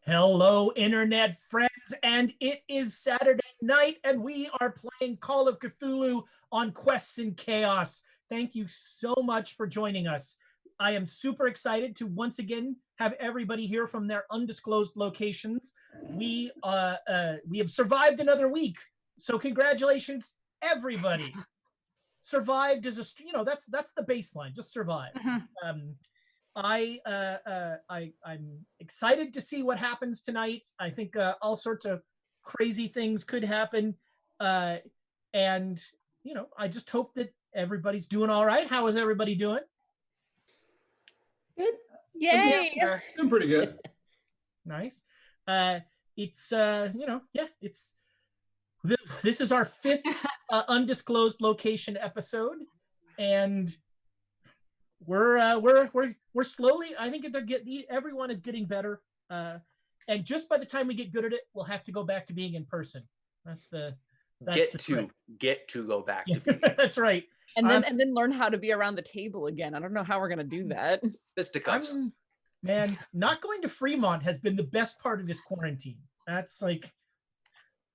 Hello, internet friends, and it is Saturday night, and we are playing Call of Cthulhu on Quests in Chaos. Thank you so much for joining us. I am super excited to once again have everybody here from their undisclosed locations. We have survived another week, so congratulations, everybody. Survived is that's the baseline. Just survive. Um, I'm excited to see what happens tonight. I think all sorts of crazy things could happen, and I just hope that everybody's doing all right. How is everybody doing? Good. Yay! I'm pretty good. Nice. It's it's this is our fifth undisclosed location episode, and we're slowly. I think everyone is getting better, and just by the time we get good at it, we'll have to go back to being in person. That's the get to go back to being. That's right. And then learn how to be around the table again. I don't know how we're gonna do that. Fisticuffs. Man, not going to Fremont has been the best part of this quarantine. That's like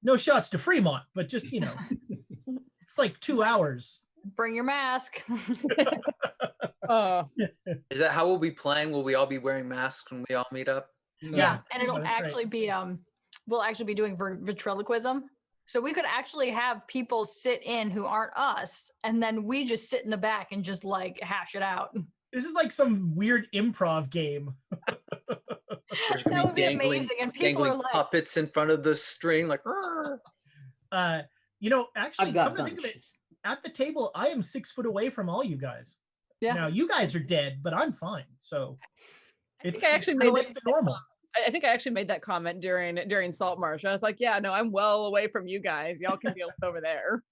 no shots to Fremont, but just it's like 2 hours. Bring your mask. Is that how we'll be playing? Will we all be wearing masks when we all meet up? Yeah, and it'll actually be we'll actually be doing ventriloquism. So we could actually have people sit in who aren't us, and then we just sit in the back and just like hash it out. This is like some weird improv game. That would be amazing. And people are like puppets in front of the string, like. Actually, come to think of it, at the table, I am 6 foot away from all you guys. Yeah. Now you guys are dead, but I'm fine. So I actually made like the normal. I think I actually made that comment during Salt Marsh. I was like, yeah, no, I'm well away from you guys. Y'all can deal with over there.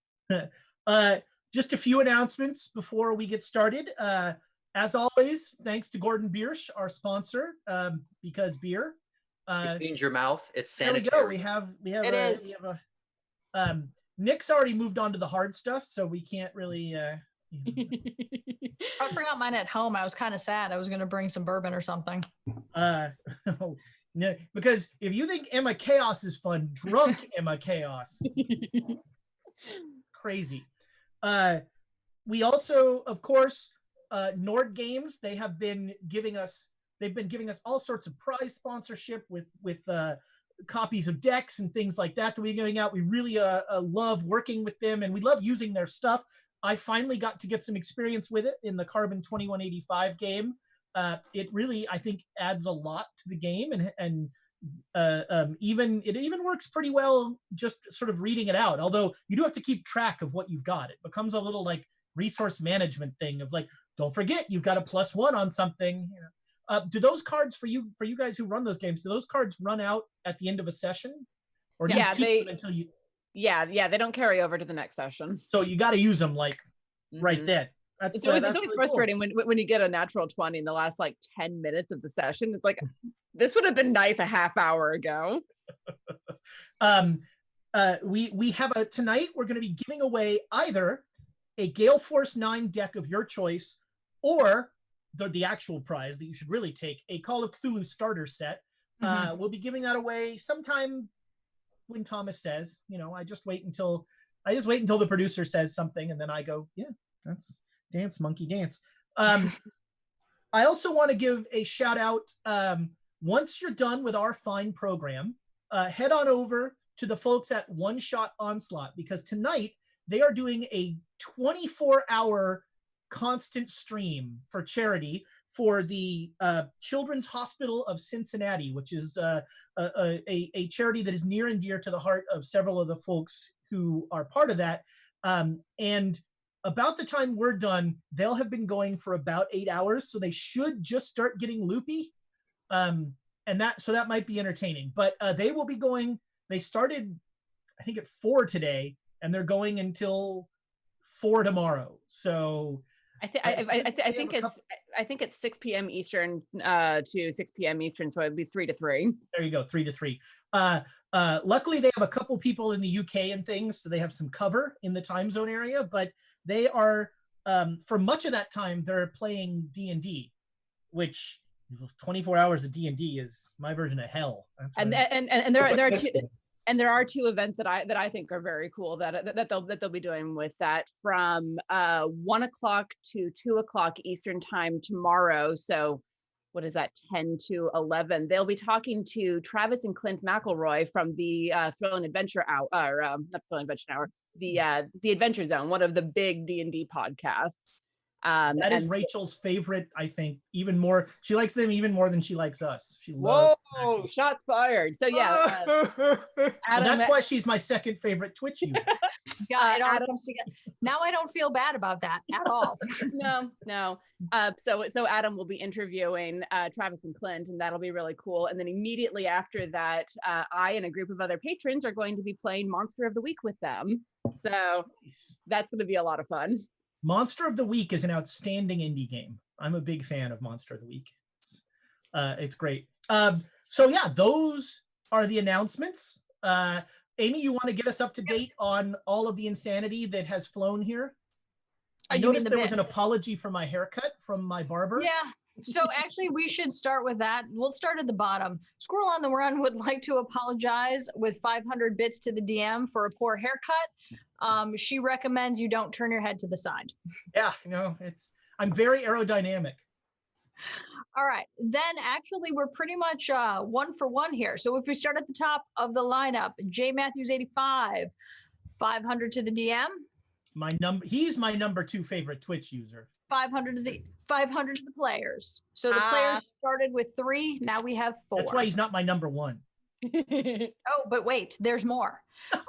Just a few announcements before we get started. As always, thanks to Gordon Biersch, our sponsor, because beer. It cleans your mouth. It's sanitary. There we go. We have Nick's already moved on to the hard stuff, so we can't really. I forgot mine at home. I was kind of sad. I was going to bring some bourbon or something. No, because if you think Emma Chaos is fun, drunk Emma Chaos. Crazy. We also, of course, Nord Games. They've been giving us all sorts of prize sponsorship with copies of decks and things like that we're giving out. We really love working with them, and we love using their stuff. I finally got to get some experience with it in the Carbon 2185 game. It really, I think, adds a lot to the game, and it even works pretty well just sort of reading it out. Although you do have to keep track of what you've got. It becomes a little like resource management thing of like, don't forget you've got a +1 on something. Do those cards for you guys who run those games? Do those cards run out at the end of a session, or do you keep them until you? Yeah, they don't carry over to the next session. So you got to use them like right then. It's always really frustrating when you get a natural 20 in the last like 10 minutes of the session. It's like, this would have been nice a half hour ago. We have tonight we're going to be giving away either a Gale Force 9 deck of your choice, or the actual prize that you should really take, a Call of Cthulhu starter set. We'll be giving that away sometime when Thomas says, I just wait until the producer says something, and then I go, yeah, that's dance monkey dance. I also want to give a shout out. Once you're done with our fine program, head on over to the folks at One Shot Onslaught, because tonight they are doing a 24-hour constant stream for charity for the Children's Hospital of Cincinnati, which is a charity that is near and dear to the heart of several of the folks who are part of that. And about the time we're done, they'll have been going for about 8 hours, so they should just start getting loopy. And that might be entertaining. But they will be going. They started, I think, at 4 today, and they're going until 4 tomorrow. So I think it's 6 p.m. Eastern to 6 p.m. Eastern, so it'd be 3 to 3. There you go, 3 to 3. Luckily, they have a couple people in the UK and things, so they have some cover in the time zone area. But they are, for much of that time, they're playing D&D, which 24 hours of D&D is my version of hell. That's And there are two events that I think are very cool that they'll be doing with that from 1 o'clock to 2 o'clock Eastern time tomorrow. So what is that, 10 to 11? They'll be talking to Travis and Clint McElroy from the Thrill and Adventure Hour, not Thrill and Adventure Hour, the Adventure Zone, one of the big D&D podcasts. That is Rachel's favorite, I think, even more. She likes them even more than she likes us. She loves. Whoa, shots fired. So yeah. Adam, that's why she's my second favorite Twitch user. God, it all comes together. Now I don't feel bad about that at all. No. So Adam will be interviewing Travis and Clint, and that'll be really cool. And then immediately after that, I and a group of other patrons are going to be playing Monster of the Week with them. So that's going to be a lot of fun. Monster of the Week is an outstanding indie game. I'm a big fan of Monster of the Week. It's great. So yeah, those are the announcements. Amy, you want to get us up to date on all of the insanity that has flown here? I noticed there was an apology for my haircut from my barber. Yeah. So actually, we should start with that. We'll start at the bottom. Squirrel on the Run would like to apologize with 500 bits to the DM for a poor haircut. She recommends you don't turn your head to the side. Yeah, I'm very aerodynamic. All right, then actually we're pretty much 1 for 1 here. So if we start at the top of the lineup, J Matthews 85, 500 to the DM. He's my number 2 favorite Twitch user. 500 to the players. So the players started with 3. Now we have 4. That's why he's not my number 1. Oh, but wait, there's more.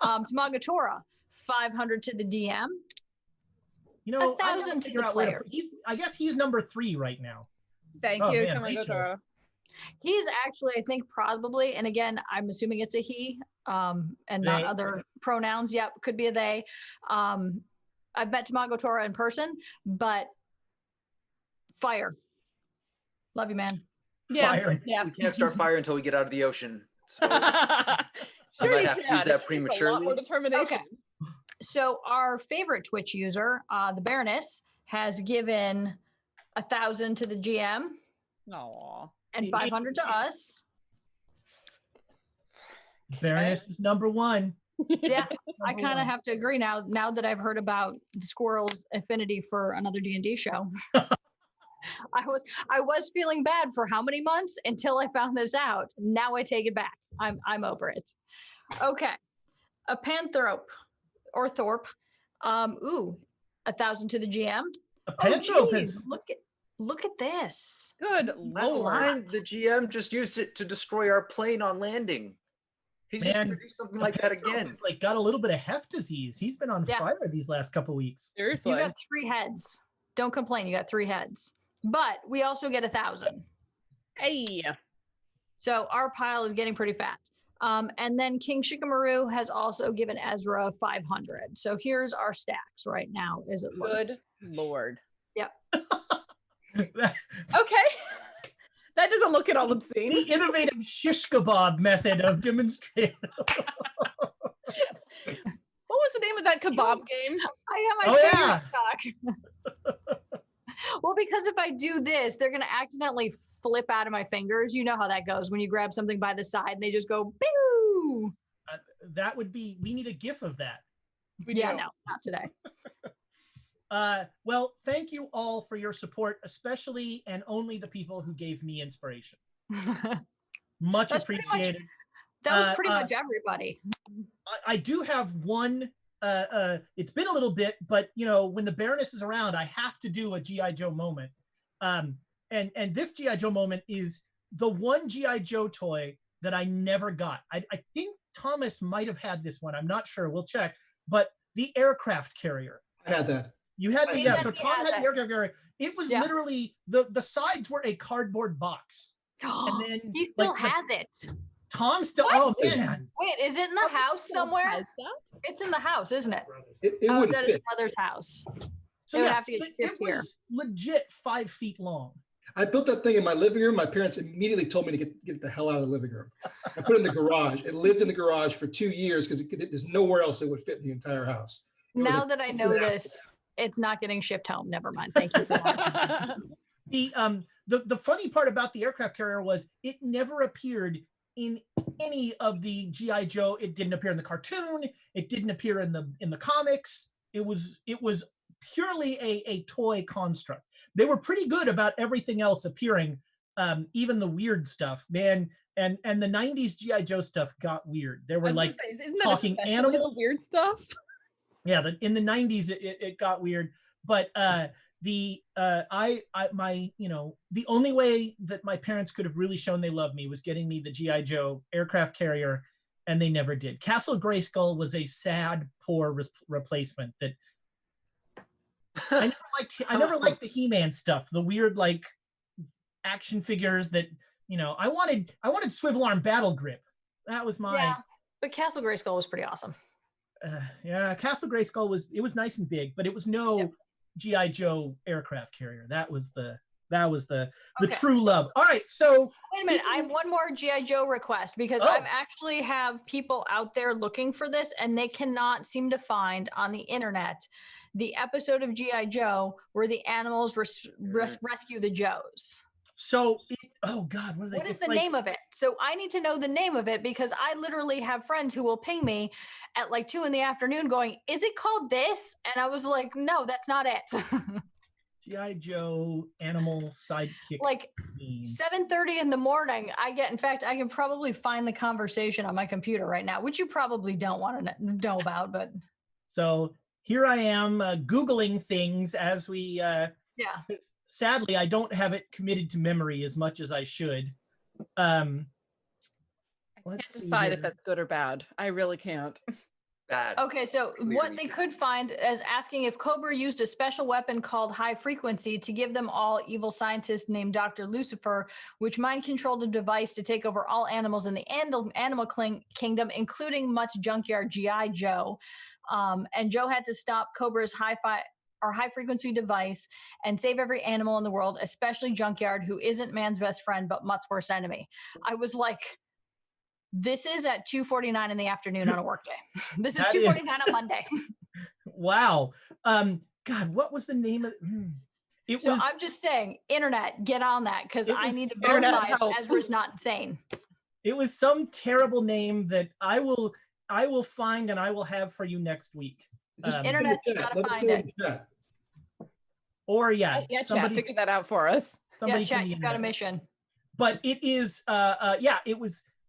Tamagotora, 500 to the DM. 1,000 to the players. I guess he's number 3 right now. Thank you, Tamagotora. He's actually, I think, probably, and again, I'm assuming it's a he, and not they. Other pronouns. Yep, could be a they. I've met Tamagotora in person, but fire. Love you, man. Yeah. Fire. Yeah. We can't start fire until we get out of the ocean. So Sure I might have to use that prematurely. Okay. So our favorite Twitch user, the Baroness, has given 1,000 to the GM. Aww. And 500 to us. Baroness is number 1. Yeah, I kind of have to agree now that I've heard about the Squirrel's affinity for another D&D show. I was feeling bad for how many months until I found this out. Now I take it back. I'm over it. Okay. A Panthrope or Thorpe. 1,000 to the GM. A Panthrope is Look at this. Good Last lord. time the GM just used it to destroy our plane on landing. He's just gonna do something like that again. He's got a little bit of heft disease. He's been on fire these last couple weeks. Seriously. You got 3 heads. Don't complain. You got 3 heads. But we also get 1,000. Hey. So our pile is getting pretty fat. And then King Shikamaru has also given Ezra 500. So here's our stacks right now as it looks. Good lord. Yep. Okay. That doesn't look at all obscene. The innovative shish kebab method of demonstrating. What was the name of that kebab game? I got my favorite talk. Well, because if I do this, they're going to accidentally flip out of my fingers. You know how that goes when you grab something by the side and they just go, boo. That would be, we need a GIF of that. No, not today. Well, thank you all for your support, especially and only the people who gave me inspiration. Much appreciated. That was pretty much everybody. I do have one. It's been a little bit, but when the Baroness is around, I have to do a G.I. Joe moment. And this G.I. Joe moment is the one G.I. Joe toy that I never got. I think Thomas might have had this one. I'm not sure. We'll check. But the aircraft carrier. I had that. You had the, yeah. So Tom had the aircraft carrier. It was literally, the sides were a cardboard box. And then he still has it. Tom still, oh man. Wait, is it in the house somewhere? It's in the house, isn't it? It wouldn't at his mother's house. So would yeah, have to get shipped it was legit 5 feet long. I built that thing in my living room. My parents immediately told me to get the hell out of the living room. I put it in the garage. It lived in the garage for 2 years because there's nowhere else it would fit in the entire house. Now that I know this, it's not getting shipped home. Never mind. Thank you. the funny part about the aircraft carrier was it never appeared in any of the GI Joe. It didn't appear in the cartoon. It didn't appear in the comics. It was purely a toy construct. They were pretty good about everything else appearing, even the weird stuff, man. And the 90s GI Joe stuff got weird. There were like talking animals, weird stuff. Yeah, in the 90s it got weird, but the only way that my parents could have really shown they loved me was getting me the GI Joe aircraft carrier, and they never did. Castle Grayskull was a sad, poor replacement that I never liked the He-Man stuff, the weird like action figures that, I wanted Swivel Arm Battle Grip. That was my. Yeah, but Castle Grayskull was pretty awesome. Yeah, Castle Grayskull was nice and big, but it was no GI Joe aircraft carrier. That was the true love. All right, so wait a minute, I have one more GI Joe request, because I've actually have people out there looking for this, and they cannot seem to find on the internet the episode of GI Joe where the animals rescue the Joes. So, oh God, what is the name of it? So I need to know the name of it, because I literally have friends who will ping me at like 2 PM going, "Is it called this?" And I was like, "No, that's not it." GI Joe animal sidekick. Like 7:30 in the morning. In fact, I can probably find the conversation on my computer right now, which you probably don't want to know about, but. So here I am Googling things as we, sadly, I don't have it committed to memory as much as I should. I can't decide if that's good or bad. I really can't. Bad. Okay, so what they could find is asking if Cobra used a special weapon called High Frequency to give them all evil scientist named Dr. Lucifer, which mind-controlled a device to take over all animals in the animal kingdom, including Mutt's junkyard GI Joe. And Joe had to stop Cobra's high frequency device and save every animal in the world, especially Junkyard, who isn't man's best friend, but Mutt's worst enemy. I was like, this is at 2:49 in the afternoon on a work day. This is 2:49 on Monday. Wow. God, what was the name of it? I'm just saying, internet, get on that, because I need to verify if Ezra's not insane. It was some terrible name that I will find and I will have for you next week. Internet, gotta find it. Or somebody figure that out for us. Chat, you've got a mission. But it is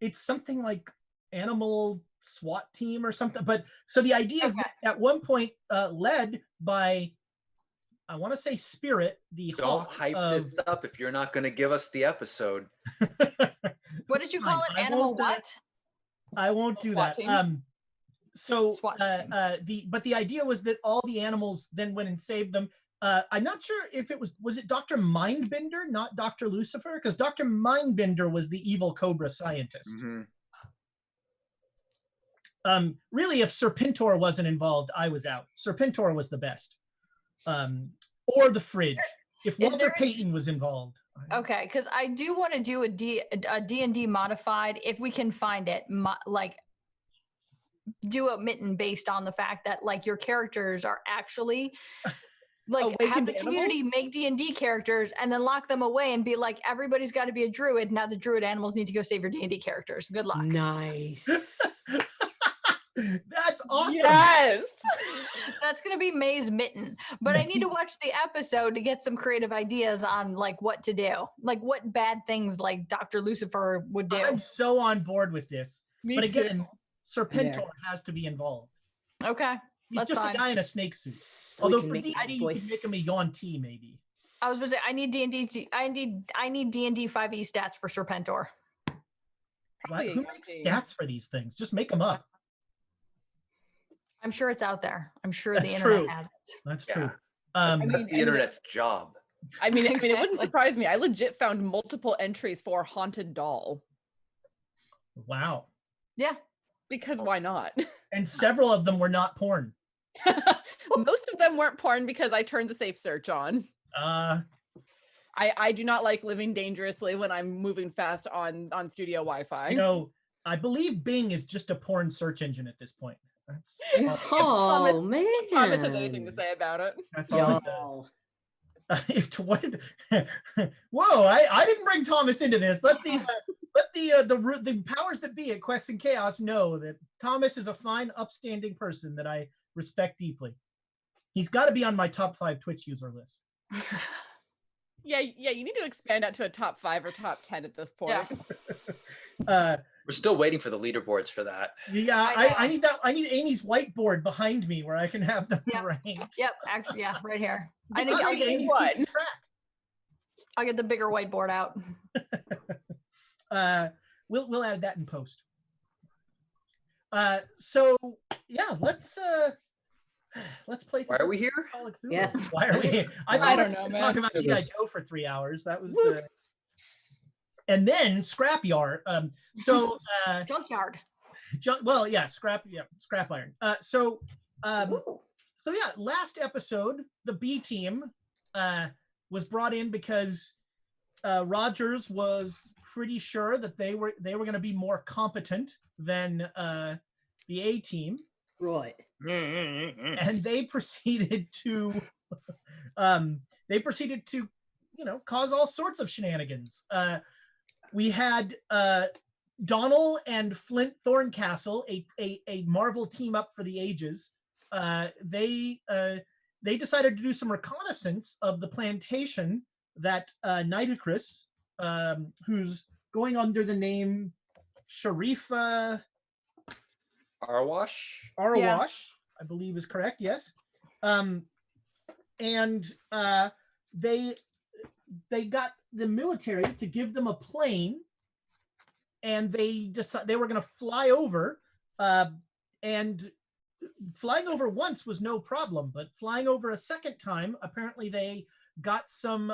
it's something like Animal SWAT Team or something. But so the idea is that at one point led by, I want to say Spirit, the Don't hype this up if you're not going to give us the episode. What did you call it? Animal what? I won't do that. The idea was that all the animals then went and saved them. I'm not sure if it was it Dr. Mindbender, not Dr. Lucifer? Because Dr. Mindbender was the evil Cobra scientist. Mm-hmm. Really, if Serpentor wasn't involved, I was out. Serpentor was the best. Or the Fridge. If Walter Payton was involved. Okay, because I do want to do a D&D modified, if we can find it, do a mitten based on the fact that like your characters are actually like have the community make D&D characters and then lock them away and be like, everybody's got to be a druid. Now the druid animals need to go save your D&D characters. Good luck. Nice. That's awesome. Yes. That's going to be May's mitten. But I need to watch the episode to get some creative ideas on like what to do. Like what bad things like Dr. Lucifer would do. I'm so on board with this. But again, Serpentor has to be involved. Okay. He's That's just fine. a guy in a snake suit. Although for D&D, you can make him a Yuan-Ti maybe. I was going to say, I need D&D 5e stats for Serpentor. Who makes stats for these things? Just make them up. I'm sure it's out there. I'm sure the internet has it. That's true. That's the internet's job. I mean, it wouldn't surprise me. I legit found multiple entries for Haunted Doll. Wow. Yeah. Because why not? And several of them were not porn. Most of them weren't porn because I turned the safe search on. I do not like living dangerously when I'm moving fast on studio Wi-Fi. You know, I believe Bing is just a porn search engine at this point. That's man. Thomas has anything to say about it. That's all it does. if to what? Whoa! I didn't bring Thomas into this. Let the powers that be at Quests and Chaos know that Thomas is a fine, upstanding person that I respect deeply. He's got to be on my top 5 Twitch user list. Yeah, you need to expand out to a top 5 or top 10 at this point. Yeah. We're still waiting for the leaderboards for that. Yeah, I need that. I need Amy's whiteboard behind me where I can have them ranked. Yep, actually, yeah, right here. I'll get Amy's keeping track. I'll get the bigger whiteboard out. We'll add that in post. So yeah, let's play. Why are we here? Yeah. Why are we here? I don't know, man. Talk about G.I. Joe for 3 hours. That was and then scrapyard. Junkyard. Scrap iron. So yeah, last episode, the B team was brought in because Rogers was pretty sure that they were going to be more competent than the A team. Right. And they proceeded to cause all sorts of shenanigans. We had Donal and Flint Thorncastle, a Marvel team up for the ages. They decided to do some reconnaissance of the plantation that Nitocris, who's going under the name Sharifa Arwash, I believe is correct. Yes. And they got the military to give them a plane, and they decided they were going to fly over. And flying over once was no problem, but flying over a second time, apparently they got some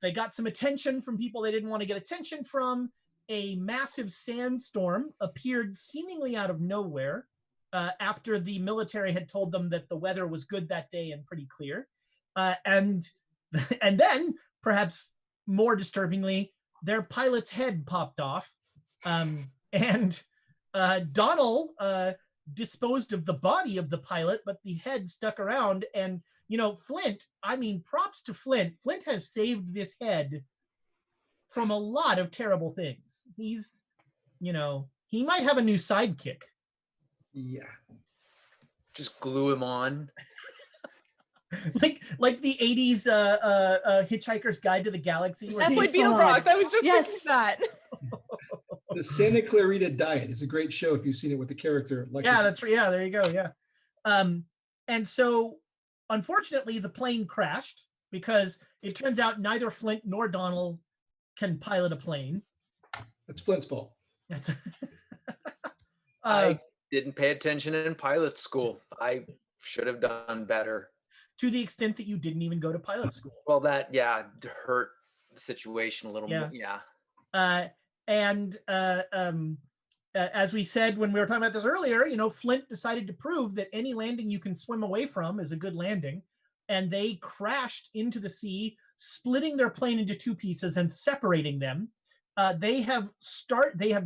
attention from people they didn't want to get attention from. A massive sandstorm appeared seemingly out of nowhere after the military had told them that the weather was good that day and pretty clear. And then, perhaps more disturbingly, their pilot's head popped off. And Donal disposed of the body of the pilot, but the head stuck around. And, Flint, props to Flint. Flint has saved this head from a lot of terrible things. He's, he might have a new sidekick. Yeah. Just glue him on. like the 80s Hitchhiker's Guide to the Galaxy. Halfway Beetle Rocks. I was just thinking that. The Santa Clarita Diet is a great show if you've seen it with the character. That's right. Yeah, there you go. Yeah. And so, unfortunately, the plane crashed because it turns out neither Flint nor Donal can pilot a plane. That's Flint's fault. That's I didn't pay attention in pilot school. I should have done better. To the extent that you didn't even go to pilot school. Well, that hurt the situation a little more. Yeah. As we said when we were talking about this earlier, Flint decided to prove that any landing you can swim away from is a good landing, and they crashed into the sea, splitting their plane into 2 pieces and separating them. They have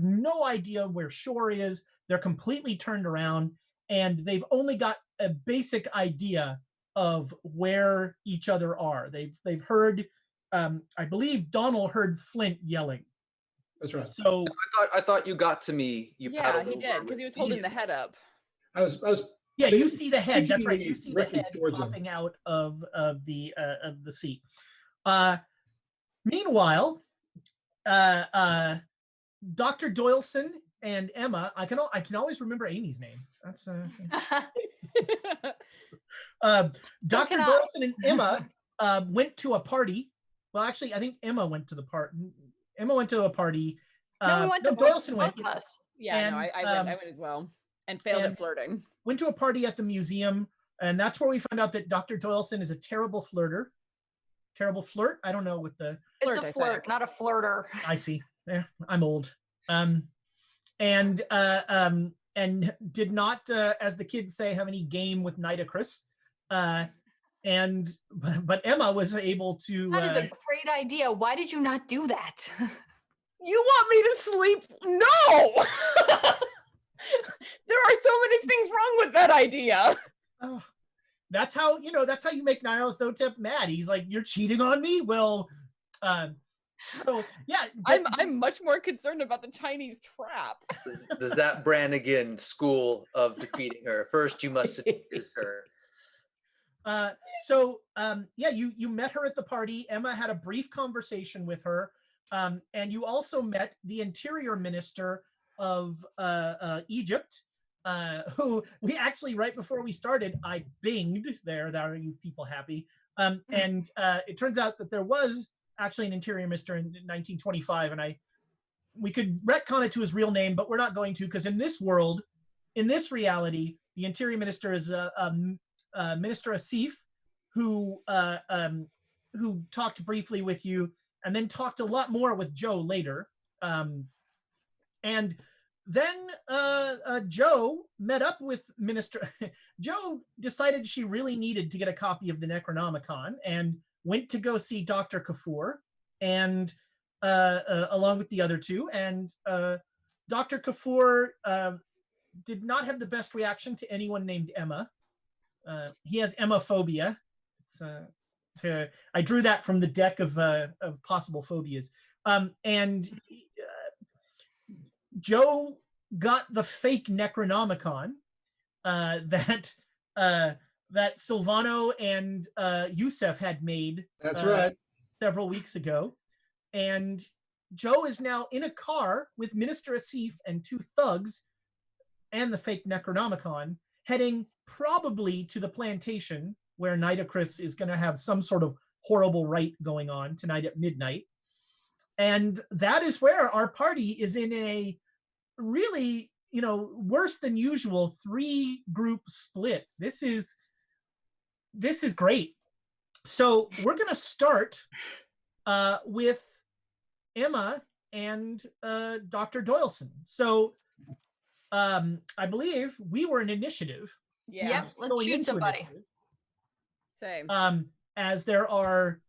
no idea where shore is. They're completely turned around, and they've only got a basic idea of where each other are. They've heard, I believe Donal heard Flint yelling. That's right. So I thought you got to me. He did, because he was holding the head up. I was. Yeah, you see the head. That's right. You see the head popping out of the seat. Meanwhile, Dr. Doyleson and Emma. I can always remember Amy's name. That's Dr. Doyleson and Emma went to a party. Well, actually, I think Emma went to the party. Emma went to a party. Doyleson went. Yeah, I went as well, and failed at flirting. Went to a party at the museum, and that's where we found out that Dr. Doyleson is a terrible flirter. Terrible flirt? I don't know what the... It's a flirt, not a flirter. I see. I'm old. And did not, as the kids say, have any game with Nitocris. But Emma was able to... That is a great idea. Why did you not do that? You want me to sleep? No! There are so many things wrong with that idea. Oh, that's how you make Nyarlathotep mad. He's like, you're cheating on me. Well, so yeah, I'm much more concerned about the Chinese trap. Does that Brannigan school of defeating her? First, you must seduce her. Yeah, you met her at the party. Emma had a brief conversation with her, and you also met the interior minister of Egypt, who we actually, right before we started, I binged there. Are you people happy? And it turns out that there was actually an interior minister in 1925, and we could retcon it to his real name, but we're not going to, because in this world, in this reality, the interior minister is Minister Asif, who talked briefly with you, and then talked a lot more with Joe later. And then Joe met up with Minister. Joe decided she really needed to get a copy of the Necronomicon and went to go see Dr. Kafur, and along with the other two. And Dr. Kafur did not have the best reaction to anyone named Emma. He has Emma-phobia. I drew that from the deck of possible phobias. And Joe got the fake Necronomicon that Silvano and Yusef had made. That's right. Several weeks ago. And Joe is now in a car with Minister Asif and two thugs and the fake Necronomicon, heading probably to the plantation where Nitocris is going to have some sort of horrible rite going on tonight at midnight. And that is where our party is in a really, worse than usual 3-group split. This is great. So we're going to start with Emma and Dr. Doyleson. So I believe we were in initiative. Yeah. Yep, let's shoot somebody. Same. As there are,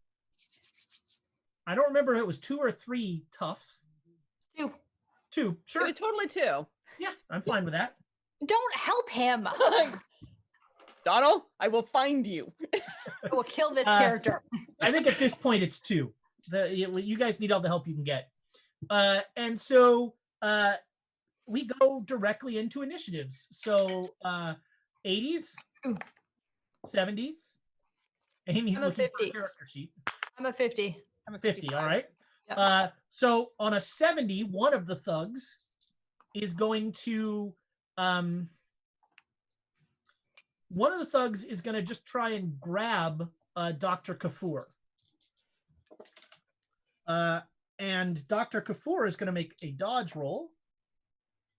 I don't remember if it was 2 or 3 toughs. 2, sure. It was totally 2. Yeah, I'm fine with that. Don't help him. Donal, I will find you. I will kill this character. I think at this point it's 2. You guys need all the help you can get. And so we go directly into initiatives. So 80s, 70s. Amy's looking for a character sheet. I'm a 50. I'm a 50, all right. Yep. So on a 70, one of the thugs is going to just try and grab Dr. Kafur. And Dr. Kafur is going to make a dodge roll.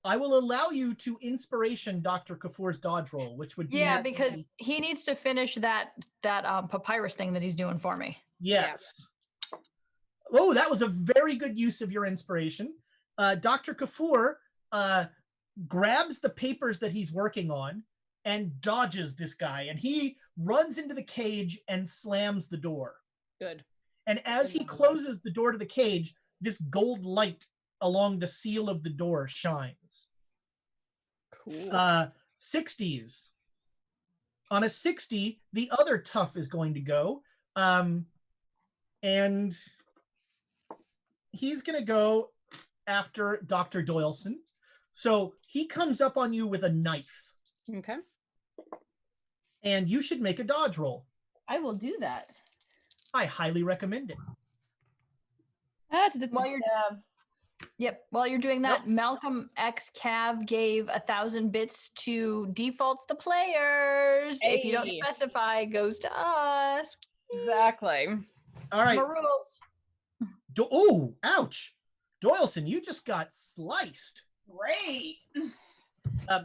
I will allow you to inspiration Dr. Kafur's dodge roll, which would be because he needs to finish that papyrus thing that he's doing for me. Yes. Yeah. Oh, that was a very good use of your inspiration. Dr. Kafur grabs the papers that he's working on and dodges this guy, and he runs into the cage and slams the door. Good. And as he closes the door to the cage, this gold light along the seal of the door shines. Cool. 60s. On a 60, the other tough is going to go. And he's going to go after Dr. Doyleson. So he comes up on you with a knife. Okay. And you should make a dodge roll. I will do that. I highly recommend it. While you're doing that, Malcolm X Cav gave 1,000 bits to defaults the players. Hey. If you don't specify, it goes to us. Exactly. All right. Rules. Oh, ouch. Doyleson, you just got sliced. Great.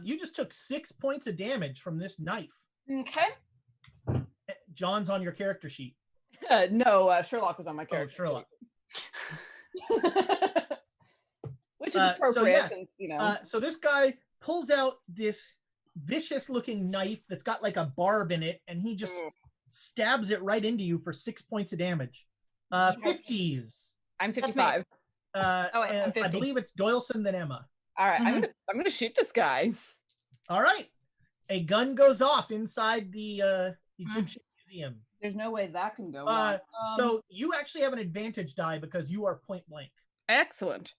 You just took 6 points of damage from this knife. Okay. John's on your character sheet. No, Sherlock was on my character. Oh, Sherlock. Which is appropriate since, So this guy pulls out this vicious-looking knife that's got like a barb in it, and he just stabs it right into you for 6 points of damage. 50s. I'm 55. I'm 50. I believe it's Doyleson then Emma. All right, I'm gonna shoot this guy. All right. A gun goes off inside the Egyptian Museum. There's no way that can go wrong. So you actually have an advantage die because you are point blank. Excellent.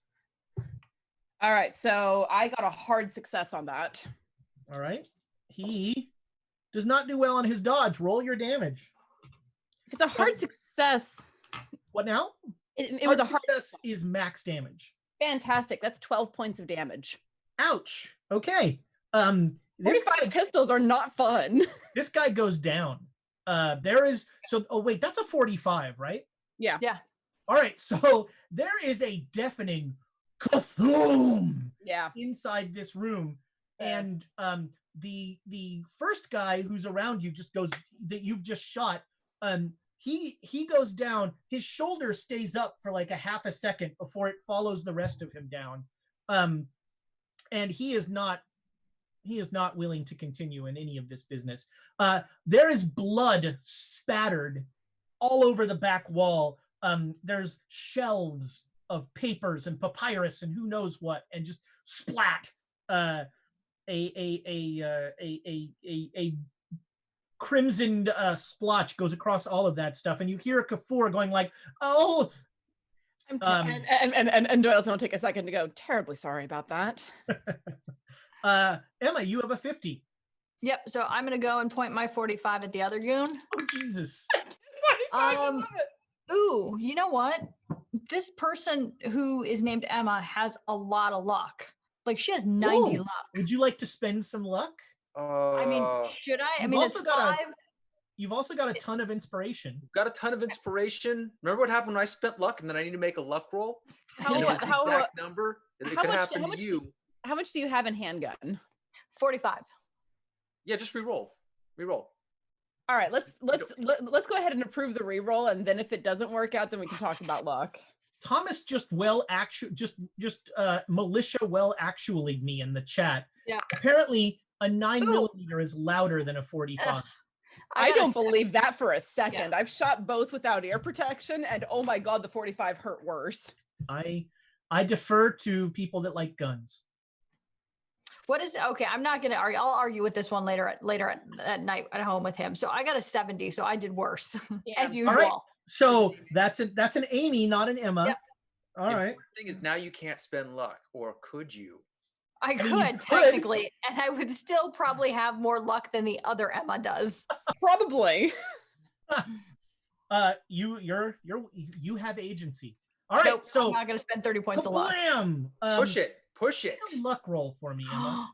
All right, so I got a hard success on that. All right. He does not do well on his dodge. Roll your damage. It's a hard success. What now? It was a hard success is max damage. Fantastic. That's 12 points of damage. Ouch. Okay. 45 pistols are not fun. This guy goes down. Oh wait, that's a 45, right? Yeah. Yeah. All right, so there is a deafening Cthulhu inside this room. And the first guy who's around you just goes, that you've just shot, he goes down. His shoulder stays up for like a half a second before it follows the rest of him down. And he is not willing to continue in any of this business. There is blood spattered all over the back wall. There's shelves of papers and papyrus and who knows what, and just splat. A crimsoned splotch goes across all of that stuff, and you hear Kafur going like, "Oh." And Doyle's gonna take a second to go, terribly sorry about that. Emma, you have a 50. Yep. So I'm gonna go and point my 45 at the other goon. Oh Jesus. Ooh, you know what? This person who is named Emma has a lot of luck. Like she has 90 luck. Would you like to spend some luck? I mean, should I? I mean, it's 5. You've also got a ton of inspiration. Got a ton of inspiration. Remember what happened when I spent luck and then I need to make a luck roll? How exact number? It could happen to you. How much do you have in handgun? 45. Yeah, just re-roll. Re-roll. All right, let's go ahead and approve the re-roll, and then if it doesn't work out, then we can talk about luck. Thomas just militia actually me in the chat. Yeah. Apparently a 9mm is louder than a 45. I don't believe that for a second. Yeah. I've shot both without ear protection, and oh my god, the 45 hurt worse. I defer to people that like guns. What is okay? I'm not gonna argue. I'll argue with this one later at night at home with him. So I got a 70, so I did worse as usual. All right. So that's an Amy, not an Emma. Yep. All right. The thing is, now you can't spend luck, or could you? I could technically, and I would still probably have more luck than the other Emma does. Probably. You have agency. All right. Nope, so I'm not gonna spend 30 points of luck. Push it. Luck roll for me, Emma.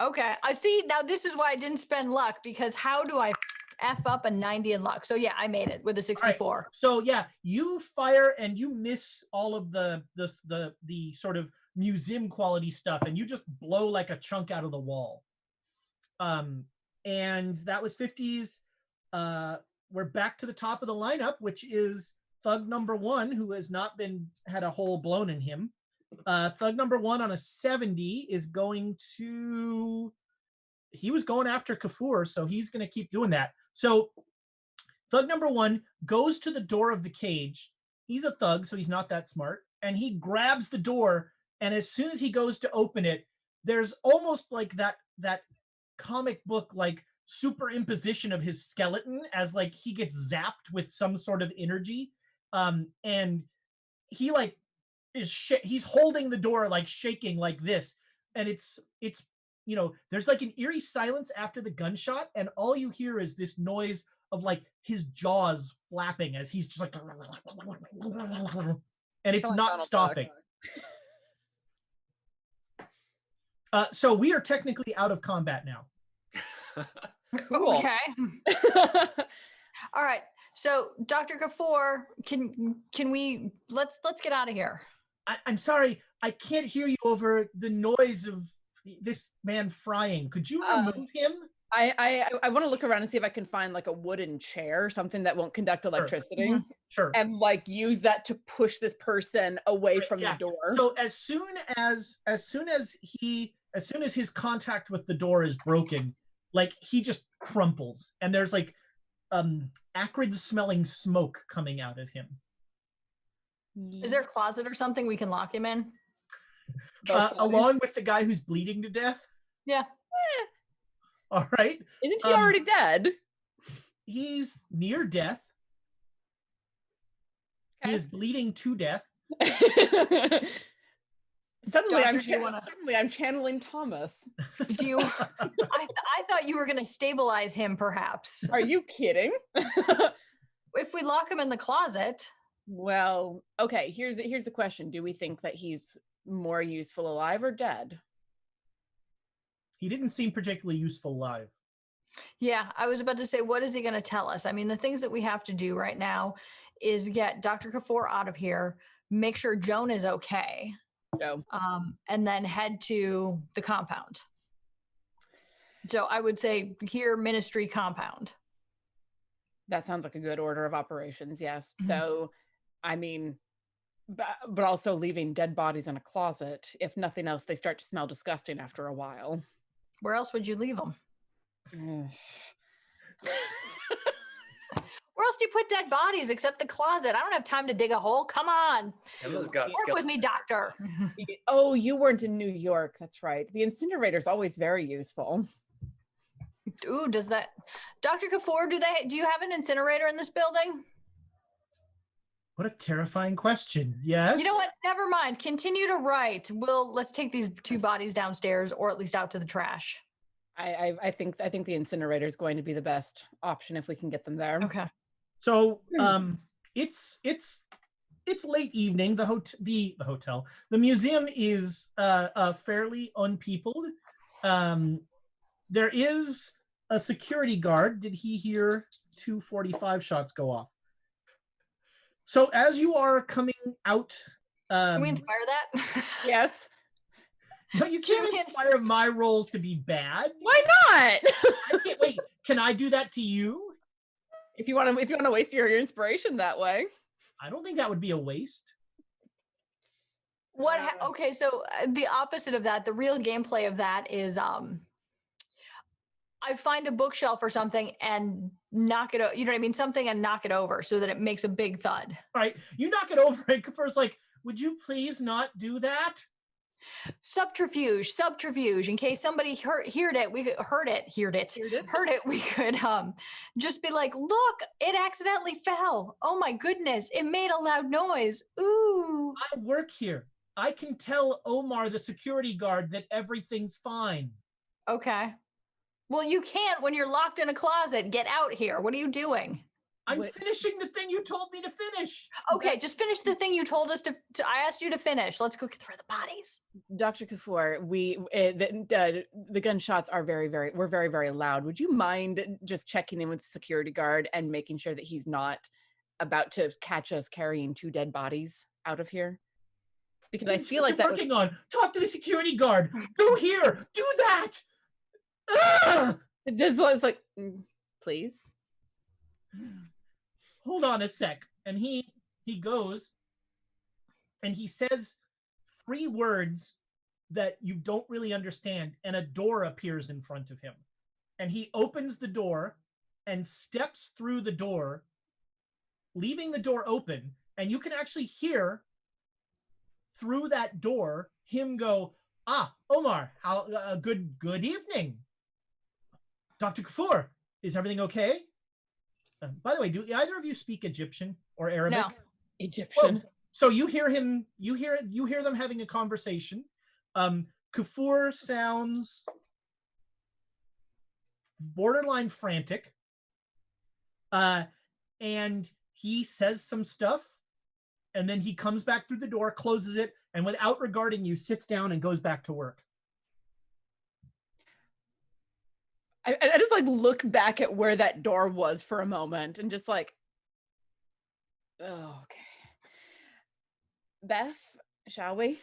Okay. I see. Now this is why I didn't spend luck, because how do I F up a 90 in luck? So yeah, I made it with a 64. Right. So yeah, you fire and you miss all of the sort of museum quality stuff, and you just blow like a chunk out of the wall. And that was 50s. We're back to the top of the lineup, which is thug number 1, who has not had a hole blown in him. Thug number 1 on a 70 is going to, he was going after Kafur, so he's going to keep doing that. So thug number 1 goes to the door of the cage. He's a thug, so he's not that smart. And he grabs the door, and as soon as he goes to open it, there's almost like that comic book like superimposition of his skeleton as like he gets zapped with some sort of energy. And he like he's holding the door like shaking like this, and it's you know, there's like an eerie silence after the gunshot, and all you hear is this noise of like his jaws flapping as he's just like, and it's not stopping. So we are technically out of combat now. Cool. Okay. All right. So Dr. Kafur, can we let's get out of here. I'm sorry, I can't hear you over the noise of this man frying. Could you remove him? I want to look around and see if I can find like a wooden chair, something that won't conduct electricity. Sure. And like use that to push this person away from the door. So as soon as his contact with the door is broken, like he just crumples, and there's like acrid smelling smoke coming out of him. Is there a closet or something we can lock him in? Along with the guy who's bleeding to death? Yeah. All right. Isn't he already dead? He's near death. Okay. He is bleeding to death. Suddenly, Doctor, I'm channeling Thomas. Do you? I thought you were going to stabilize him, perhaps. Are you kidding? If we lock him in the closet. Well, okay. Here's the question: do we think that he's more useful alive or dead? He didn't seem particularly useful alive. Yeah, I was about to say, what is he going to tell us? I mean, the things that we have to do right now is get Dr. Kafur out of here, make sure Joan is okay, and then head to the compound. So I would say here, Ministry compound. That sounds like a good order of operations, yes. So, I mean, but also leaving dead bodies in a closet. If nothing else, they start to smell disgusting after a while. Where else would you leave them? Where else do you put dead bodies except the closet? I don't have time to dig a hole. Come on. Work with me, doctor. Oh, you weren't in New York. That's right. The incinerator's always very useful. Ooh, does that... Dr. Kafur, do you have an incinerator in this building? What a terrifying question. Yes. You know what? Never mind. Continue to write. Let's take these 2 bodies downstairs, or at least out to the trash. I think the incinerator is going to be the best option if we can get them there. Okay. So it's late evening. The museum is fairly unpeopled. There is a security guard. Did he hear 245 shots go off? So as you are coming out, can we inspire that? Yes. But you can't inspire my rolls to be bad. Why not? I can't wait. Can I do that to you? If you want to waste your inspiration that way. I don't think that would be a waste. Okay, so the opposite of that, the real gameplay of that is I find a bookshelf or something and knock it, you know what I mean? Something and knock it over so that it makes a big thud. All right, you knock it over and Kafar's like, would you please not do that? Subterfuge. In case somebody heard it, we could just be like, look, it accidentally fell. Oh my goodness, it made a loud noise. Ooh. I work here. I can tell Omar, the security guard, that everything's fine. Okay. Well, you can't when you're locked in a closet. Get out here. What are you doing? I'm finishing the thing you told me to finish. Okay, just finish the thing you told us to I asked you to finish. Let's go through the bodies. Dr. Kafur, the gunshots are very, very loud. Would you mind just checking in with the security guard and making sure that he's not about to catch us carrying 2 dead bodies out of here? Because I feel like that's what you're working on. Talk to the security guard. Go here. Do that. It's like, please. Hold on a sec. And he goes and he says 3 words that you don't really understand, and a door appears in front of him. And he opens the door and steps through the door, leaving the door open, and you can actually hear through that door him go, Omar, how good evening. Dr. Kafur, is everything okay? By the way, do either of you speak Egyptian or Arabic? No. Egyptian. Well, so you hear him, you hear them having a conversation. Kafur sounds borderline frantic. And he says some stuff, and then he comes back through the door, closes it, and without regarding you, sits down and goes back to work. I just like look back at where that door was for a moment and just like, oh, okay. Beth, shall we?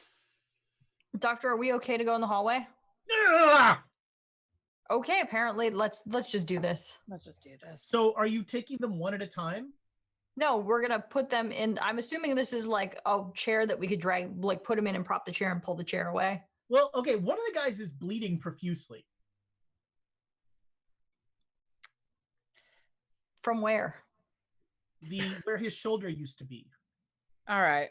Doctor, are we okay to go in the hallway? Okay, apparently let's just do this. Let's just do this. So are you taking them one at a time? No, we're gonna put them in. I'm assuming this is like a chair that we could drag, like put him in and prop the chair and pull the chair away. Well, okay, one of the guys is bleeding profusely. From where? Where his shoulder used to be. All right.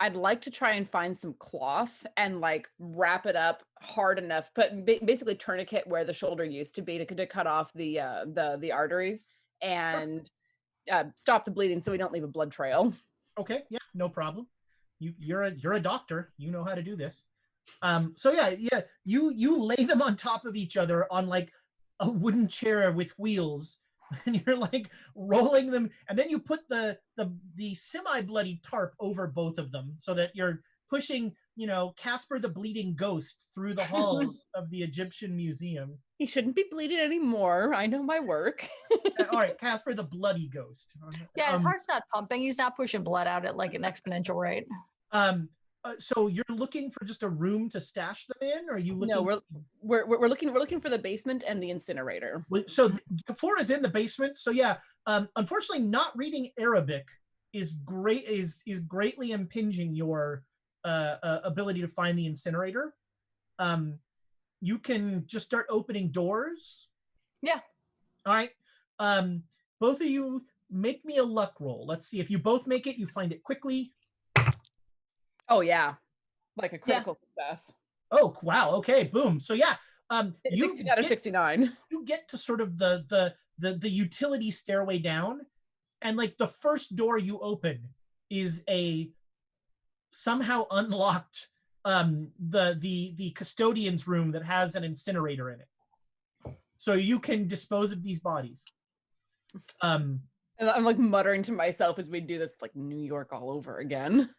I'd like to try and find some cloth and like wrap it up hard enough, but basically tourniquet where the shoulder used to be to cut off the arteries and stop the bleeding so we don't leave a blood trail. Okay, yeah, no problem. You're a doctor. You know how to do this. So yeah, you lay them on top of each other on like a wooden chair with wheels, and you're like rolling them, and then you put the semi-bloody tarp over both of them so that you're pushing, Casper the Bleeding Ghost through the halls of the Egyptian Museum. He shouldn't be bleeding anymore. I know my work. All right, Casper the Bloody Ghost. Yeah, his heart's not pumping. He's not pushing blood out at like an exponential rate. So you're looking for just a room to stash them in, or are you looking? No, we're looking for the basement and the incinerator. So Kafur is in the basement. So yeah, unfortunately, not reading Arabic is greatly impinging your ability to find the incinerator. You can just start opening doors. Yeah. All right. Both of you make me a luck roll. Let's see if you both make it. You find it quickly. Oh yeah, like a critical success. Oh wow. Okay. Boom. So yeah. 16 out of 69. You get to sort of the utility stairway down, and like the first door you open is a somehow unlocked the custodian's room that has an incinerator in it, so you can dispose of these bodies. And I'm like muttering to myself as we do this, like New York all over again.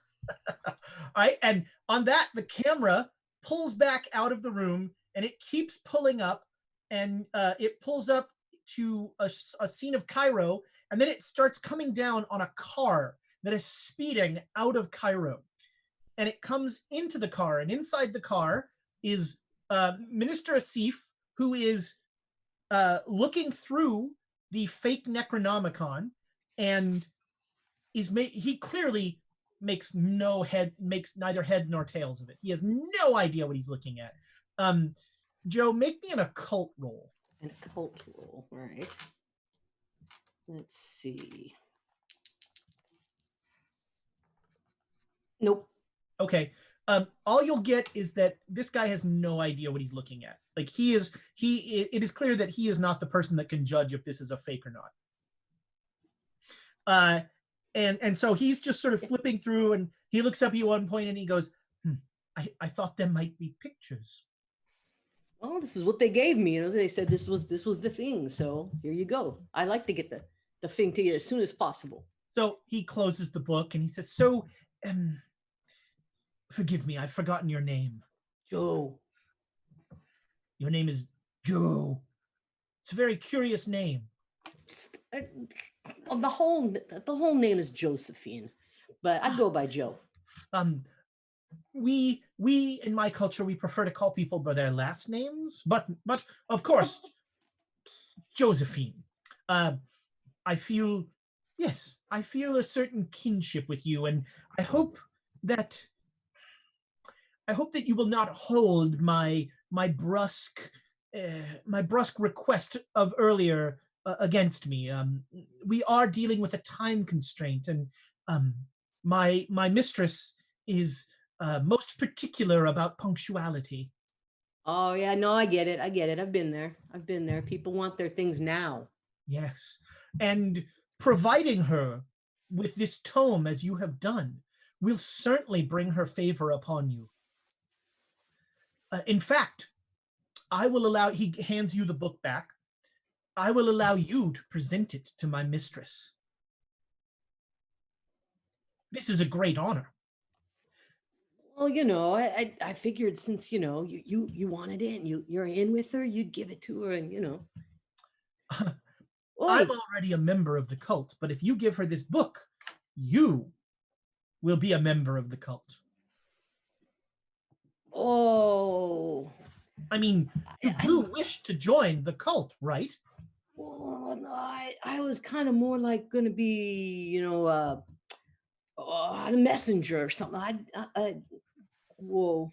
All right, and on that, the camera pulls back out of the room, and it keeps pulling up, and it pulls up to a scene of Cairo, and then it starts coming down on a car that is speeding out of Cairo, and it comes into the car, and inside the car is Minister Asif, who is looking through the fake Necronomicon, and he clearly makes neither head nor tails of it. He has no idea what he's looking at. Joe, make me an occult roll. An occult roll, all right. Let's see. Nope. Okay. All you'll get is that this guy has no idea what he's looking at. Like it is clear that he is not the person that can judge if this is a fake or not. And so he's just sort of flipping through, and he looks up at you one point and he goes, I thought there might be pictures. Well, this is what they gave me. They said this was the thing. So here you go. I like to get the thing to you as soon as possible. So he closes the book and he says, so, forgive me, I've forgotten your name. Joe. Your name is Joe. It's a very curious name. The whole name is Josephine, but I go by Joe. We in my culture, we prefer to call people by their last names, but of course, Josephine. I feel a certain kinship with you, and I hope that you will not hold my brusque request of earlier against me. We are dealing with a time constraint, and my mistress is most particular about punctuality. Oh yeah, no, I get it. I've been there. People want their things now. Yes, and providing her with this tome as you have done will certainly bring her favor upon you. In fact, I will allow, he hands you the book back, I will allow you to present it to my mistress. This is a great honor. Well, I figured since, you wanted it and you're in with her, you'd give it to her and, I'm already a member of the cult, but if you give her this book, you will be a member of the cult. Oh. I mean, you do wish to join the cult, right? Well, no, I was kind of more like going to be, a messenger or something. Whoa.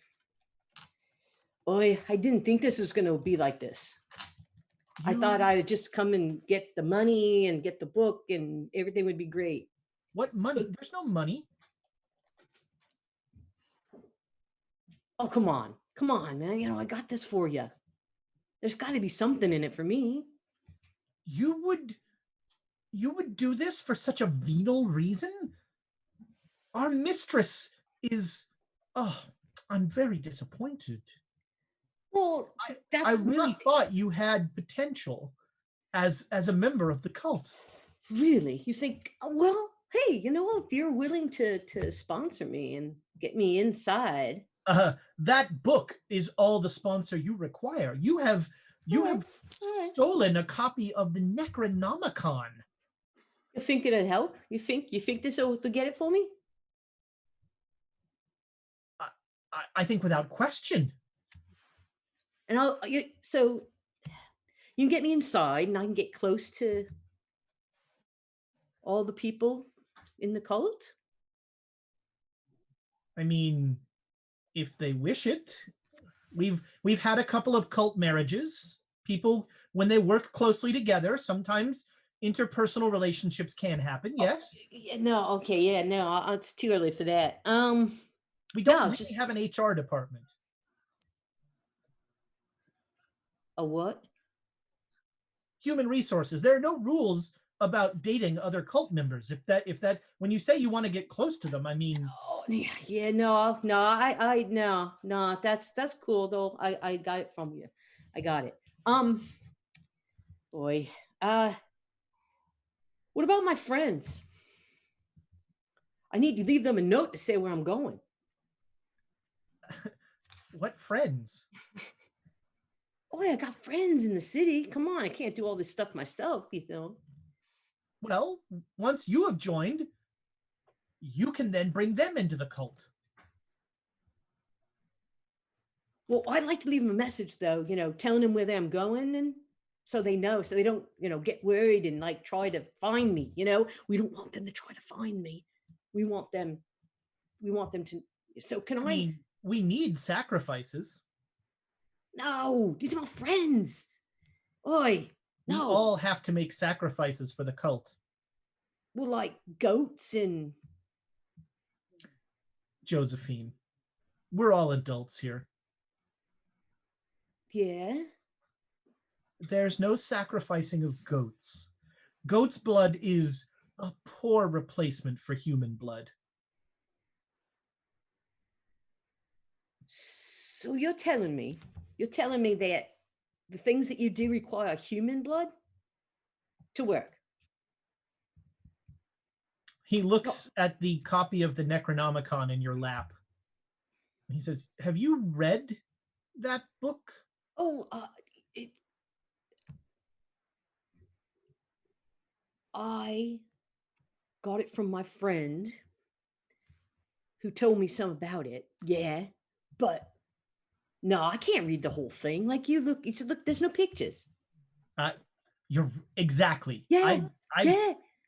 Boy, I didn't think this was going to be like this. I thought I would just come and get the money and get the book and everything would be great. What money? There's no money. Oh, come on, man. I got this for you. There's got to be something in it for me. You would do this for such a venal reason? Our mistress is, oh, I'm very disappointed. Well, I really thought you had potential as a member of the cult. Really? You think, well, hey, if you're willing to sponsor me and get me inside. That book is all the sponsor you require. You have stolen a copy of the Necronomicon. You think it'd help? You think this will get it for me? I think without question. And so you can get me inside and I can get close to all the people in the cult? I mean, if they wish it. We've had a couple of cult marriages. People, when they work closely together, sometimes interpersonal relationships can happen. Yes. It's too early for that. We don't really have an HR department. A what? Human resources. There are no rules about dating other cult members. If that when you say you want to get close to them, I mean. That's cool though. I got it from you. I got it. Boy. What about my friends? I need to leave them a note to say where I'm going. What friends? I got friends in the city. Come on, I can't do all this stuff myself, Well, once you have joined, you can then bring them into the cult. Well, I'd like to leave them a message though, telling them where I'm going, and so they know, so they don't, get worried and try to find me. We don't want them to try to find me. We want them to. So I mean, we need sacrifices. No, these are my friends. No. We all have to make sacrifices for the cult. Well, like goats and. Josephine, we're all adults here. Yeah. There's no sacrificing of goats. Goat's blood is a poor replacement for human blood. So you're telling me that the things that you do require human blood to work? He looks at the copy of the Necronomicon in your lap. He says, have you read that book? I got it from my friend who told me some about it. Yeah, but no, I can't read the whole thing. Look, there's no pictures. You're exactly. Yeah.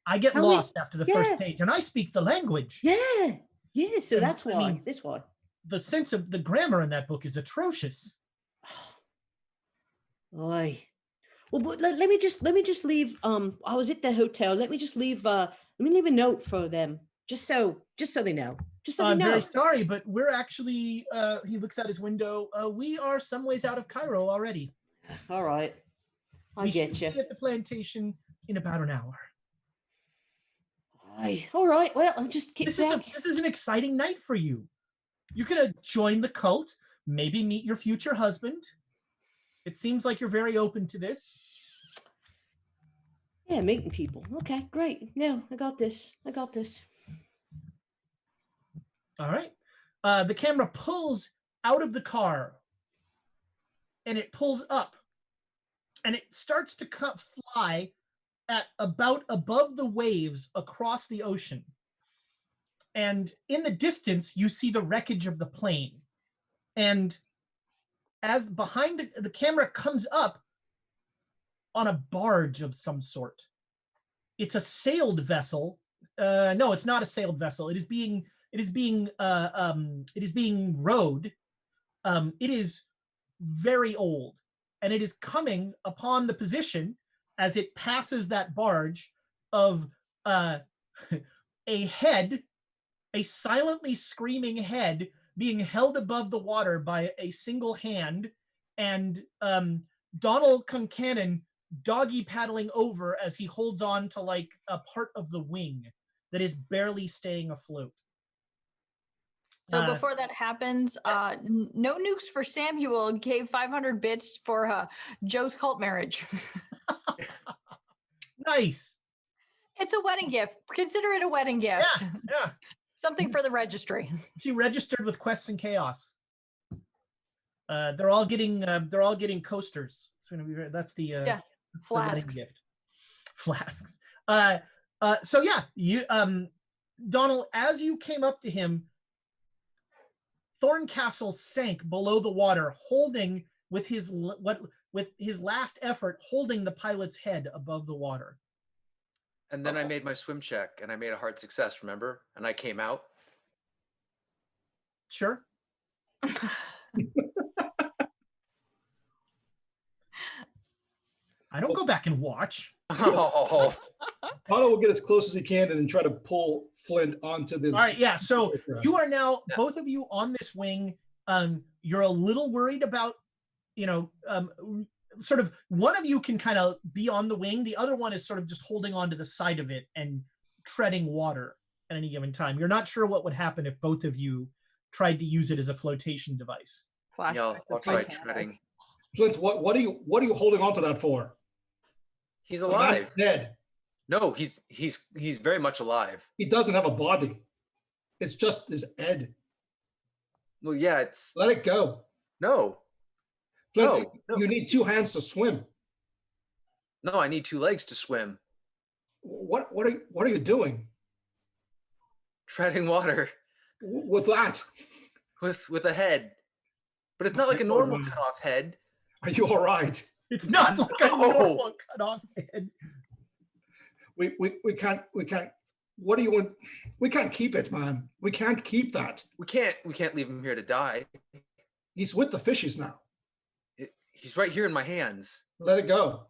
I get lost after the first page, and I speak the language. Yeah. So that's why. That's why. The sense of the grammar in that book is atrocious. Oy. Well, but let me just leave. I was at the hotel. Let me leave a note for them, just so they know. I'm very sorry, but we're actually. He looks out his window. We are some ways out of Cairo already. All right, I get you. Be at the plantation in about an hour. All right. Well, I'll just get back. This is an exciting night for you. You could join the cult, maybe meet your future husband. It seems like you're very open to this. Yeah, meeting people. Okay, great. Yeah, I got this. All right. The camera pulls out of the car, and it pulls up, and it starts to fly at about above the waves across the ocean. And in the distance, you see the wreckage of the plane. And as behind the camera comes up on a barge of some sort. It's a sailed vessel. No, it's not a sailed vessel. It is being rowed. It is very old, and it is coming upon the position as it passes that barge of a head, a silently screaming head being held above the water by a single hand, and Donald Concannon doggy paddling over as he holds on to like a part of the wing that is barely staying afloat. So before that happens, yes. No Nukes for Samuel gave 500 bits for Joe's cult marriage. Nice. It's a wedding gift. Consider it a wedding gift. Yeah. Something for the registry. She registered with Quests and Chaos. They're all getting coasters. It's gonna be that's the that's flasks. The wedding gift. Flasks. So yeah, you Donald, as you came up to him, Thorncastle sank below the water, holding with his last effort, holding the pilot's head above the water. And then I made my swim check, and I made a hard success. Remember? And I came out. Sure. I don't go back and watch. Oh. Otto will get as close as he can and then try to pull Flint onto the. All right, yeah. So you are now, both of you on this wing. You're a little worried about, sort of one of you can kind of be on the wing. The other one is sort of just holding on to the side of it and treading water at any given time. You're not sure what would happen if both of you tried to use it as a flotation device. Yeah, I'll try treading. Flint, what are you holding on to that for? He's alive. Dead. No, he's very much alive. He doesn't have a body. It's just his head. Well, yeah, it's. Let it go. No. Flint, No. you need 2 hands to swim. No, I need 2 legs to swim. What are you doing? Treading water. With that? With a head. But it's not like a normal cut-off head. Are you all right? It's not like a normal cut-off head. We can't. What do you want? We can't keep it, man. We can't keep that. We can't leave him here to die. He's with the fishes now. He's right here in my hands. Let it go.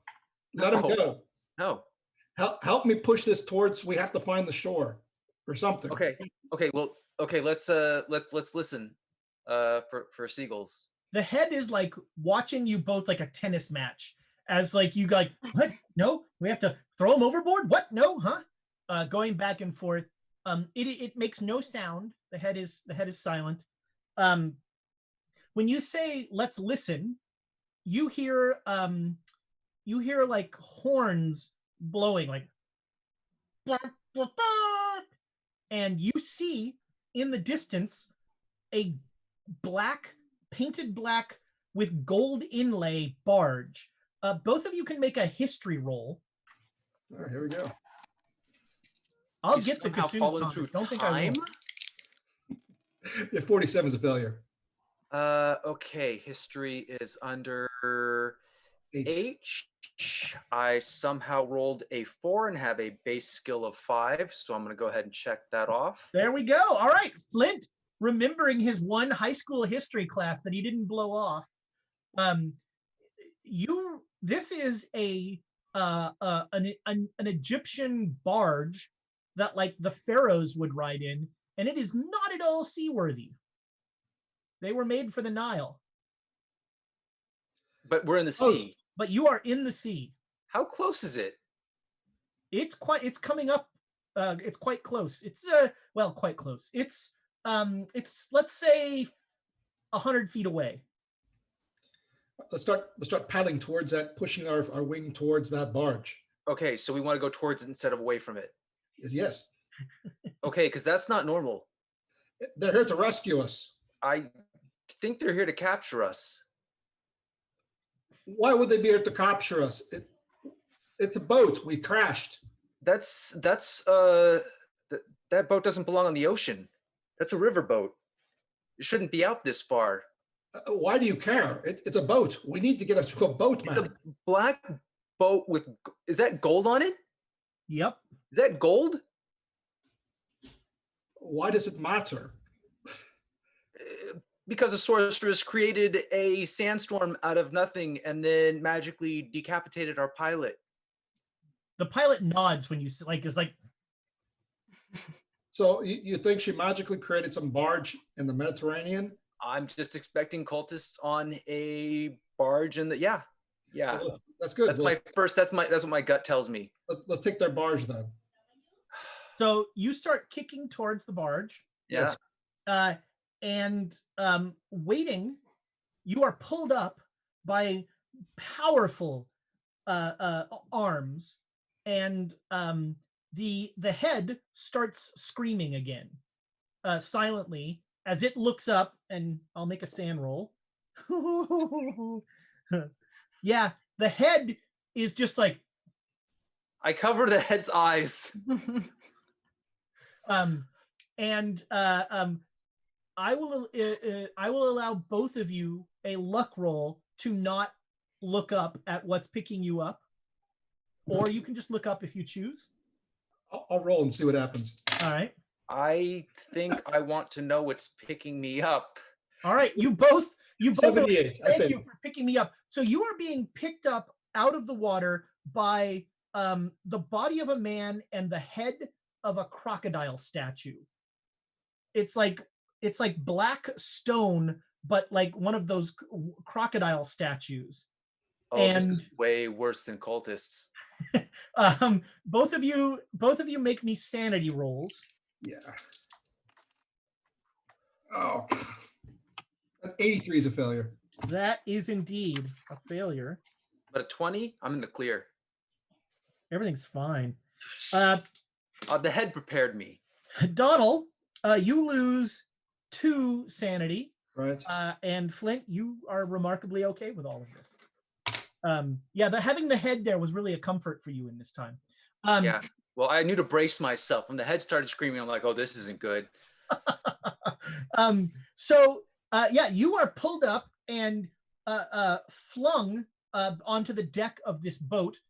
Let him go. No. Help me push this towards. We have to find the shore, or something. Okay. Well. Okay. Let's listen. For seagulls. The head is like watching you both like a tennis match. As like you like, what? No, we have to throw him overboard. What? No, huh? Going back and forth. It makes no sound. The head is silent. When you say let's listen, you hear like horns blowing, like, and you see in the distance a painted black with gold inlay barge. Both of you can make a history roll. All right, here we go. I'll get the Cassous. Don't think I will. Yeah, 47 is a failure. Okay, history is under H. I somehow rolled a 4 and have a base skill of 5, so I'm going to go ahead and check that off. There we go. All right, Flint, remembering his one high school history class that he didn't blow off. This is an Egyptian barge that like the pharaohs would ride in, and it is not at all seaworthy. They were made for the Nile. But we're in the sea. But you are in the sea. How close is it? It's coming up. It's quite close. It's quite close. It's let's say 100 feet away. Let's start paddling towards that, pushing our wing towards that barge. Okay, so we want to go towards it instead of away from it. Yes. Okay, because that's not normal. They're here to rescue us. I think they're here to capture us. Why would they be here to capture us? It's a boat. We crashed. That boat doesn't belong on the ocean. That's a river boat. It shouldn't be out this far. Why do you care? It's a boat. We need to get us to a boat, man. It's a black boat with, is that gold on it? Yep. Is that gold? Why does it matter? Because a sorceress created a sandstorm out of nothing and then magically decapitated our pilot. The pilot nods when you like, it's like, So you think she magically created some barge in the Mediterranean? I'm just expecting cultists on a barge in the yeah. Well, that's good. That's my first. That's what my gut tells me. Let's take their barge then. So you start kicking towards the barge. Yeah. And waiting, you are pulled up by powerful arms, and the head starts screaming again, silently, as it looks up, and I'll make a sand roll. Yeah, the head is just like, I cover the head's eyes. I will allow both of you a luck roll to not look up at what's picking you up, or you can just look up if you choose. I'll roll and see what happens. All right. I think I want to know what's picking me up. All right. You both. 78. Thank you for picking me up. So you are being picked up out of the water by the body of a man and the head of a crocodile statue. It's like black stone, but like one of those crocodile statues. Oh, and this is way worse than cultists. Both of you make me sanity rolls. Yeah. Oh, that's 83 is a failure. That is indeed a failure. But a 20, I'm in the clear. Everything's fine. The head prepared me. Donal, you lose 2 sanity. Right. And Flint, you are remarkably okay with all of this. Having the head there was really a comfort for you in this time. Yeah. Well, I knew to brace myself. When the head started screaming, I'm like, oh, this isn't good. You are pulled up and flung onto the deck of this boat,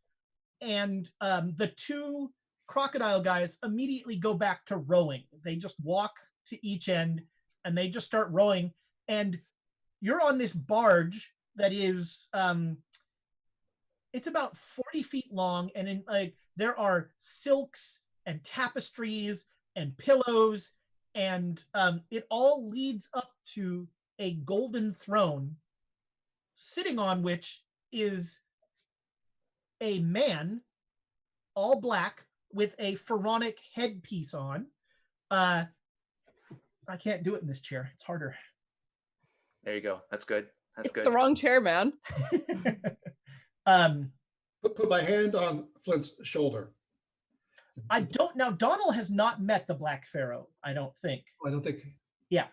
and the 2 crocodile guys immediately go back to rowing. They just walk to each end and they just start rowing, and you're on this barge that is it's about 40 feet long, and there are silks and tapestries and pillows, and it all leads up to a golden throne, sitting on which is a man, all black, with a pharaonic headpiece on. I can't do it in this chair. It's harder. There you go. That's good. That's it's good. the wrong chair, man. Put my hand on Flint's shoulder. I don't now. Donal has not met the Black Pharaoh, I don't think. I don't think. Yeah.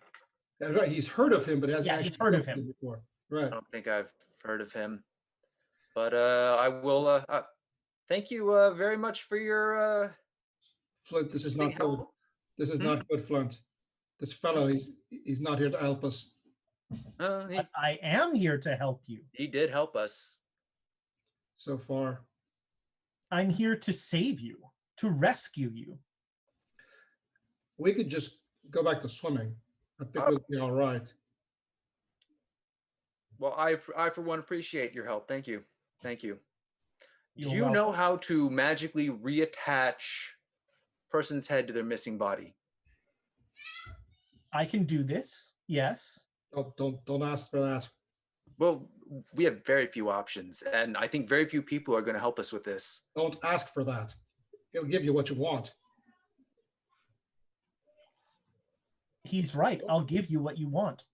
That's right. He's heard of him, but hasn't actually he's heard of him before. Right. I don't think I've heard of him, but I will. Thank you very much for your. Flint, this is not good. This is not good, Flint. This fellow, he's not here to help us. I am here to help you. He did help us. So far. I'm here to save you, to rescue you. We could just go back to swimming. I think we'll be all right. Well, I for one appreciate your help. Thank you. Thank you. Do you welcome. know how to magically reattach person's head to their missing body? I can do this. Yes. Oh, don't ask for that. Well, we have very few options, and I think very few people are going to help us with this. Don't ask for that. He'll give you what you want. He's right. I'll give you what you want.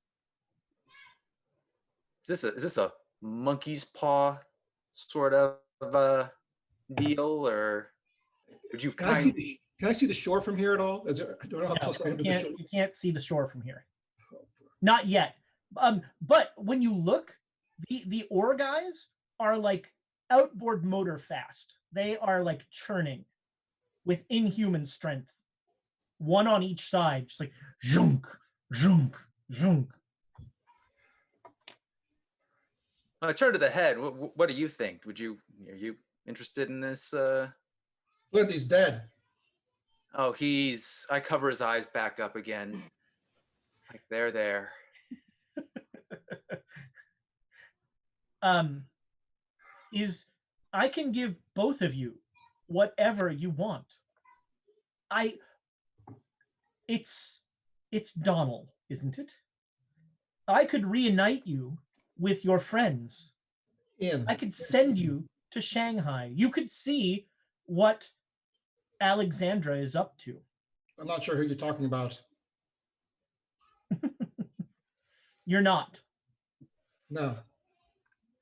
Is this a monkey's paw sort of deal, or would you Can I see the shore from here at all? Is there, I don't know how close I am to the shore. You can't see the shore from here. Not yet. But when you look, the oar guys are like outboard motor fast. They are like churning with inhuman strength. One on each side, just like zhunk, zhunk, zhunk. I turn to the head. What do you think? Are you interested in this? Flint, he's dead. Oh, I cover his eyes back up again. Like they're there. I can give both of you whatever you want. It's Donal, isn't it? I could reunite you with your friends. Ian. I could send you to Shanghai. You could see what Alexandra is up to. I'm not sure who you're talking about. You're not. No.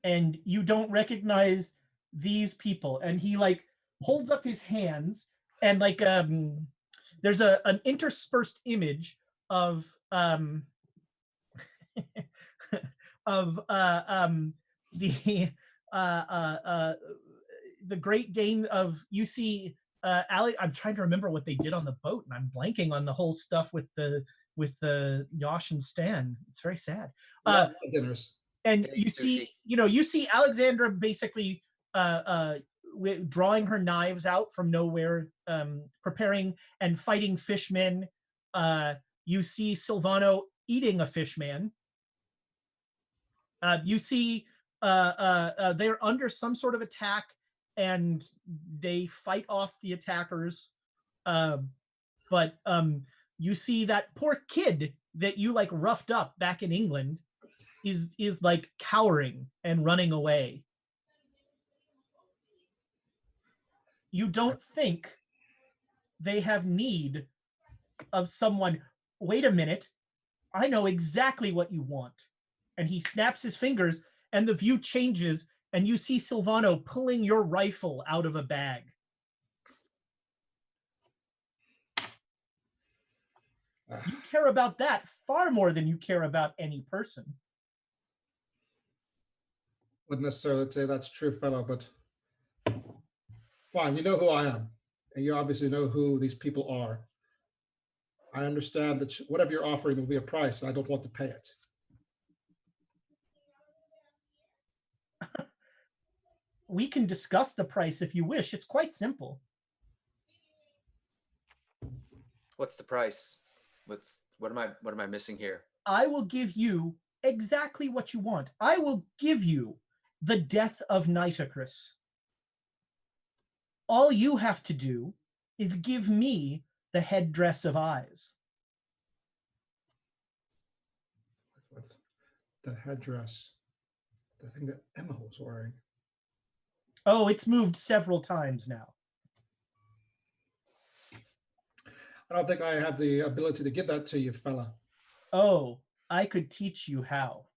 And you don't recognize these people. And he like holds up his hands, and like there's an interspersed image of the Great Dane of, you see I'm trying to remember what they did on the boat, and I'm blanking on the whole stuff with the Yosh and Stan. It's very sad. Dinners. And you see, you see Alexandra basically drawing her knives out from nowhere, preparing and fighting fishmen. You see Silvano eating a fishman. You see they're under some sort of attack, and they fight off the attackers. But you see that poor kid that you like roughed up back in England is like cowering and running away. You don't think they have need of someone. Wait a minute, I know exactly what you want. And he snaps his fingers, and the view changes, and you see Silvano pulling your rifle out of a bag. You care about that far more than you care about any person. Wouldn't necessarily say that's true, fellow, but fine. You know who I am, and you obviously know who these people are. I understand that whatever you're offering will be a price, and I don't want to pay it. We can discuss the price if you wish. It's quite simple. What's the price? What am I missing here? I will give you exactly what you want. I will give you the death of Nitocris. All you have to do is give me the headdress of eyes. With the headdress, the thing that Emma was wearing. Oh, it's moved several times now. I don't think I have the ability to give that to you, fella. Oh, I could teach you how.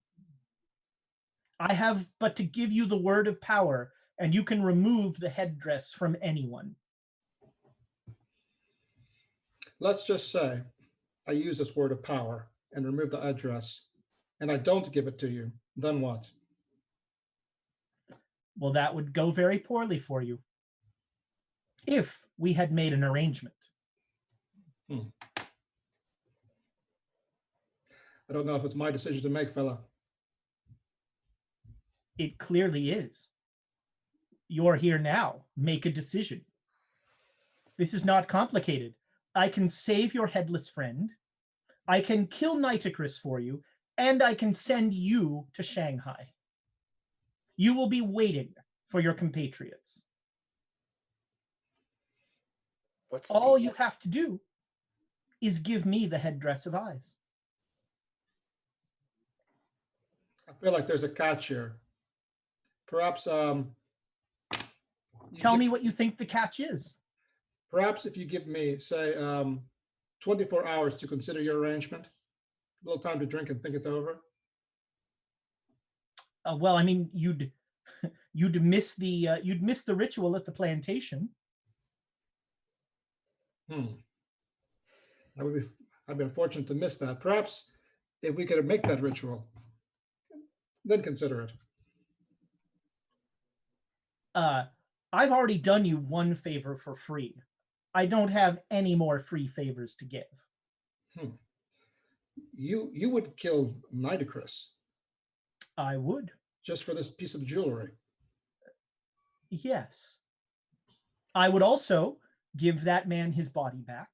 I have but to give you the word of power, and you can remove the headdress from anyone. Let's just say I use this word of power and remove the address, and I don't give it to you. Then what? Well, that would go very poorly for you if we had made an arrangement. I don't know if it's my decision to make, fella. It clearly is. You're here now. Make a decision. This is not complicated. I can save your headless friend. I can kill Nitocris for you, and I can send you to Shanghai. You will be waiting for your compatriots. All you have to do is give me the headdress of eyes. I feel like there's a catch here. Perhaps tell me what you think the catch is. Perhaps if you give me, say, 24 hours to consider your arrangement, a little time to drink and think it over. Well, I mean, you'd miss the ritual at the plantation. I've been fortunate to miss that. Perhaps if we could make that ritual, then consider it. I've already done you one favor for free. I don't have any more free favors to give. You would kill Nitocris. I would. Just for this piece of jewelry. Yes. I would also give that man his body back.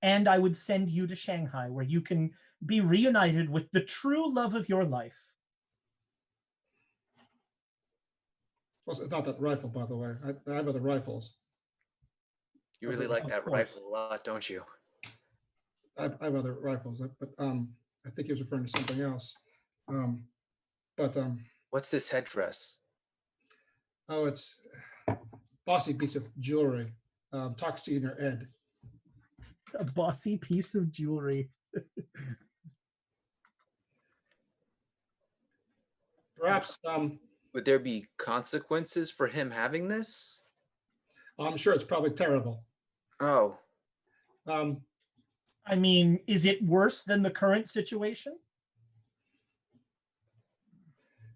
And I would send you to Shanghai, where you can be reunited with the true love of your life. Well, it's not that rifle, by the way. I have other rifles. You really like that rifle a lot, don't you? I have other rifles, but I think he was referring to something else. What's this headdress? Oh, it's a bossy piece of jewelry. Talks to you in your head. A bossy piece of jewelry. Perhaps Would there be consequences for him having this? I'm sure it's probably terrible. Oh, I mean, is it worse than the current situation?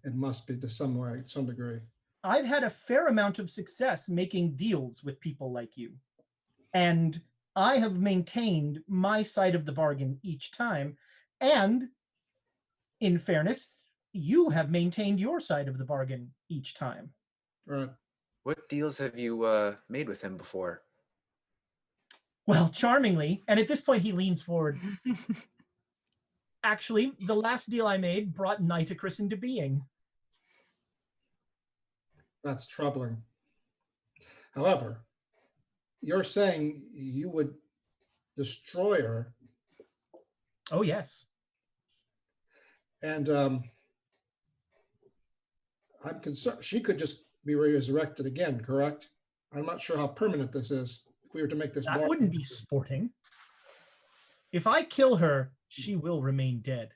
It must be to some degree. I've had a fair amount of success making deals with people like you. And I have maintained my side of the bargain each time. And in fairness, you have maintained your side of the bargain each time. Right. what deals have you made with him before? Well, charmingly, and at this point he leans forward. Actually, the last deal I made brought Nitocris into being. That's troubling. However, you're saying you would destroy her. Oh, yes. And I'm concerned she could just be resurrected again, correct? I'm not sure how permanent this is. If we were to make this That wouldn't be sporting. If I kill her, she will remain dead.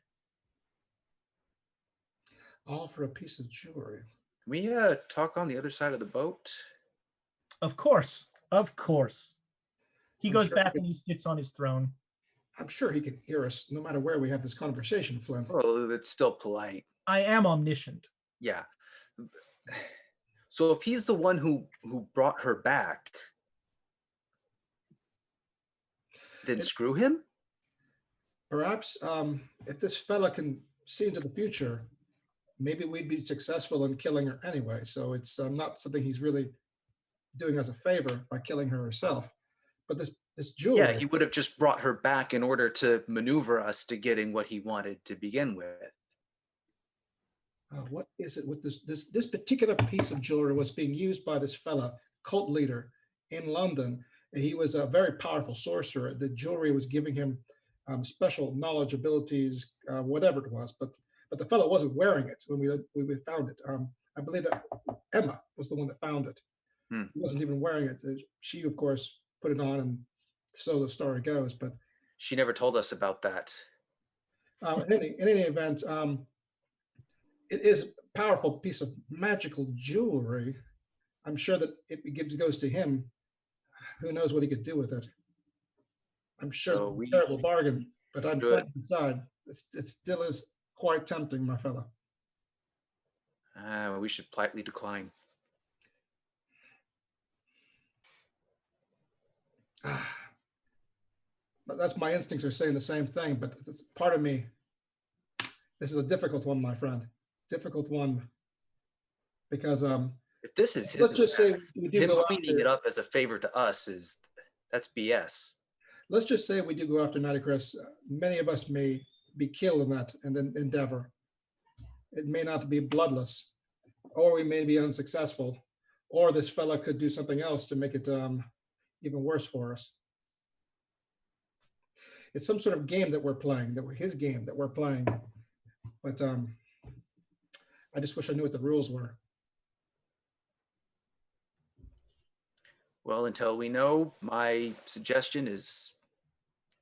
All for a piece of jewelry. Can we talk on the other side of the boat? Of course. Of course. He I'm goes sure back and he sits on his throne. I'm sure he can hear us no matter where we have this conversation, Flint. Well, it's still polite. I am omniscient. Yeah. So if he's the one who brought her back, then screw him? Perhaps if this fella can see into the future, maybe we'd be successful in killing her anyway. So it's not something he's really doing us a favor by killing her herself. But this jewelry. Yeah, he would have just brought her back in order to maneuver us to getting what he wanted to begin with. What is it with this particular piece of jewelry was being used by this fella, cult leader in London. And he was a very powerful sorcerer. The jewelry was giving him special knowledge, abilities, whatever it was. But the fellow wasn't wearing it when we found it. I believe that Emma was the one that found it. He wasn't even wearing it. She, of course, put it on, and so the story goes. But she never told us about that. In any event, it is a powerful piece of magical jewelry. I'm sure that it goes to him. Who knows what he could do with it? I'm sure it's a terrible bargain, but I'm trying to decide. It still is quite tempting, my fellow. We should politely decline. But that's my instincts are saying the same thing. But it's part of me. This is a difficult one, my friend. Difficult one, because if this is his, let's just say we do him go cleaning it up as a favor to us that's BS. Let's just say we do go after Nitocris. Many of us may be killed in that endeavor. It may not be bloodless, or we may be unsuccessful, or this fella could do something else to make it even worse for us. It's some sort of game that we're playing, his game that we're playing. But I just wish I knew what the rules were. Well, until we know, my suggestion is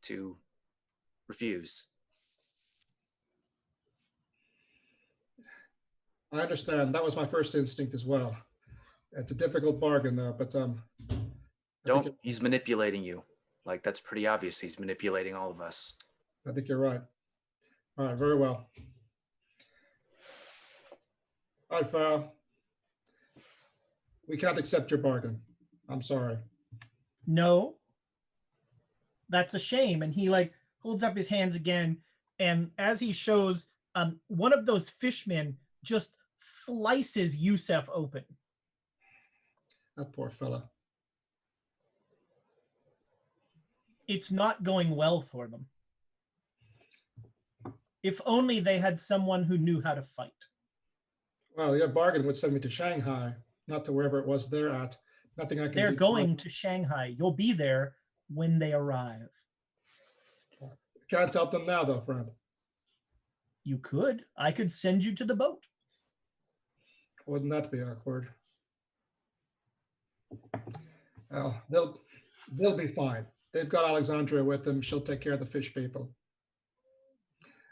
to refuse. I understand. That was my first instinct as well. It's a difficult bargain, though. But he's manipulating you. Like, that's pretty obvious. He's manipulating all of us. I think you're right. All right, very well. All right, Farrell. We can't accept your bargain. I'm sorry. No. That's a shame. And he holds up his hands again. And as he shows, one of those fishmen just slices Yusef open. That poor fella. It's not going well for them. If only they had someone who knew how to fight. Well, your bargain would send me to Shanghai, not to wherever it was they're at. Nothing I can do. They're going to Shanghai. You'll be there when they arrive. Can't help them now, though, friend. You could. I could send you to the boat. Wouldn't that be awkward? Well, they'll be fine. They've got Alexandria with them. She'll take care of the fish people.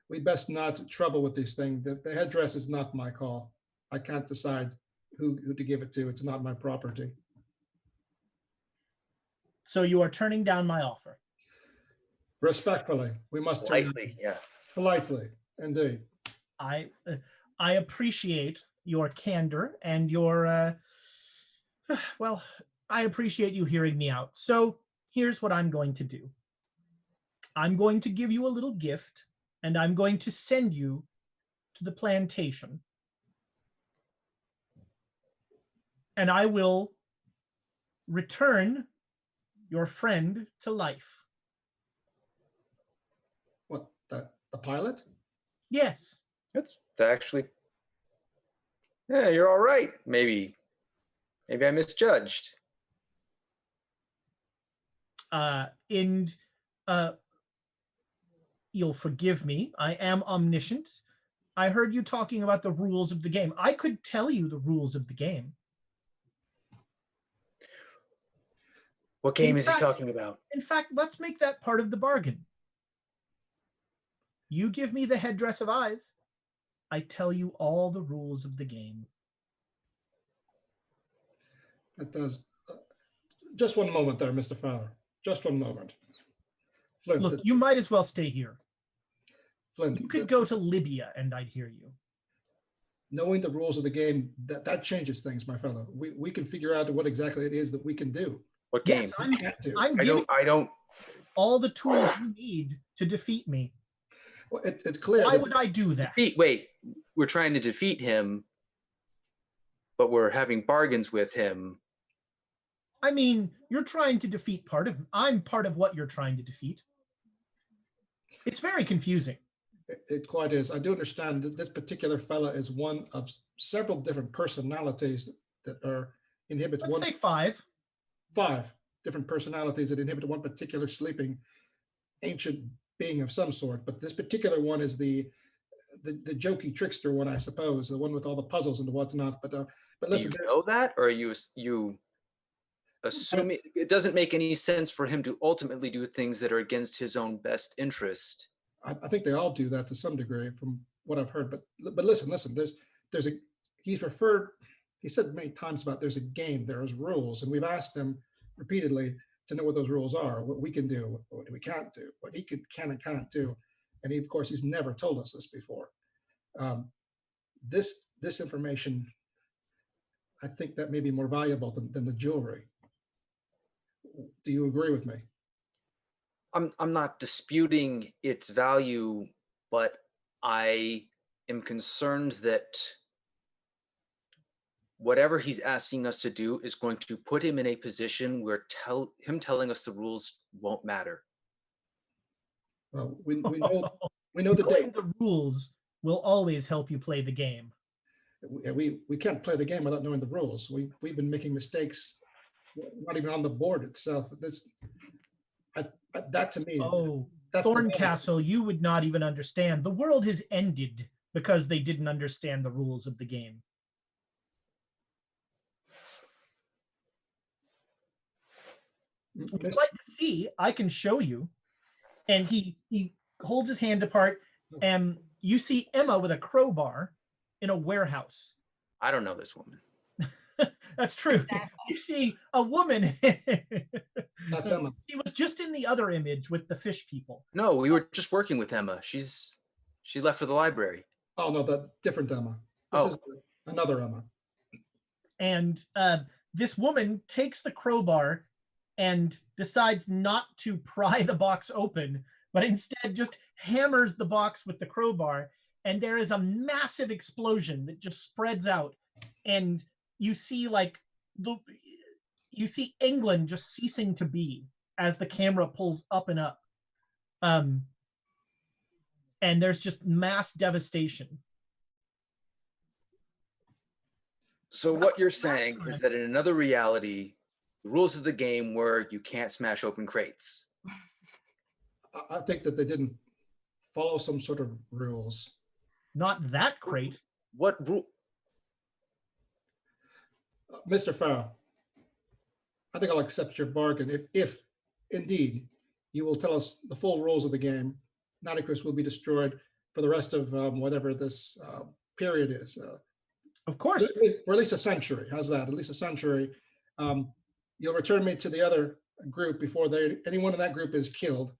We best not trouble with these things. The headdress is not my call. I can't decide who to give it to. It's not my property. So you are turning down my offer. Respectfully, we must turn Politely, yeah. politely, indeed. I appreciate your candor and your well, I appreciate you hearing me out. So here's what I'm going to do. I'm going to give you a little gift, and I'm going to send you to the plantation. And I will return your friend to life. What, the pilot? Yes. It's actually, yeah, you're all right. Maybe I misjudged. And you'll forgive me. I am omniscient. I heard you talking about the rules of the game. I could tell you the rules of the game. What game is he talking about? In fact, let's make that part of the bargain. You give me the headdress of eyes. I tell you all the rules of the game. It does. Just one moment there, Mr. Fowler. Just one moment. Flint, Look, you might as well stay here. Flint, You could go to Libya and I'd hear you. knowing the rules of the game, that changes things, my fellow. We can figure out what exactly it is that we can do. What game? Yes, I'm giving I don't. all the tools you need to defeat me. Well, it's clear. Why would I do that? Wait, we're trying to defeat him, but we're having bargains with him. I mean, you're trying to defeat part of, I'm part of what you're trying to defeat. It's very confusing. It quite is. I do understand that this particular fella is one of several different personalities that are inhibit Let's one. say 5. 5 different personalities that inhibit one particular sleeping ancient being of some sort. But this particular one is the jokey trickster one, I suppose, the one with all the puzzles and whatnot. But listen, Do you know that, or are you assuming it doesn't make any sense for him to ultimately do things that are against his own best interest? I think they all do that to some degree, from what I've heard. But listen. There's a he said many times about there's a game, there's rules, and we've asked him repeatedly to know what those rules are, what we can do, what we can't do, what he can and can't do. And of course, he's never told us this before. This information, I think that may be more valuable than the jewelry. Do you agree with me? I'm not disputing its value, but I am concerned that whatever he's asking us to do is going to put him in a position where him telling us the rules won't matter. Well, we know the date. The rules will always help you play the game. We can't play the game without knowing the rules. We've been making mistakes, not even on the board itself. That to me. Oh, that's Thorncastle, you would not even understand. The world has ended because they didn't understand the rules of the game. Would you like to see? I can show you. And he holds his hand apart, and you see Emma with a crowbar in a warehouse. I don't know this woman. That's true. Exactly. You see a woman. That's Emma. She was just in the other image with the fish people. No, we were just working with Emma. She left for the library. Oh no, that different Emma. This is another Emma. And this woman takes the crowbar and decides not to pry the box open, but instead just hammers the box with the crowbar. And there is a massive explosion that just spreads out. And you see you see England just ceasing to be as the camera pulls up and up. And there's just mass devastation. So what you're saying is that in another reality, the rules of the game were you can't smash open crates. I think that they didn't follow some sort of rules. Not that great. What rule? Mr. Farrell, I think I'll accept your bargain. If indeed you will tell us the full rules of the game, Nitocris will be destroyed for the rest of whatever this period is. Of course. Or at least a century. How's that? At least a century. You'll return me to the other group before anyone in that group is killed.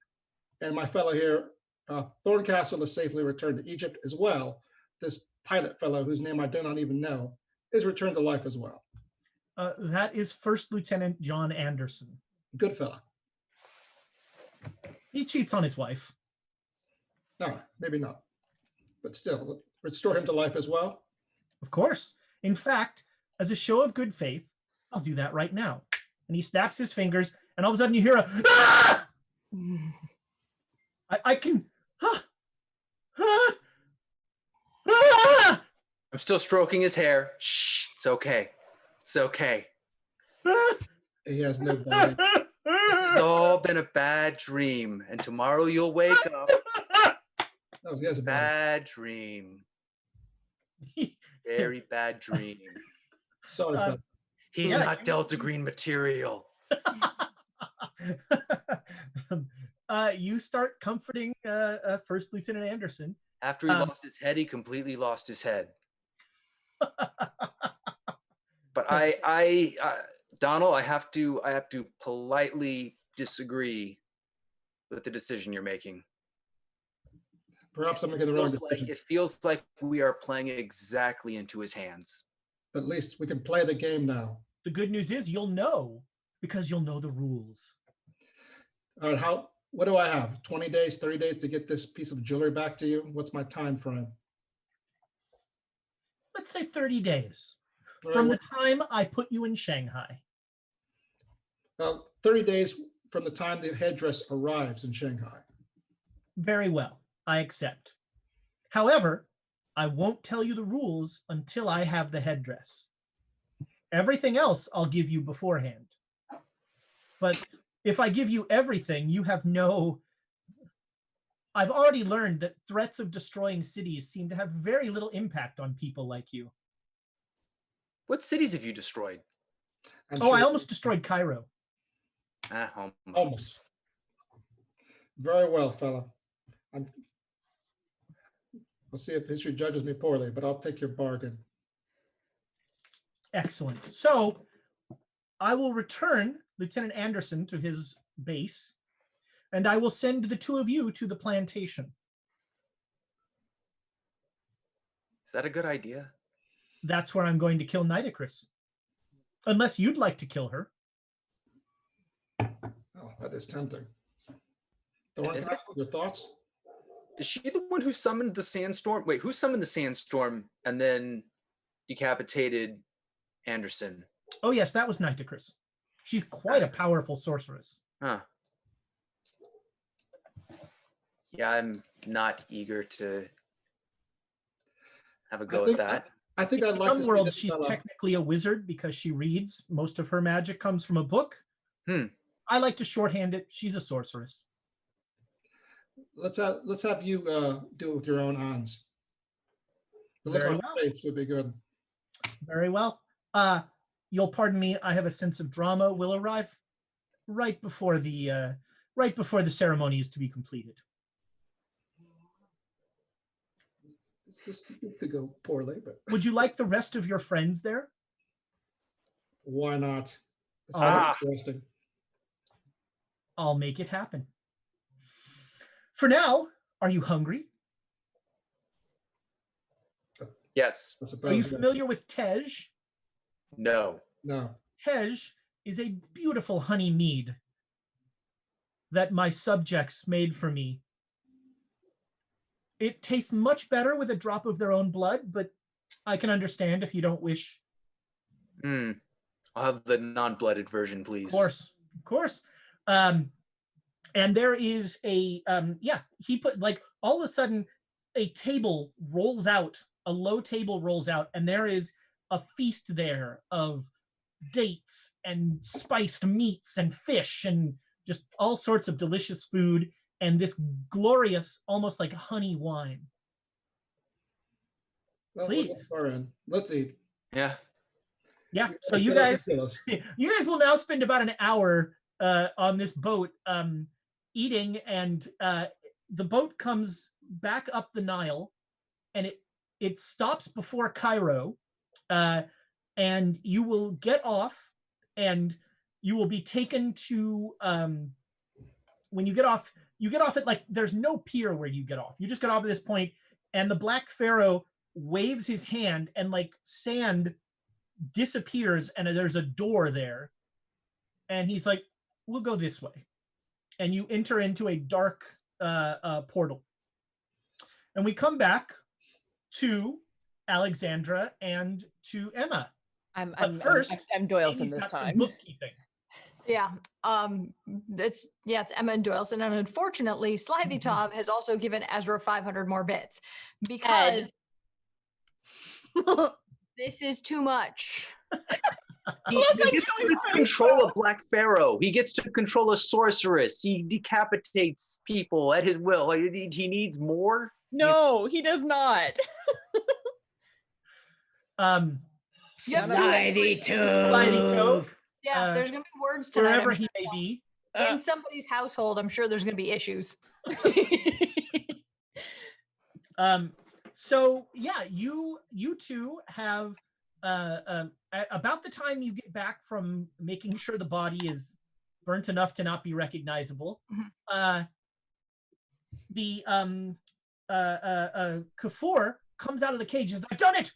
And my fellow here, Thorncastle, is safely returned to Egypt as well. This pilot fellow, whose name I do not even know, is returned to life as well. That is First Lieutenant John Anderson. Good fella. He cheats on his wife. No, maybe not. But still, restore him to life as well. Of course. In fact, as a show of good faith, I'll do that right now. And he snaps his fingers, and all of a sudden you hear a, ah! I can, ah! Ah! Ah! I'm still stroking his hair. Shh, it's okay. It's okay. Ah! He has no body. It's all been a bad dream, and tomorrow you'll wake up. No, he has a body. Bad dream. Very bad dream. Sorry, fella. He's not Delta Green material. You start comforting First Lieutenant Anderson. After he lost his head, he completely lost his head. But Donal, I have to politely disagree with the decision you're making. Perhaps I'm making the wrong decision. It feels like we are playing exactly into his hands. But at least we can play the game now. The good news is you'll know, because you'll know the rules. All right, what do I have? 20 days, 30 days to get this piece of jewelry back to you? What's my time frame? Let's say 30 days. From the time I put you in Shanghai. Well, 30 days from the time the headdress arrives in Shanghai. Very well, I accept. However, I won't tell you the rules until I have the headdress. Everything else I'll give you beforehand. But if I give you everything, you have no... I've already learned that threats of destroying cities seem to have very little impact on people like you. What cities have you destroyed? I almost destroyed Cairo. Almost. Very well, fella. I'll see if history judges me poorly, but I'll take your bargain. Excellent. So I will return Lieutenant Anderson to his base, and I will send the two of you to the plantation. Is that a good idea? That's where I'm going to kill Nitocris. Unless you'd like to kill her. Oh, that is tempting. Your thoughts? Is she the one who summoned the sandstorm? Wait, who summoned the sandstorm and then decapitated Anderson? Oh yes, that was Nitocris. She's quite a powerful sorceress. Huh. Yeah, I'm not eager to have a go at that. I think I'd like to see world, she's technically a wizard because she reads. Most of her magic comes from a book. I like to shorthand it. She's a sorceress. Let's have you do it with your own hands. The look on your face would be good. Very well. You'll pardon me. I have a sense of drama. Will arrive right before the ceremony is to be completed. This could go poorly, but would you like the rest of your friends there? Why not? It's interesting. I'll make it happen. For now, are you hungry? Yes. Are you familiar with Tej? No. Tej is a beautiful honey mead that my subjects made for me. It tastes much better with a drop of their own blood, but I can understand if you don't wish. I'll have the non-blooded version, please. Of course. And there is he put all of a sudden a table rolls out, a low table rolls out, and there is a feast there of dates and spiced meats and fish and just all sorts of delicious food. and this glorious, almost like honey wine. Well, Please. Let's eat. Yeah. Yeah. So you guys will now spend about an hour on this boat eating, and the boat comes back up the Nile, and it stops before Cairo, and you will get off, and you will be taken to when you get off at, like, there's no pier where you get off. You just get off at this point, and the Black Pharaoh waves his hand, and like sand disappears, and there's a door there, and he's like, we'll go this way, and you enter into a dark portal, and we come back to Alexandra and to Emma. I'm first, Doyleson Amy's this got some time. bookkeeping. Yeah. It's Emma and Doyleson, and unfortunately, Slightly Tov has also given Ezra 500 more bits because this is too much. He gets to control a Black Pharaoh. He gets to control a sorceress. He decapitates people at his will. Like, he needs more. No, he does not. Slidey Tove. Yeah, there's gonna be words tonight. Wherever he may be. In somebody's household, I'm sure there's gonna be issues. So yeah, you two have about the time you get back from making sure the body is burnt enough to not be recognizable, the Kafur comes out of the cage and says, I've done it!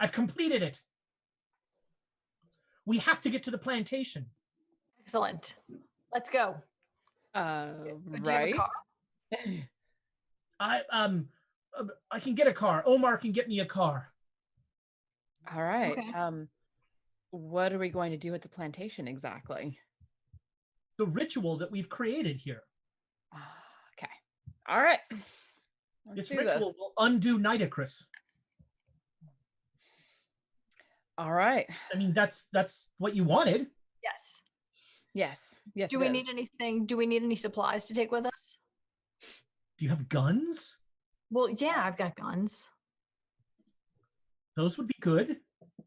I've completed it. We have to get to the plantation. Excellent. Let's go. Right. Do you have a car? I can get a car. Omar can get me a car. All right. Okay. What are we going to do at the plantation exactly? The ritual that we've created here. Okay. All right. This ritual will undo Nitocris. All right. I mean, that's what you wanted. Yes. Yes. Yes. Do we need anything? Do we need any supplies to take with us? Do you have guns? Well, yeah, I've got guns. Those would be good.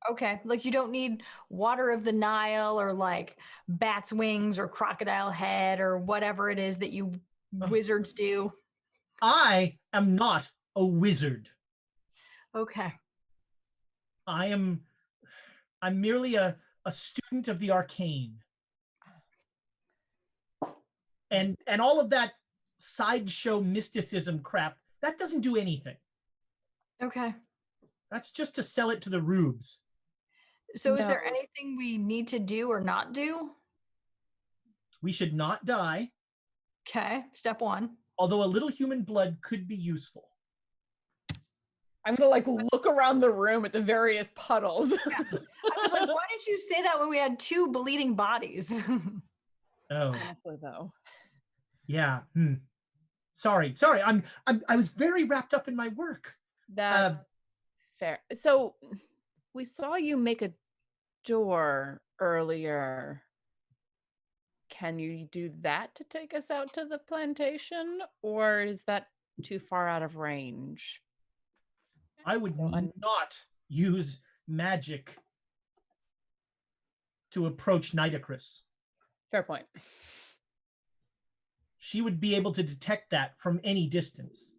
Okay. Like, you don't need water of the Nile or like bat's wings or crocodile head or whatever it is that you wizards do. I am not a wizard. Okay. I'm merely a student of the arcane. And all of that sideshow mysticism crap, that doesn't do anything. Okay. That's just to sell it to the rubes. So is there anything we need to do or not do? We should not die. Okay. Step one. Although a little human blood could be useful. I'm gonna like look around the room at the various puddles. Yeah. I was like, why did you say that when we had 2 bleeding bodies? Oh. Honestly, though. Yeah. Sorry. I was very wrapped up in my work. That's fair. So we saw you make a door earlier. Can you do that to take us out to the plantation, or is that too far out of range? I would not use magic to approach Nitocris. Fair point. She would be able to detect that from any distance.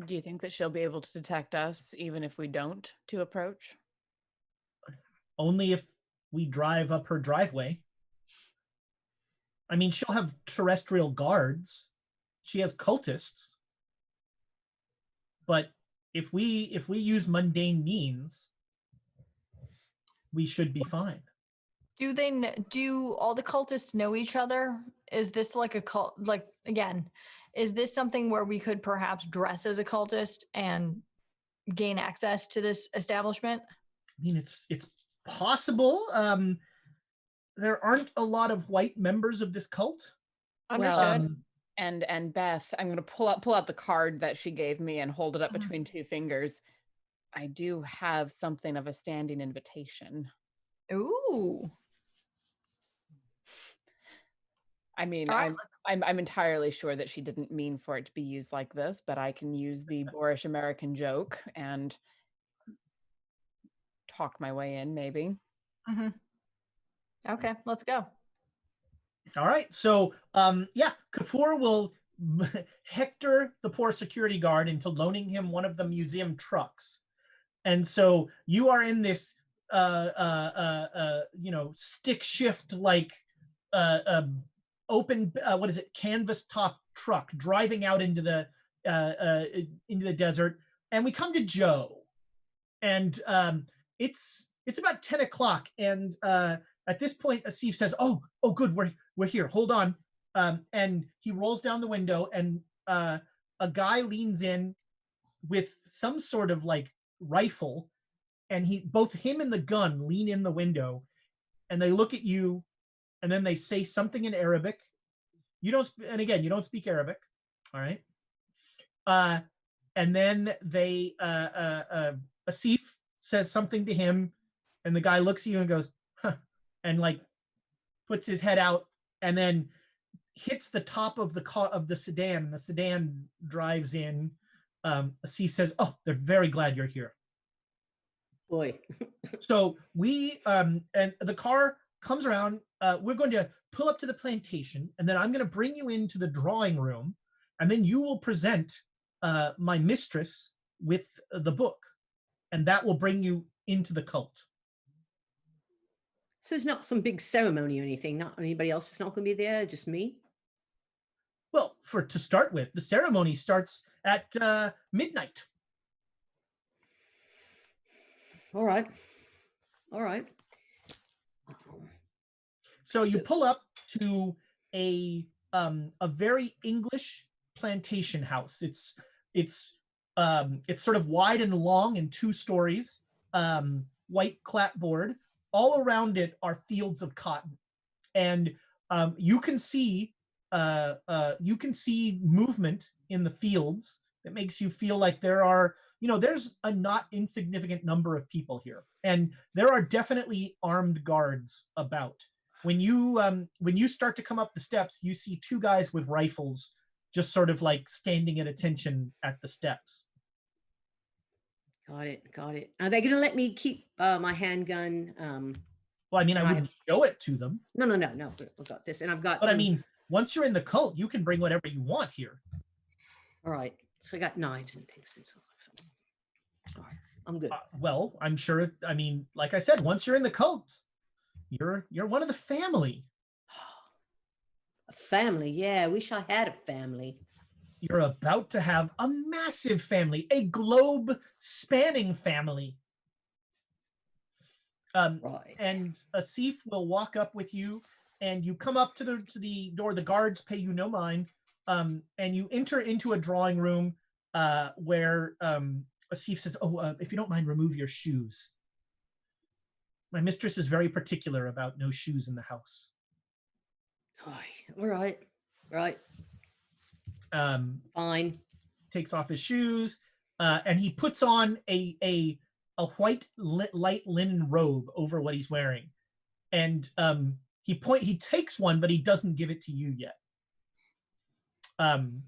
Do you think that she'll be able to detect us even if we don't to approach? Only if we drive up her driveway. I mean, she'll have terrestrial guards. She has cultists. But if we use mundane means, we should be fine. Do all the cultists know each other? Is this like a cult? Like, again, is this something where we could perhaps dress as a cultist and gain access to this establishment? I mean, it's possible. There aren't a lot of white members of this cult. Understood. And Beth, I'm going to pull out the card that she gave me and hold it up between 2 fingers. I do have something of a standing invitation. Ooh. I mean, All right, I'm entirely sure that she didn't mean for it to be used like this, but I can use the boorish American joke and talk my way in, maybe. Mm-hmm. Okay, let's go. All right. So, yeah, Kafur will hector the poor security guard into loaning him one of the museum trucks. And so you are in this, stick shift like open, what is it, canvas top truck driving out into the desert. And we come to Joe, and it's about 10 o'clock, and at this point, Asif says, "Oh, good, we're here. Hold on." And he rolls down the window, and a guy leans in with some sort of like rifle, and both him and the gun lean in the window, and they look at you, and then they say something in Arabic. You don't speak Arabic, all right? And then they Asif says something to him, and the guy looks at you and goes, "Huh," and like puts his head out, and then hits the top of the car of the sedan. The sedan drives in. Asif says, "Oh, they're very glad you're here." Boy. So we and the car comes around. We're going to pull up to the plantation, and then I'm going to bring you into the drawing room, and then you will present my mistress with the book, and that will bring you into the cult. So it's not some big ceremony or anything. Not anybody else is not going to be there. Just me. Well, to start with, the ceremony starts at midnight. All right. So you pull up to a very English plantation house. It's sort of wide and long and 2 stories, white clapboard. All around it are fields of cotton, and you can see movement in the fields that makes you feel like there's a not insignificant number of people here, and there are definitely armed guards about. When you start to come up the steps, you see 2 guys with rifles just sort of like standing at attention at the steps. Got it. Are they going to let me keep my handgun? Well, I mean, I wouldn't show it to them. No. I've got this, and I've got. But I mean, once you're in the cult, you can bring whatever you want here. All right. So I got knives and things and so on. All right, I'm good. Well, I'm sure. I mean, like I said, once you're in the cult, you're one of the family. A family, yeah. I wish I had a family. You're about to have a massive family, a globe-spanning family. Right. And Asif will walk up with you, and you come up to the door. The guards pay you no mind, and you enter into a drawing room where Asif says, "Oh, if you don't mind, remove your shoes. My mistress is very particular about no shoes in the house." All right. Fine. Takes off his shoes, and he puts on a white light linen robe over what he's wearing, and he takes one, but he doesn't give it to you yet. And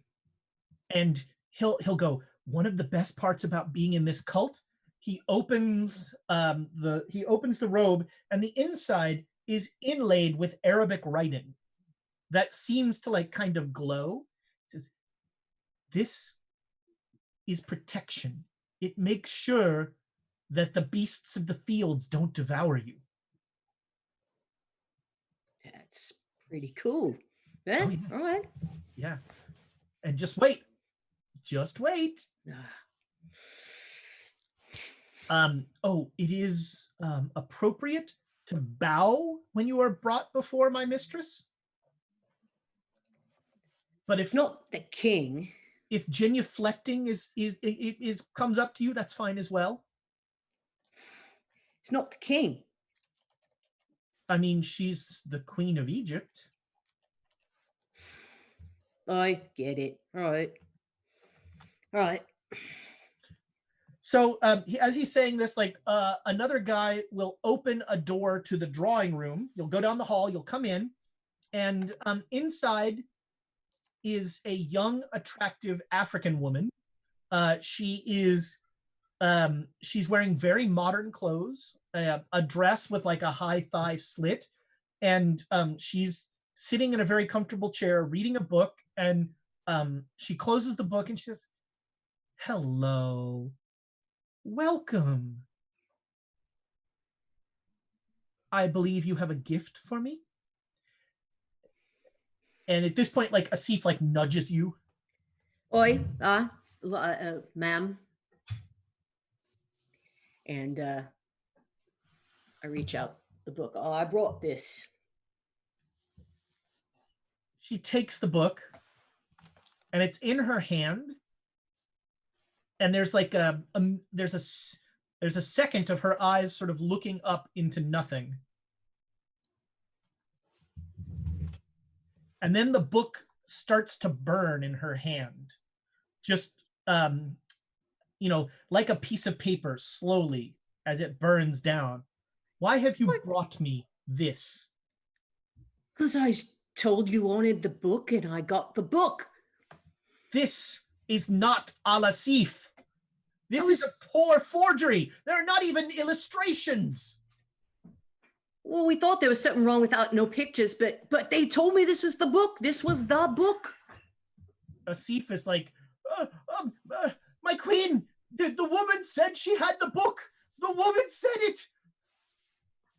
he'll go, "One of the best parts about being in this cult," he opens the robe, and the inside is inlaid with Arabic writing that seems to like kind of glow. It says, "This is protection. It makes sure that the beasts of the fields don't devour you." That's pretty cool. Yeah. Oh, yes. All right. Yeah. And just wait. It is appropriate to bow when you are brought before my mistress. But if not the king, if genuflecting is comes up to you, that's fine as well. It's not the king. I mean, she's the Queen of Egypt. I get it. All right. So as he's saying this, like another guy will open a door to the drawing room. You'll go down the hall, you'll come in, And inside is a young, attractive African woman. She's wearing very modern clothes, a dress with like a high thigh slit, and she's sitting in a very comfortable chair reading a book. And she closes the book and she says, "Hello, welcome. I believe you have a gift for me." And at this point, like Asif like nudges you. Oi, ma'am. And I reach out the book. Oh, I brought this. She takes the book, and it's in her hand. And there's like there's a second of her eyes sort of looking up into nothing. And then the book starts to burn in her hand, just like a piece of paper, slowly as it burns down. Why have you brought me this? Because I told you wanted the book, and I got the book. This is not Al-Asif. This is a poor forgery. There are not even illustrations. Well, we thought there was something wrong without no pictures, but they told me this was the book. This was the book. Asif is like, my queen, the woman said she had the book. The woman said it.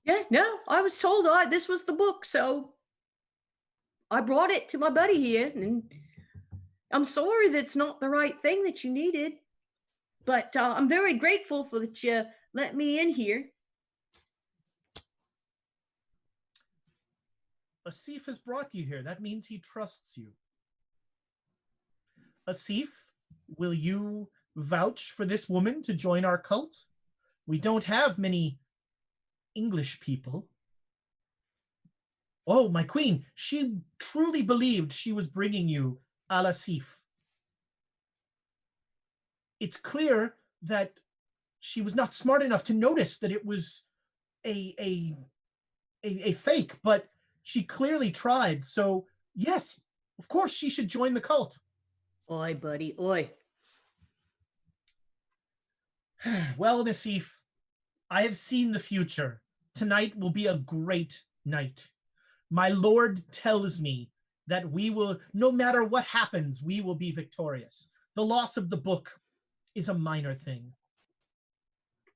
Yeah, no, I was told this was the book, so I brought it to my buddy here, and I'm sorry that's not the right thing that you needed, but I'm very grateful for that you let me in here. Asif has brought you here. That means he trusts you. Asif, will you vouch for this woman to join our cult? We don't have many English people. Oh, my queen, she truly believed she was bringing you Al-Asif. It's clear that she was not smart enough to notice that it was a fake, but she clearly tried. So yes, of course she should join the cult. Oi, buddy, oi. Well, Asif, I have seen the future. Tonight will be a great night. My lord tells me that we will, no matter what happens, we will be victorious. The loss of the book is a minor thing.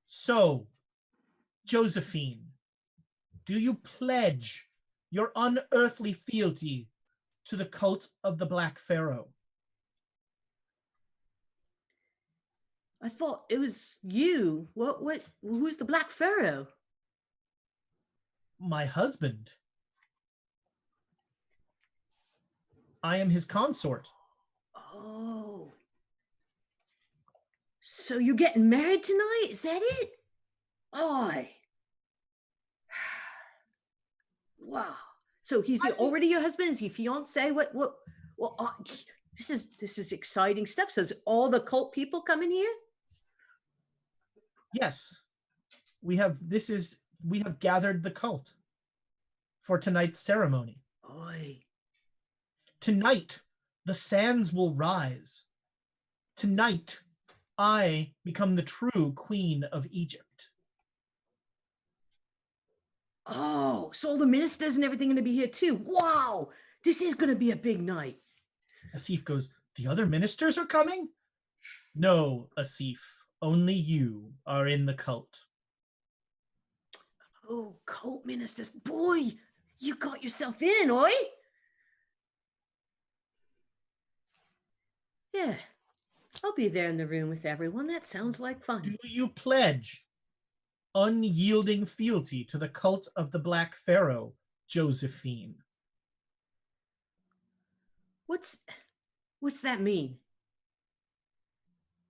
So, Josephine, do you pledge your unearthly fealty to the cult of the Black Pharaoh? I thought it was you. Who's the Black Pharaoh? My husband. I am his consort. Oh. So you're getting married tonight? Is that it? Oi. Wow. So he's already your husband? Is he fiance? What? Well, this is exciting stuff. So is all the cult people coming here? Yes. We have gathered the cult for tonight's ceremony. Oi. Tonight, the sands will rise. Tonight, I become the true queen of Egypt. Oh, so all the ministers and everything going to be here too. Wow, this is going to be a big night. Asif goes, the other ministers are coming? No, Asif, only you are in the cult. Oh, cult ministers. Boy, you got yourself in, oi? Yeah, I'll be there in the room with everyone. That sounds like fun. Do you pledge unyielding fealty to the cult of the Black Pharaoh, Josephine? What's that mean?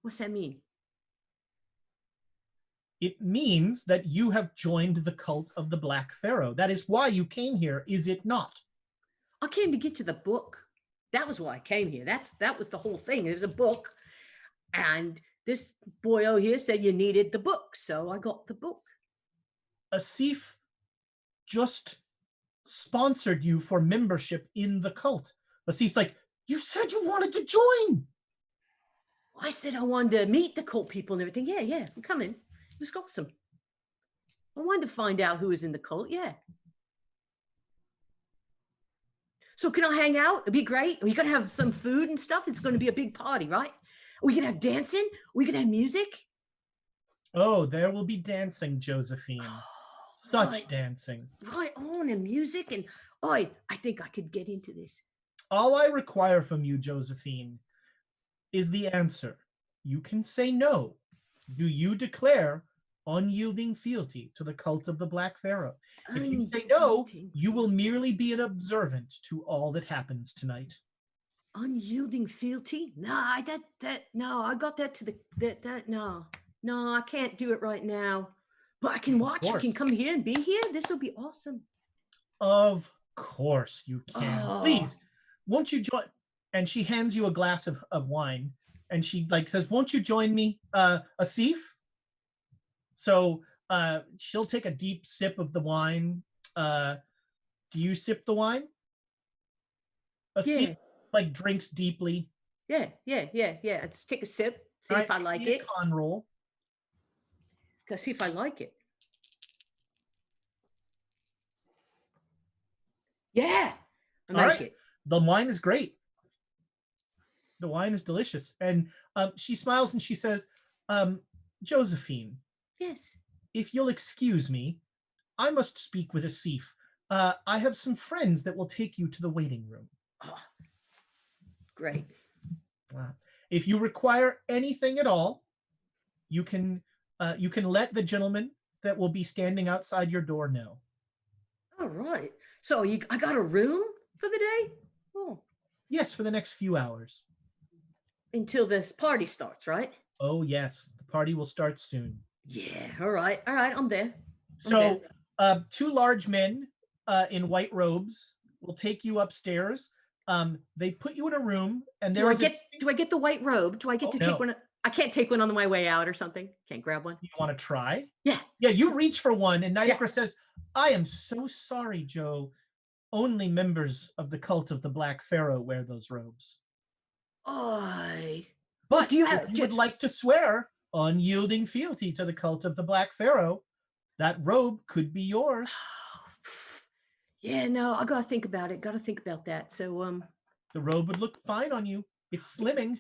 What's that mean? It means that you have joined the cult of the Black Pharaoh. That is why you came here, is it not? I came to get you the book. That was why I came here. That was the whole thing. It was a book. And this boyo here said you needed the book. So I got the book. Asif just sponsored you for membership in the cult. Asif's like, you said you wanted to join. I said I wanted to meet the cult people and everything. Yeah, I'm coming. It was awesome. I wanted to find out who was in the cult. Yeah. So can I hang out? It'd be great. We're going to have some food and stuff. It's going to be a big party, right? We can have dancing. We can have music. Oh, there will be dancing, Josephine. Such Right. dancing. Right on, and music. And I think I could get into this. All I require from you, Josephine, is the answer. You can say no. Do you declare unyielding fealty to the cult of the Black Pharaoh? If you say no, you will merely be an observant to all that happens tonight. Unyielding fealty? No, I got that to no, I can't do it right now. But I can watch. I can come here and be here. This will be awesome. Of course you can. Oh. Please, won't you join? And she hands you a glass of wine, and she says, "Won't you join me, Asif?" So she'll take a deep sip of the wine. Do you sip the wine? Asif drinks deeply. Yeah. Let's take a sip. See if I like it. Con roll. See if I like it. Yeah, I like it. The wine is great. The wine is delicious. And she smiles and she says, Josephine. Yes. If you'll excuse me, I must speak with Asif. I have some friends that will take you to the waiting room. Oh, great. If you require anything at all, you can let the gentleman that will be standing outside your door know. All right. So I got a room for the day? Oh. Yes, for the next few hours. Until this party starts, right? Oh, yes. The party will start soon. Yeah. All right. I'm there. So two large men in white robes will take you upstairs. They put you in a room, and do I get the white robe? Do I get to take one? I can't take one on my way out or something. Can't grab one. You want to try? Yeah. You reach for one, and Nitocris says, "I am so sorry, Joe. Only members of the cult of the Black Pharaoh wear those robes." But do you would like to swear unyielding fealty to the cult of the Black Pharaoh, that robe could be yours. Yeah, no, I gotta think about it. Gotta think about that. So the robe would look fine on you. It's slimming.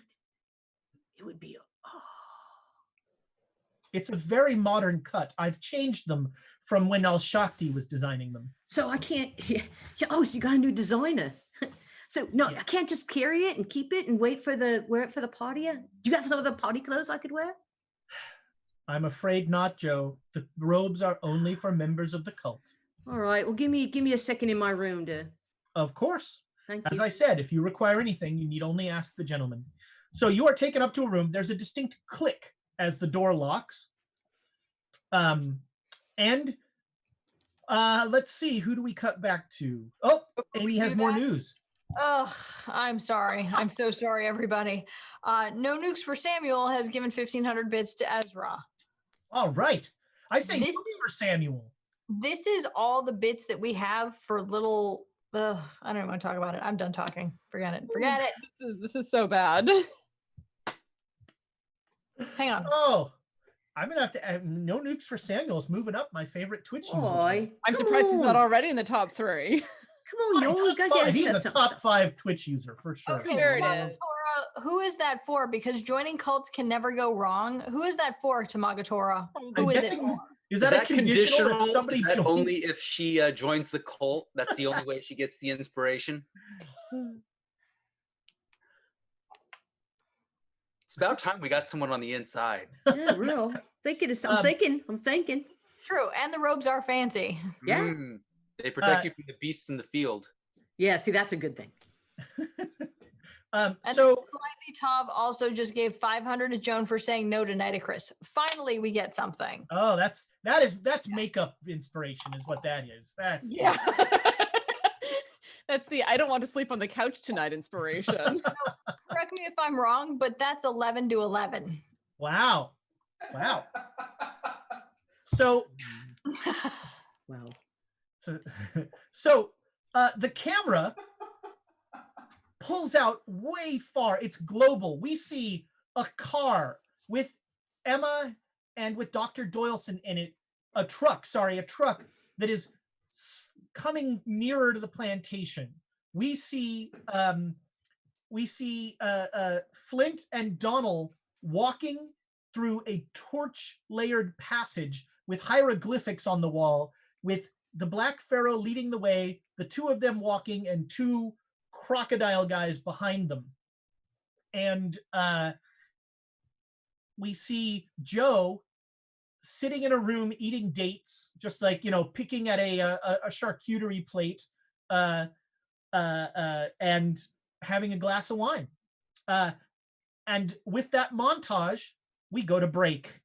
It would be It's a very modern cut. I've changed them from when Al-Shakti was designing them. So I can't so you got a new designer. So no, I can't just carry it and keep it and wear it for the party. Do you have some of the party clothes I could wear? I'm afraid not, Joe. The robes are only for members of the cult. All right. Well, give me a second in my room to. Of course. Thank you. As I said, if you require anything, you need only ask the gentleman. So you are taken up to a room. There's a distinct click as the door locks. Let's see, who do we cut back to? Oh, Amy has more news. Oh, I'm sorry. I'm so sorry, everybody. No Nukes for Samuel has given 1,500 bits to Ezra. All right. I say nukes for Samuel. This is all the bits that we have for little. I don't even want to talk about it. I'm done talking. Forget it. Forget it. This is so bad. Hang on. Oh, I'm gonna have to add no nukes for Samuel's moving up my favorite Twitch user. I'm surprised he's not already in the top 3. Come on, you got He's a top 5 Twitch user for sure. Okay, there it is. Who is that for? Because joining cults can never go wrong. Who is that for, Tamagatora? Who is it for? Is that a conditional? If somebody joins? Only if she joins the cult. That's the only way she gets the inspiration. It's about time we got someone on the inside. Yeah, real. I'm thinking. True, and the robes are fancy. Yeah. They protect you from the beasts in the field. Yeah, see, that's a good thing. And so Slightly Tav also just gave 500 to Joan for saying no to Nitocris. Finally, we get something. Oh, that's makeup inspiration, is what that is. That's That's the I don't want to sleep on the couch tonight inspiration. Correct me if I'm wrong, but that's 11 to 11. Wow. So Wow. So the camera pulls out way far. It's global. We see a car with Emma and with Dr. Doyleson in it. A truck that is coming nearer to the plantation. We see Flint and Donal walking through a torch-layered passage with hieroglyphics on the wall, with the Black Pharaoh leading the way, the two of them walking, and two crocodile guys behind them. And we see Joe sitting in a room eating dates, just like, picking at a charcuterie plate, and having a glass of wine. And with that montage, we go to break.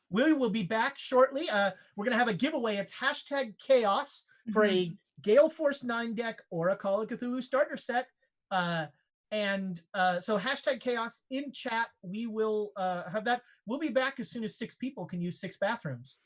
We will be back shortly. We're going to have a giveaway. It's #chaos for a Gale Force 9 deck or a Call of Cthulhu starter set. So #chaos in chat. We will have that. We'll be back as soon as 6 people can use 6 bathrooms.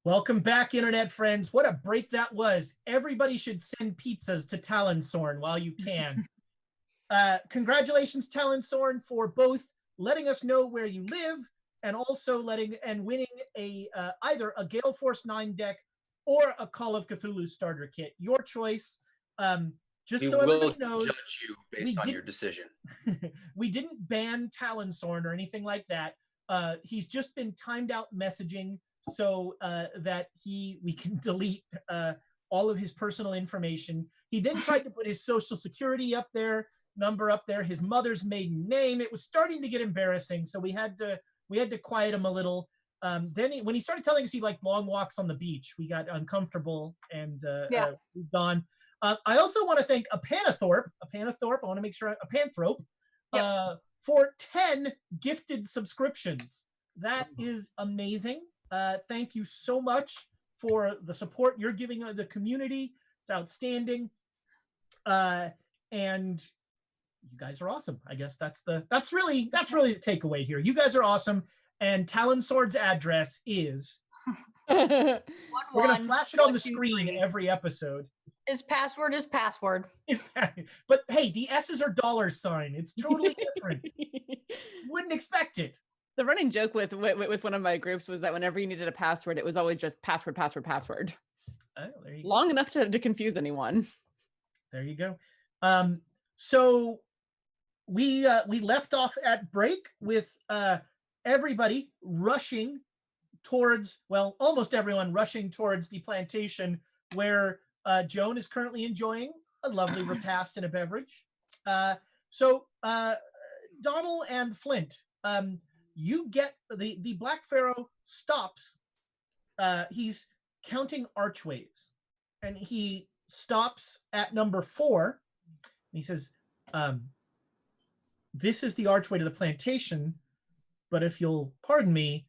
Welcome back, internet friends. What a break that was. Everybody should send pizzas to Talonsorn while you can. Congratulations, Talonsorn, for both letting us know where you live and also winning either a Gale Force 9 deck or a Call of Cthulhu starter kit. Your choice. Just so everybody knows, judge you based on your decision. We didn't ban Talonsorn or anything like that. He's just been timed out messaging so that we can delete all of his personal information. He then tried to put his social security number up there, his mother's maiden name. It was starting to get embarrassing, so we had to quiet him a little. Then when he started telling us he liked long walks on the beach, we got uncomfortable and moved on. I also want to thank a Panthrope. I want to make sure a Panthrope for 10 gifted subscriptions. That is amazing. Thank you so much for the support you're giving the community. It's outstanding. And you guys are awesome. I guess that's really the takeaway here. You guys are awesome. And Talonsword's address is we're gonna flash it on the screen every episode. His password is password. But hey, the S's are $sign. It's totally different. Wouldn't expect it. The running joke with one of my groups was that whenever you needed a password, it was always just password. Oh, there you Long enough to confuse anyone. There you go. So we left off at break with everybody rushing towards, well, almost everyone rushing towards the plantation where Joan is currently enjoying a lovely repast and a beverage. So Donal and Flint, you get the Black Pharaoh stops. He's counting archways, and he stops at number 4. And he says, "This is the archway to the plantation, but if you'll pardon me,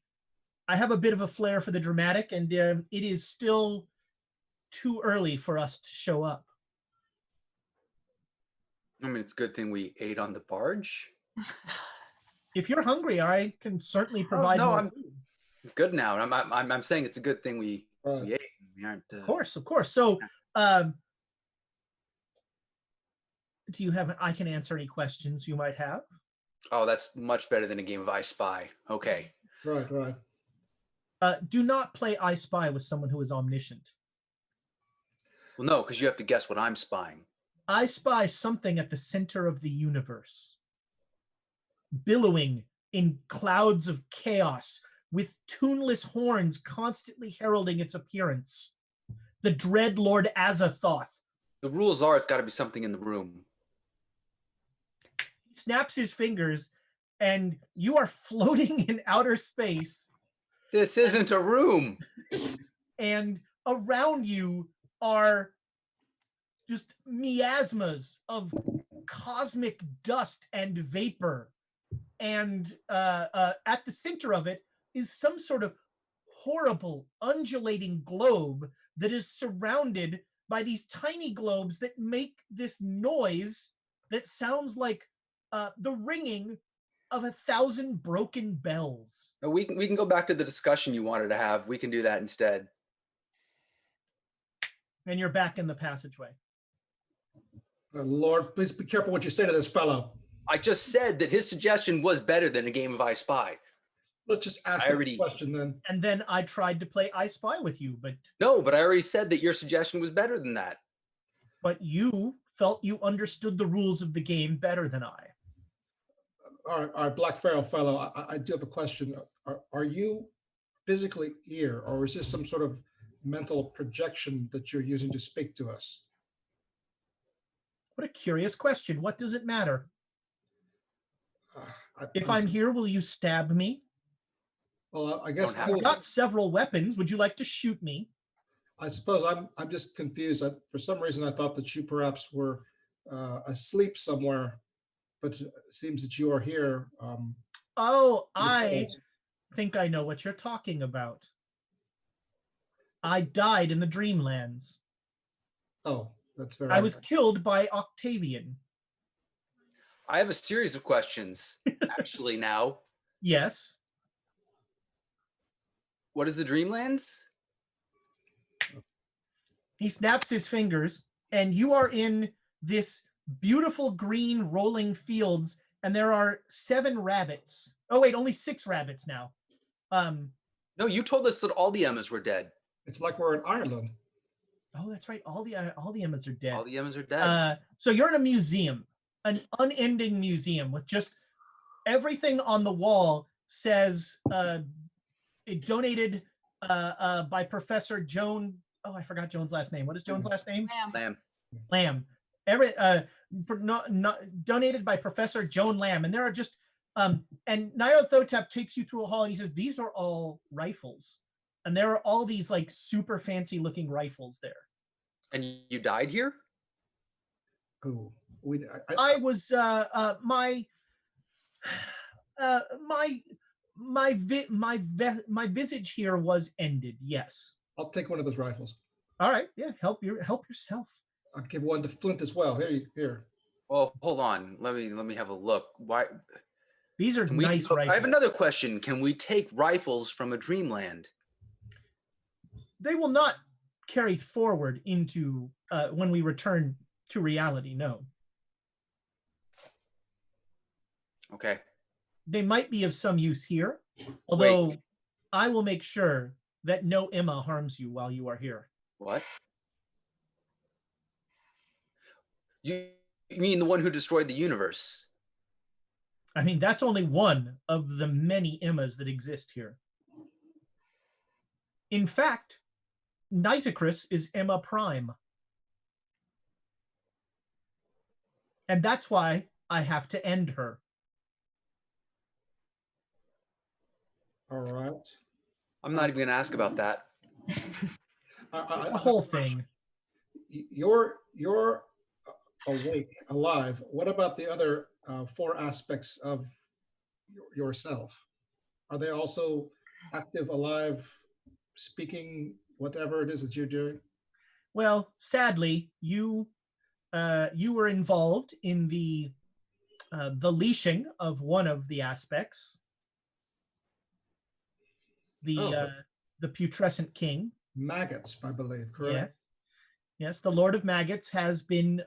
I have a bit of a flair for the dramatic, and it is still too early for us to show up." I mean, it's a good thing we ate on the barge. If you're hungry, I can certainly provide more food. I'm good now. I'm saying it's a good thing we ate. We aren't, Of course. So, do you have? I can answer any questions you might have. Oh, that's much better than a game of I Spy. Okay. Right. Do not play I Spy with someone who is omniscient. Well, no, because you have to guess what I'm spying. I spy something at the center of the universe, billowing in clouds of chaos, with tuneless horns constantly heralding its appearance. The dread Lord Azathoth. The rules are it's got to be something in the room. He snaps his fingers, and you are floating in outer space. This isn't a room. And around you are just miasmas of cosmic dust and vapor. And at the center of it is some sort of horrible undulating globe that is surrounded by these tiny globes that make this noise that sounds like the ringing of 1,000 broken bells. We can go back to the discussion you wanted to have. We can do that instead. And you're back in the passageway. Lord, please be careful what you say to this fellow. I just said that his suggestion was better than a game of I Spy. Let's just ask him a question then. And then I tried to play I Spy with you, but... No, but I already said that your suggestion was better than that. But you felt you understood the rules of the game better than I. All right, Black Pharaoh fellow, I do have a question. Are you physically here, or is this some sort of mental projection that you're using to speak to us? What a curious question. What does it matter? If I'm here, will you stab me? Well, I guess I've got several weapons. Would you like to shoot me? I suppose I'm just confused. For some reason, I thought that you perhaps were asleep somewhere, but it seems that you are here. I think I know what you're talking about. I died in the Dreamlands. Oh, that's very. I was killed by Octavian. I have a series of questions, actually, now. Yes. What is the Dreamlands? He snaps his fingers, and you are in this beautiful green rolling fields, and there are 7 rabbits. Oh wait, only 6 rabbits now. No, you told us that all the Emmas were dead. It's like we're in Ireland. Oh, that's right. All the Emmas are dead. All the Emmas are dead. So you're in a museum, an unending museum with just everything on the wall says it donated by Professor Joan. Oh, I forgot Joan's last name. What is Joan's last name? Lamb. Donated by Professor Joan Lamb. And there are just and Nyarlathotep takes you through a hall and he says, these are all rifles. And there are all these like super fancy looking rifles there. And you died here? Oh, I was my visage here was ended. Yes. I'll take one of those rifles. All right. Yeah. Help yourself. I'll give one to Flint as well. Here. Well, hold on. Let me have a look. Why? These are nice rifles. I have another question. Can we take rifles from a dreamland? They will not carry forward into when we return to reality. No. Okay. They might be of some use here, although I will make sure that no Emma harms you while you are here. What? You mean the one who destroyed the universe? I mean, that's only one of the many Emmas that exist here. In fact, Nitocris is Emma Prime. And that's why I have to end her. All right. I'm not even going to ask about that. It's the whole thing. You're awake, alive. What about the other 4 aspects of yourself? Are they also active, alive, speaking, whatever it is that you're doing? Well, sadly, you were involved in the leashing of one of the aspects, the putrescent king. Maggots, I believe, correct? Yes. Yes, the Lord of Maggots has been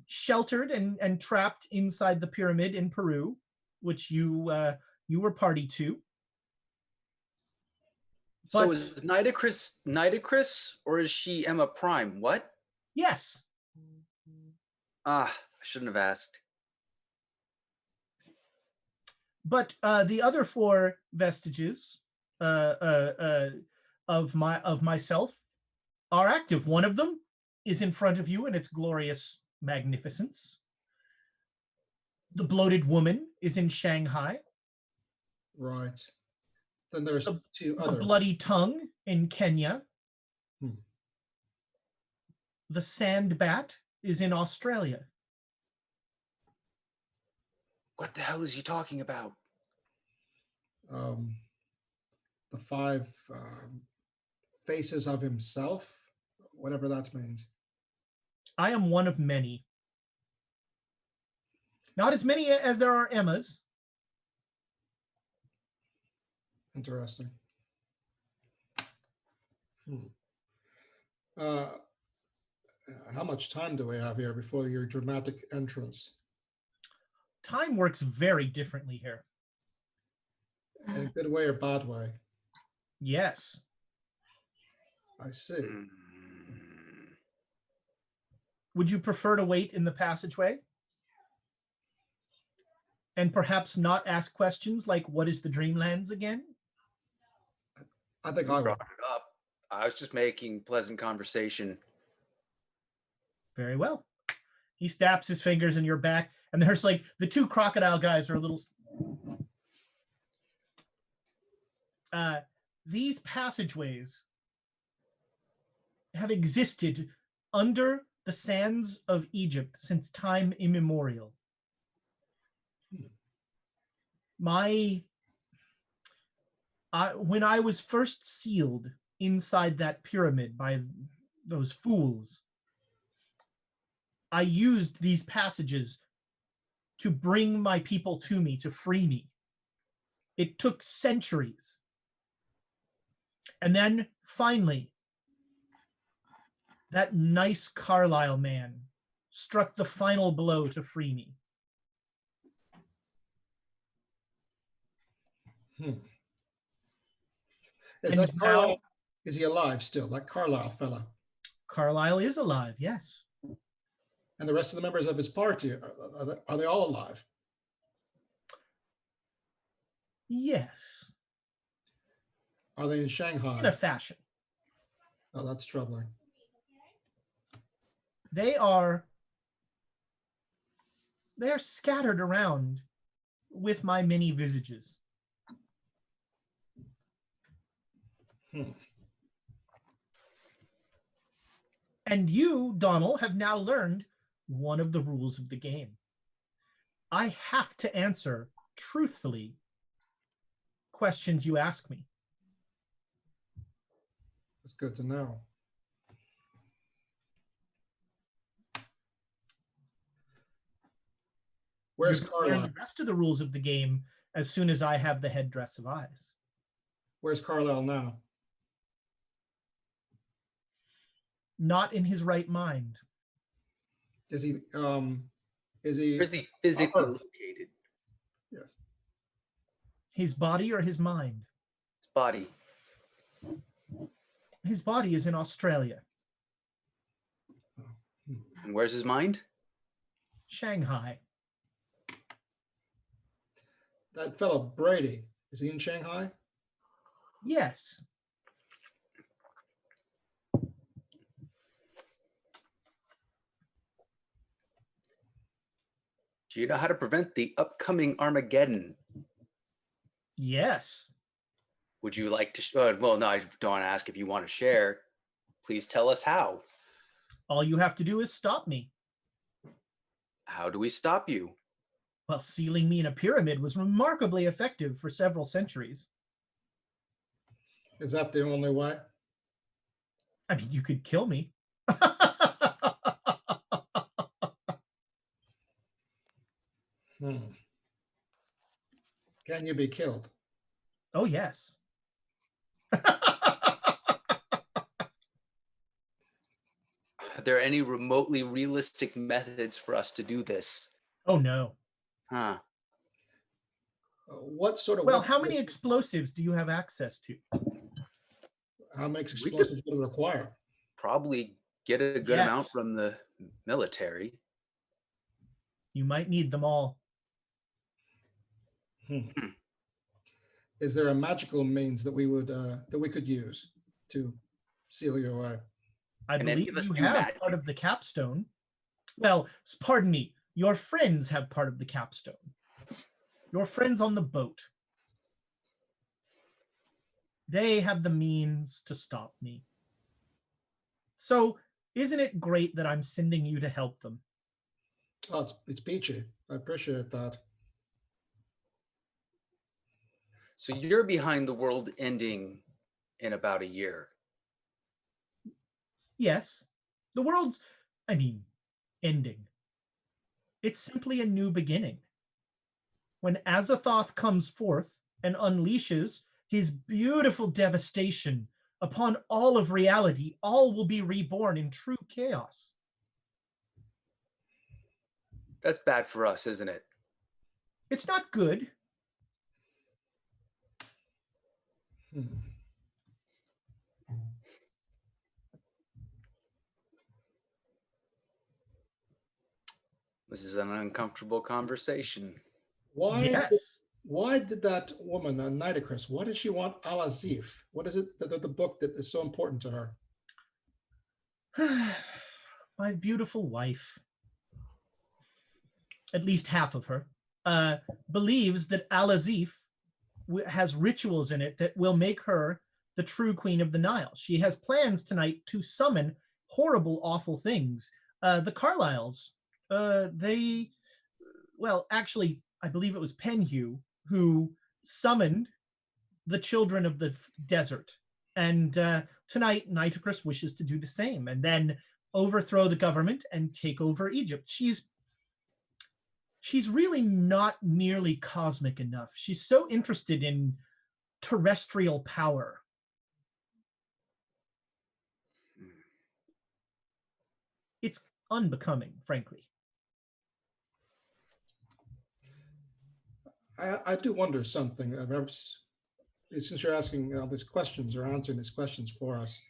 sheltered and trapped inside the pyramid in Peru, which you were party to. So is Nitocris or is she Emma Prime? What? Yes. I shouldn't have asked. But the other 4 vestiges of myself are active. One of them is in front of you in its glorious magnificence. The bloated woman is in Shanghai. Right. Then there's 2 The other. bloody tongue in Kenya. The sand bat is in Australia. What the hell is he talking about? The 5 faces of himself, whatever that means. I am one of many. Not as many as there are Emmas. Interesting. How much time do we have here before your dramatic entrance? Time works very differently here. In a good way or bad way? Yes. I see. Would you prefer to wait in the passageway? And perhaps not ask questions like, what is the Dreamlands again? I think You I brought will. it up. I was just making pleasant conversation. Very well. He snaps his fingers in your back, and there's like the 2 crocodile guys are a little. These passageways have existed under the sands of Egypt since time immemorial. When I was first sealed inside that pyramid by those fools, I used these passages to bring my people to me, to free me. It took centuries. And then finally, That nice Carlisle man struck the final blow to free me. Is And that Carlisle? now- Is he alive still? That Carlisle fella? Carlisle is alive, yes. And the rest of the members of his party, are they all alive? Yes, Are they in Shanghai? in a fashion. Oh, that's troubling. They're scattered around with my many visages. And you, Donal, have now learned one of the rules of the game. I have to answer truthfully questions you ask me. That's good to know. Where's You're gonna learn Carlisle? the rest of the rules of the game as soon as I have the headdress of eyes. Where's Carlisle now? Not in his right mind. Is he? Where's he physically located? Yes. His body or his mind? His body. His body is in Australia, And where's his mind? Shanghai. That fellow Brady, is he in Shanghai? Yes. Do you know how to prevent the upcoming Armageddon? Yes. Would you like to? Well, no, I don't want to ask if you want to share. Please tell us how. All you have to do is stop me. How do we stop you? Well, sealing me in a pyramid was remarkably effective for several centuries. Is that the only way? I mean, you could kill me. Can you be killed? Oh, yes. Are there any remotely realistic methods for us to do this? Oh, no. Huh. What sort of? Well, how many explosives do you have access to? How many explosives would it require? Probably get a good amount Yes. from the military. You might need them all. Is there a magical means that we could use to seal you away? I Can any believe of us you do have magic? part of the capstone. Well, pardon me. Your friends have part of the capstone. Your friends on the boat. They have the means to stop me. So, isn't it great that I'm sending you to help them? Oh, it's peachy. I appreciate that. So you're behind the world ending in about a year. Yes. The world's, ending. It's simply a new beginning. When Azathoth comes forth and unleashes his beautiful devastation upon all of reality, all will be reborn in true chaos. That's bad for us, isn't it? It's not good. This is an uncomfortable conversation. Why Yes. Why did that woman, Nitocris, why did she want Al-Azif? What is it, the book that is so important to her? My beautiful wife, at least half of her, believes that Al-Azif has rituals in it that will make her the true queen of the Nile. She has plans tonight to summon horrible, awful things. The Carlyles, actually, I believe it was Penhew who summoned the children of the desert. And tonight, Nitocris wishes to do the same and then overthrow the government and take over Egypt. She's really not nearly cosmic enough. She's so interested in terrestrial power. It's unbecoming, frankly. I do wonder something. Since you're asking all these questions or answering these questions for us,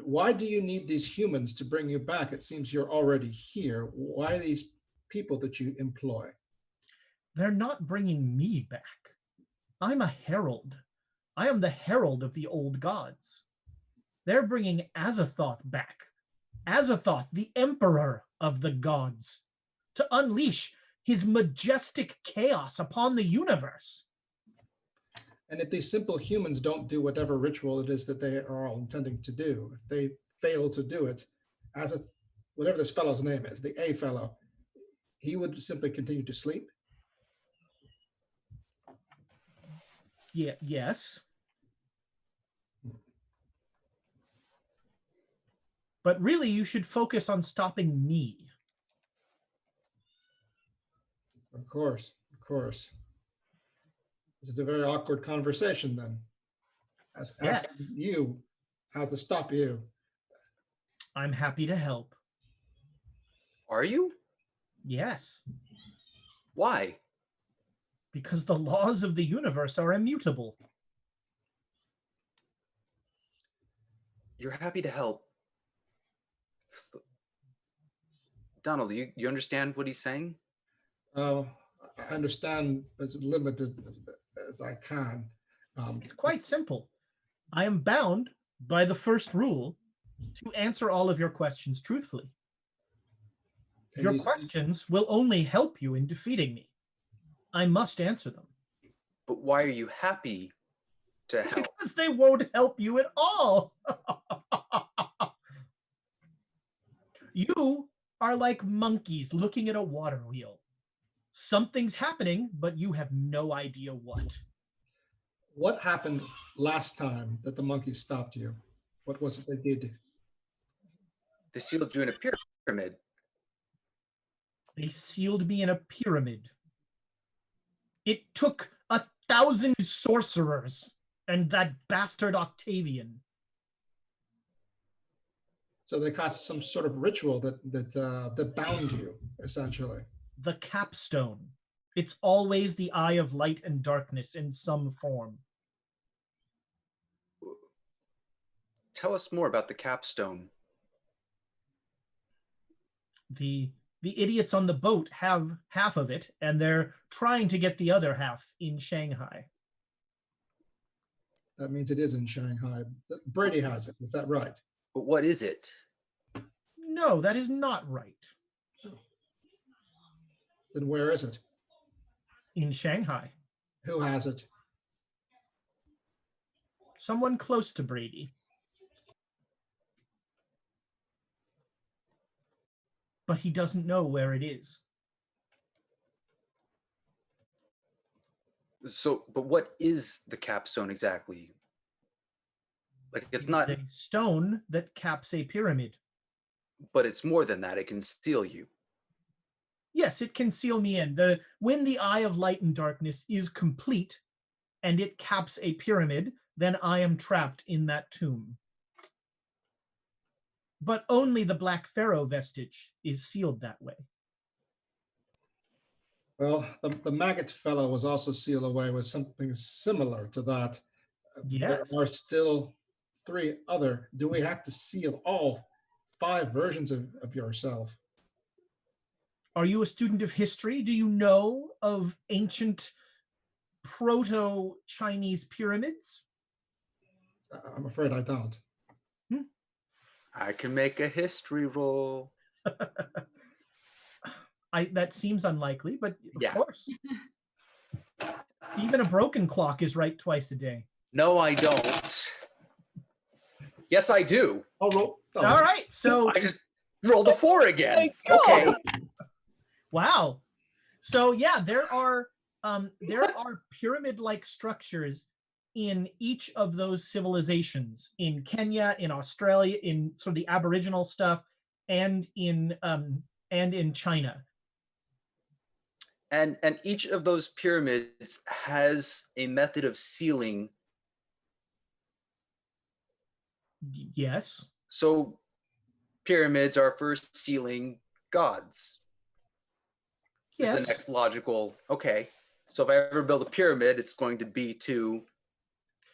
why do you need these humans to bring you back? It seems you're already here. Why these people that you employ? They're not bringing me back. I'm a herald. I am the herald of the old gods. They're bringing Azathoth back. Azathoth, the emperor of the gods, to unleash his majestic chaos upon the universe. And if these simple humans don't do whatever ritual it is that they are all intending to do, if they fail to do it, whatever this fellow's name is, the A fellow, he would simply continue to sleep? Yeah, yes. But really, you should focus on stopping me. Of course, of course. This is a very awkward conversation then. Asking you how to stop you. I'm happy to help. Are you? Yes. Why? Because the laws of the universe are immutable. You're happy to help. Donald, you understand what he's saying? I understand as limited as I can. It's quite simple. I am bound by the first rule to answer all of your questions truthfully. Your questions will only help you in defeating me. I must answer them. But why are you happy to help? Because they won't help you at all. You are like monkeys looking at a water wheel. Something's happening, but you have no idea what. What happened last time that the monkeys stopped you? What was it they did? They sealed you in a pyramid. They sealed me in a pyramid. It took 1,000 sorcerers and that bastard Octavian. So they cast some sort of ritual that bound you, essentially. The capstone. It's always the eye of light and darkness in some form. Tell us more about the capstone. The idiots on the boat have half of it, and they're trying to get the other half in Shanghai. That means it is in Shanghai. Brady has it. Is that right? But what is it? No, that is not right. Then where is it? In Shanghai. Who has it? Someone close to Brady. But he doesn't know where it is. So, but what is the capstone exactly? Like, it's not a stone that caps a pyramid. But it's more than that. It can seal you. Yes, it can seal me in. When the eye of light and darkness is complete and it caps a pyramid, then I am trapped in that tomb. But only the Black Pharaoh vestige is sealed that way. Well, the maggot fellow was also sealed away with something similar to that. Yes. There are still 3 other. Do we have to seal all 5 versions of yourself? Are you a student of history? Do you know of ancient proto-Chinese pyramids? I'm afraid I don't. I can make a history roll. That seems unlikely, but of course. Even a broken clock is right twice a day. No, I don't. Yes, I do. All right, so I just rolled a 4 again. Okay. Wow. So yeah, there are pyramid-like structures in each of those civilizations, in Kenya, in Australia, in sort of the Aboriginal stuff, and in China. And each of those pyramids has a method of sealing. Yes. So pyramids are for sealing gods. Yes. Is the next logical, okay. So if I ever build a pyramid, it's going to be to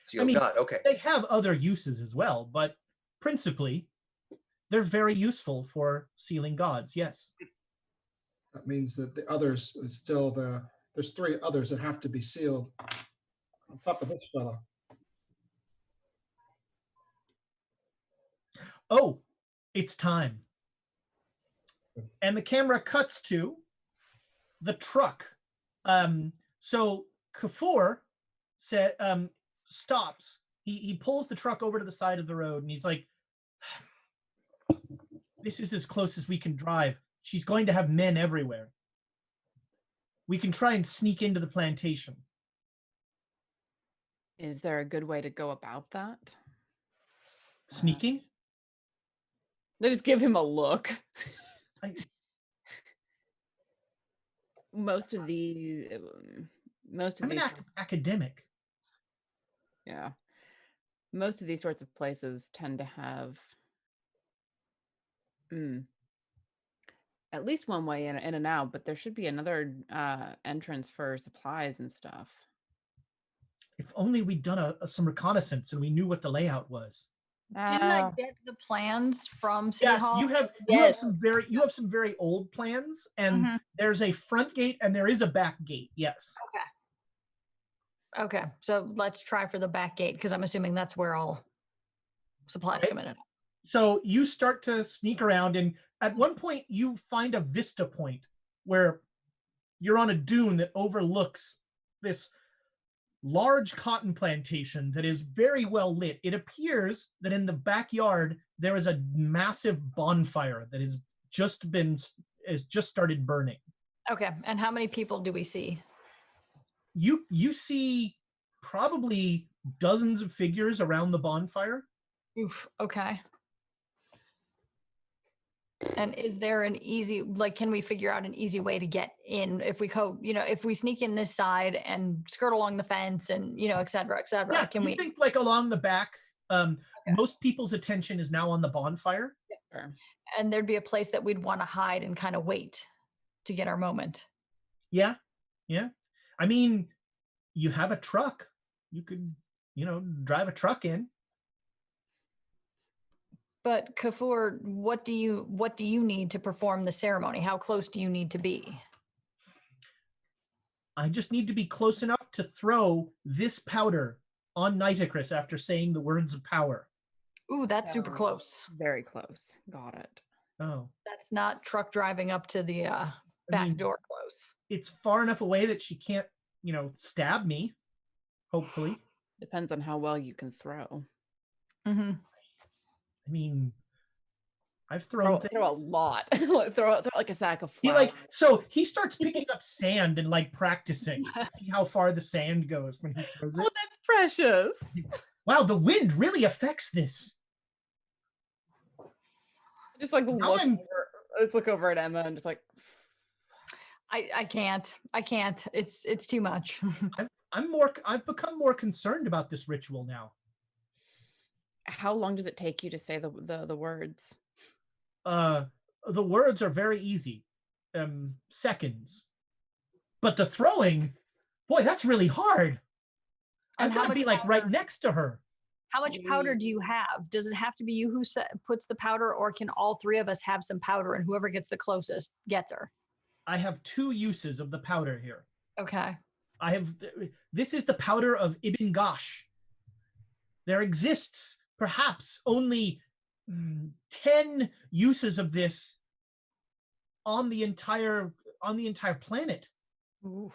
seal God. Okay. They have other uses as well, but principally, they're very useful for sealing gods, yes. That means that the others is still there's 3 others that have to be sealed on top of this fella. Oh, it's time. And the camera cuts to the truck. So Kafur stops. He pulls the truck over to the side of the road and he's like, this is as close as we can drive. She's going to have men everywhere. We can try and sneak into the plantation. Is there a good way to go about that? Sneaking? They just give him a look. Most of I'm these, academic. yeah, most of these sorts of places tend to have at least one way in and out, but there should be another entrance for supplies and stuff. If only we'd done some reconnaissance and we knew what the layout was. Didn't I get the plans from City Hall? You have some very old plans, and there's a front gate and there is a back gate. Yes. Okay. So let's try for the back gate because I'm assuming that's where all supplies come in. So you start to sneak around, and at one point you find a vista point where you're on a dune that overlooks this large cotton plantation that is very well lit. It appears that in the backyard there is a massive bonfire that has just started burning. Okay, and how many people do we see? You see probably dozens of figures around the bonfire. Oof. Okay. And is there an easy, can we figure out an easy way to get in if we if we sneak in this side and skirt along the fence and, et cetera, et cetera? Yeah, can we think along the back? Most people's attention is now on the bonfire. Yeah. And there'd be a place that we'd want to hide and kind of wait to get our moment. Yeah. Yeah. I mean, you have a truck. You could, drive a truck in. But Kafur, what do you need to perform the ceremony? How close do you need to be? I just need to be close enough to throw this powder on Nitocris after saying the words of power. Ooh, that's super close. Very close. Got it. Oh. That's not truck driving up to the back door close. It's far enough away that she can't, stab me. Hopefully. Depends on how well you can throw. Mm-hmm. I mean, I've throw a lot. throw like a sack of flour. He starts picking up sand and practicing to see how far the sand goes when he throws it. Oh, that's precious. Wow, the wind really affects this. Just look over at Emma and just I can't. It's too much. I've become more concerned about this ritual now. How long does it take you to say the words? The words are very easy. Seconds. But the throwing, boy, that's really hard. I'm gonna be right next to her. How much powder do you have? Does it have to be you who puts the powder, or can all 3 of us have some powder and whoever gets the closest gets her? I have 2 uses of the powder here. Okay. This is the powder of Ibn Ghosh. There exists perhaps only 10 uses of this on the entire planet. Ooh.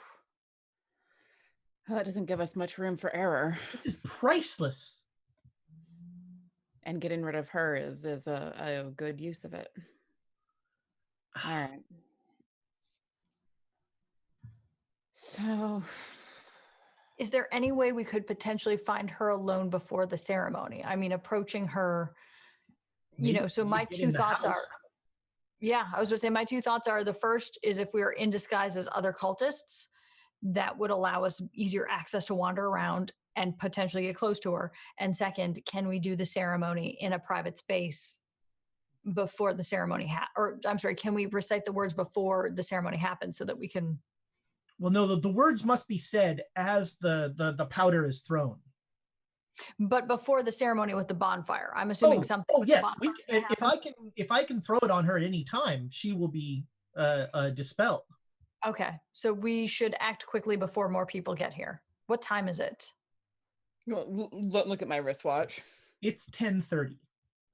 Well, that doesn't give us much room for error. This is priceless. And getting rid of her is a good use of it. All right. So, is there any way we could potentially find her alone before the ceremony? I mean, approaching her, so my 2 thoughts are, I was going to say my 2 thoughts are, the first is if we are in disguise as other cultists, that would allow us easier access to wander around and potentially get close to her. And second, can we do the ceremony in a private space, before the ceremony or I'm sorry, can we recite the words before the ceremony happens so that we can? Well, no, the words must be said as the powder is thrown. But before the ceremony with the bonfire, I'm assuming something. Oh with yes, the if I can throw it on her at any time, she will be dispelled. Okay, so we should act quickly before more people get here. What time is it? Well, look at my wristwatch. It's 10:30.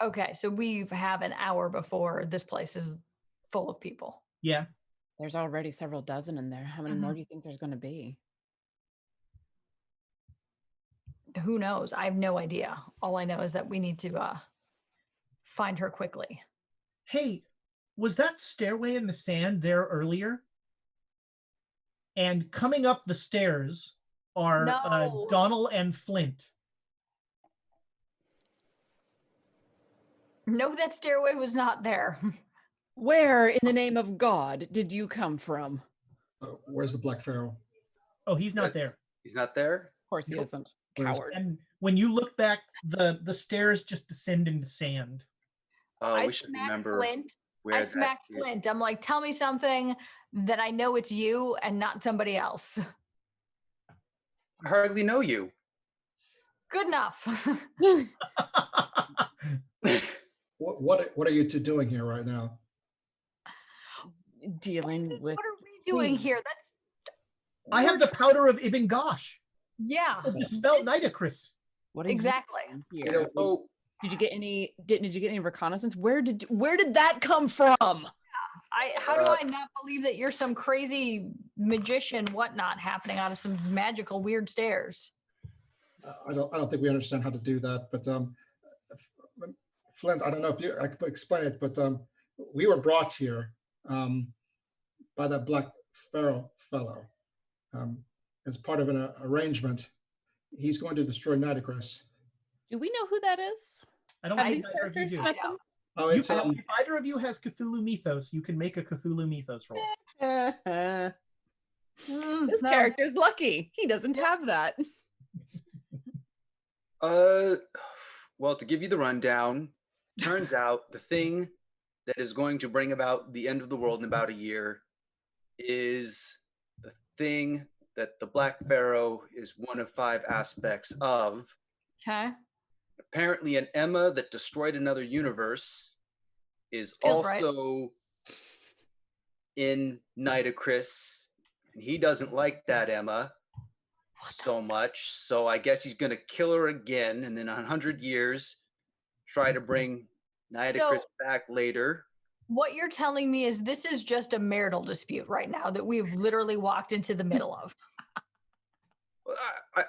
Okay, so we have an hour before this place is full of people. Yeah. There's already several dozen in there. How many more do you think there's going to be? Who knows? I have no idea. All I know is that we need to find her quickly. Hey, was that stairway in the sand there earlier? And coming up the stairs are Donal and Flint. No, that stairway was not there. Where in the name of God did you come from? Where's the Black Pharaoh? Oh, he's not there. He's not there? Of course he isn't. Coward. And when you look back, the stairs just descend into sand. Oh, I we should smack remember Flint. where I that smack is. Flint. I'm like, tell me something that I know it's you and not somebody else. I hardly know you. Good enough. What are you two doing here right now? Dealing with. What are we doing here? That's. I have the powder of Ibn Gosh. Yeah. To dispel Nitocris. What are exactly. You here? Did you get any? Did you get any reconnaissance? Where did that come from? How do I not believe that you're some crazy magician whatnot happening out of some magical weird stairs? I don't think we understand how to do that, but Flint, I don't know if I could explain it, but we were brought here by that Black Pharaoh fellow as part of an arrangement. He's going to destroy Nitocris. Do we know who that is? I don't think either of you do. Oh, it's if either of you has Cthulhu mythos, you can make a Cthulhu mythos roll. This character's lucky. He doesn't have that. Well, to give you the rundown, turns out the thing that is going to bring about the end of the world in about a year is the thing that the Black Pharaoh is one of 5 aspects of. Okay. Apparently an Emma that destroyed another universe is Feels also in Nitocris. And he doesn't like that Emma so much. So I guess he's going to kill her again. And then 100 years, try to bring Nitocris back later. What you're telling me is this is just a marital dispute right now that we've literally walked into the middle of.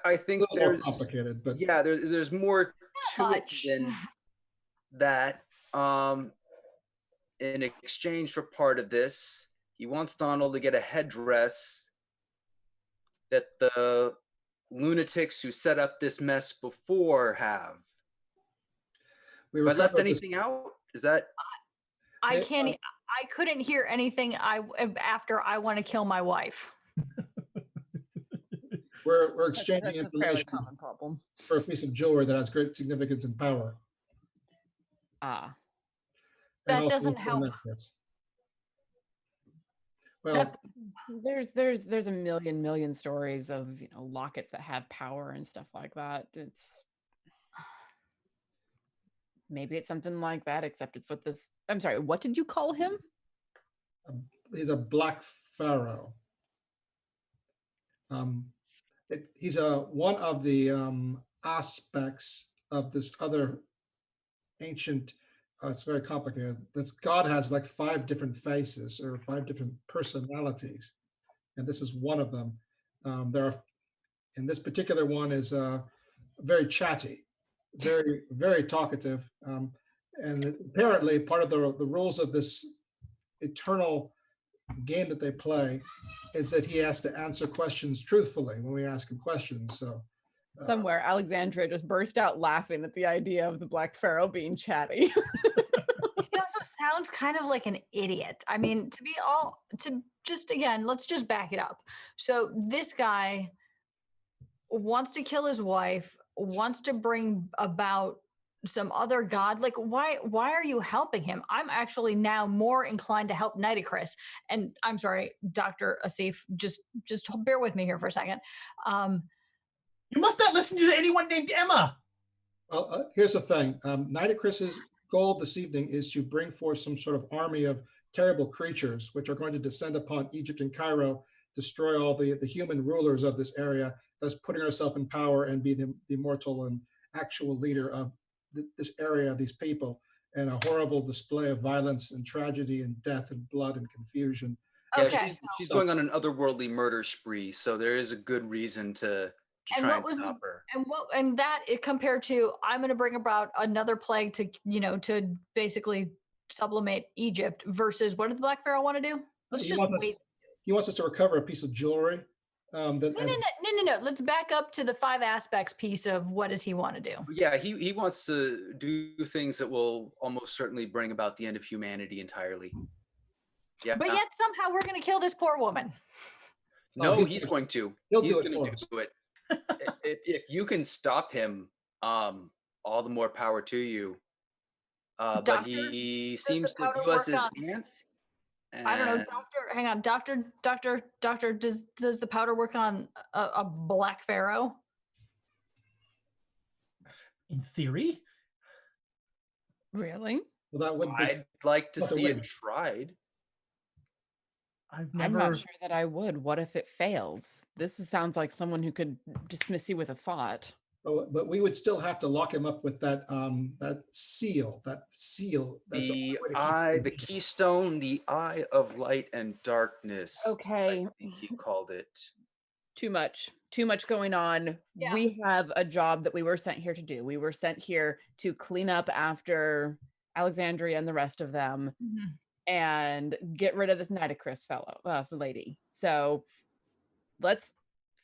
I think a little more complicated, but yeah, there's more to it than that. In exchange for part of this, he wants Donald to get a headdress that the lunatics who set up this mess before have. Have I left anything out? Is that? I can't. I couldn't hear anything. After I want to kill my wife. We're exchanging That's information a common problem. for a piece of jewelry that has great significance and power. Ah. That doesn't help. Well, there's a million stories of lockets that have power and stuff like that. Maybe it's something like that, except it's what this. I'm sorry. What did you call him? he's a Black Pharaoh. He's one of the aspects of this other ancient. It's very complicated. This God has like 5 different faces or 5 different personalities, and this is one of them. And this particular one is very chatty, very talkative, and apparently part of the rules of this eternal game that they play is that he has to answer questions truthfully when we ask him questions. So somewhere Alexandra just burst out laughing at the idea of the Black Pharaoh being chatty. He also sounds kind of like an idiot. I mean, let's just back it up. So this guy wants to kill his wife, wants to bring about some other god? Like, why are you helping him? I'm actually now more inclined to help Nitocris. And I'm sorry, Dr. Asif, just bear with me here for a second. You must not listen to anyone named Emma. Well, here's the thing. Nitocris's goal this evening is to bring forth some sort of army of terrible creatures, which are going to descend upon Egypt and Cairo, destroy all the human rulers of this area, thus putting herself in power and be the immortal and actual leader of this area, these people, and a horrible display of violence and tragedy and death and blood and confusion. Yeah, Okay, she's going on an otherworldly murder spree, so there is a good reason to try and stop her. And that it compared to, I'm going to bring about another plague to, to basically sublimate Egypt, versus what did the Black Pharaoh want to do? Let's just wait. He wants us to recover a piece of jewelry. No. Let's back up to the 5 aspects piece of what does he want to do? Yeah, he wants to do things that will almost certainly bring about the end of humanity entirely. Yeah. But yet somehow we're going to kill this poor woman. No, he's going to. He'll He's do it going for to us. do it. If you can stop him, all the more power to you. But Doctor, he does the seems to powder view us work as on- ants. I don't know, and- doctor. Hang on, doctor. Does the powder work on a Black Pharaoh? In theory. Really? Well, that would be. I'd like to Not to see win. it tried. I'm I'm not sure that I would. What if it fails? This sounds like someone who could dismiss you with a thought. But we would still have to lock him up with that seal. That's The only way to keep eye, him. the keystone, the eye of light and darkness. Okay. I think he called it. Too much going on. Yeah. We have a job that we were sent here to do. We were sent here to clean up after Alexandria and the rest of them and get rid of this Nitocris lady. So let's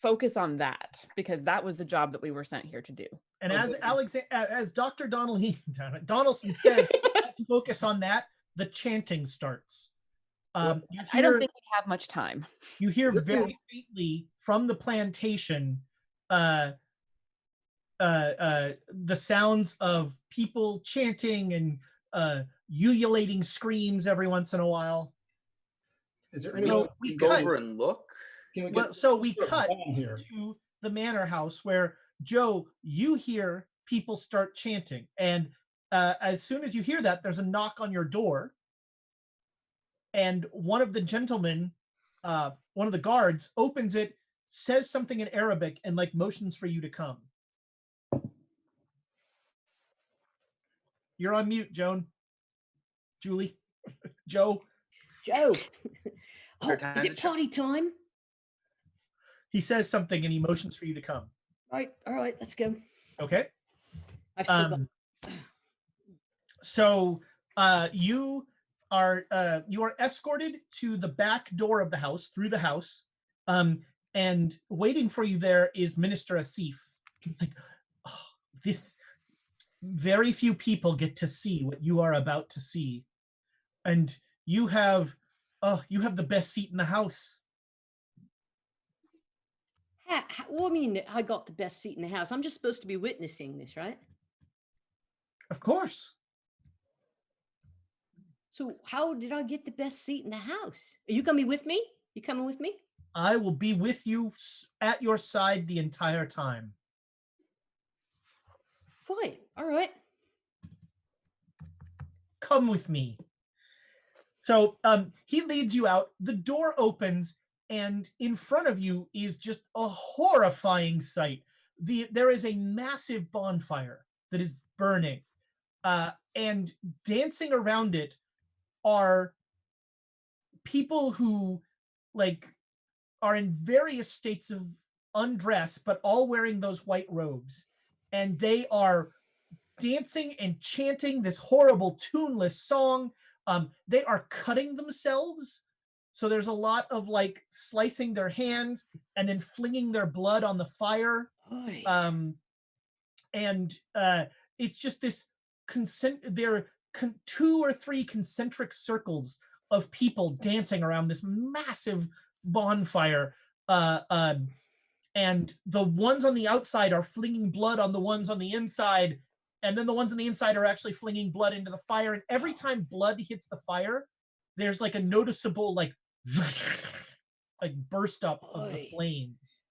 focus on that, because that was the job that we were sent here to do. And as Dr. Donaldson says, let's focus on that. The chanting starts. I don't think we have much time. You hear very faintly from the plantation the sounds of people chanting and ululating screams every once in a while. Is there anyone we Go cut. over and look. So we cut here to the manor house where, Joe, you hear people start chanting. And as soon as you hear that, there's a knock on your door. And one of the gentlemen, one of the guards, opens it, says something in Arabic, and motions for you to come. You're on mute, Joan. Julie. Joe. Oh, Fair is time it to party time? He says something and he motions for you to come. All right, let's go. Okay. I've still got. So you are escorted to the back door of the house, through the house, and waiting for you there is Minister Asif. It's like, oh, this very few people get to see what you are about to see, and you have the best seat in the house. What do you mean I got the best seat in the house? I'm just supposed to be witnessing this, right? Of course. So how did I get the best seat in the house? Are you coming with me? You coming with me? I will be with you at your side the entire time. Fine. All right. Come with me. So he leads you out. The door opens, and in front of you is just a horrifying sight. There is a massive bonfire that is burning, and dancing around it are people who are in various states of undress, but all wearing those white robes, and they are dancing and chanting this horrible tuneless song. They are cutting themselves. So there's a lot of slicing their hands and then flinging their blood on the fire. And it's just this there are 2 or 3 concentric circles of people dancing around this massive bonfire. And the ones on the outside are flinging blood on the ones on the inside. and then the ones on the inside are actually flinging blood into the fire. And every time blood hits the fire, there's like a noticeable like burst up of the flames.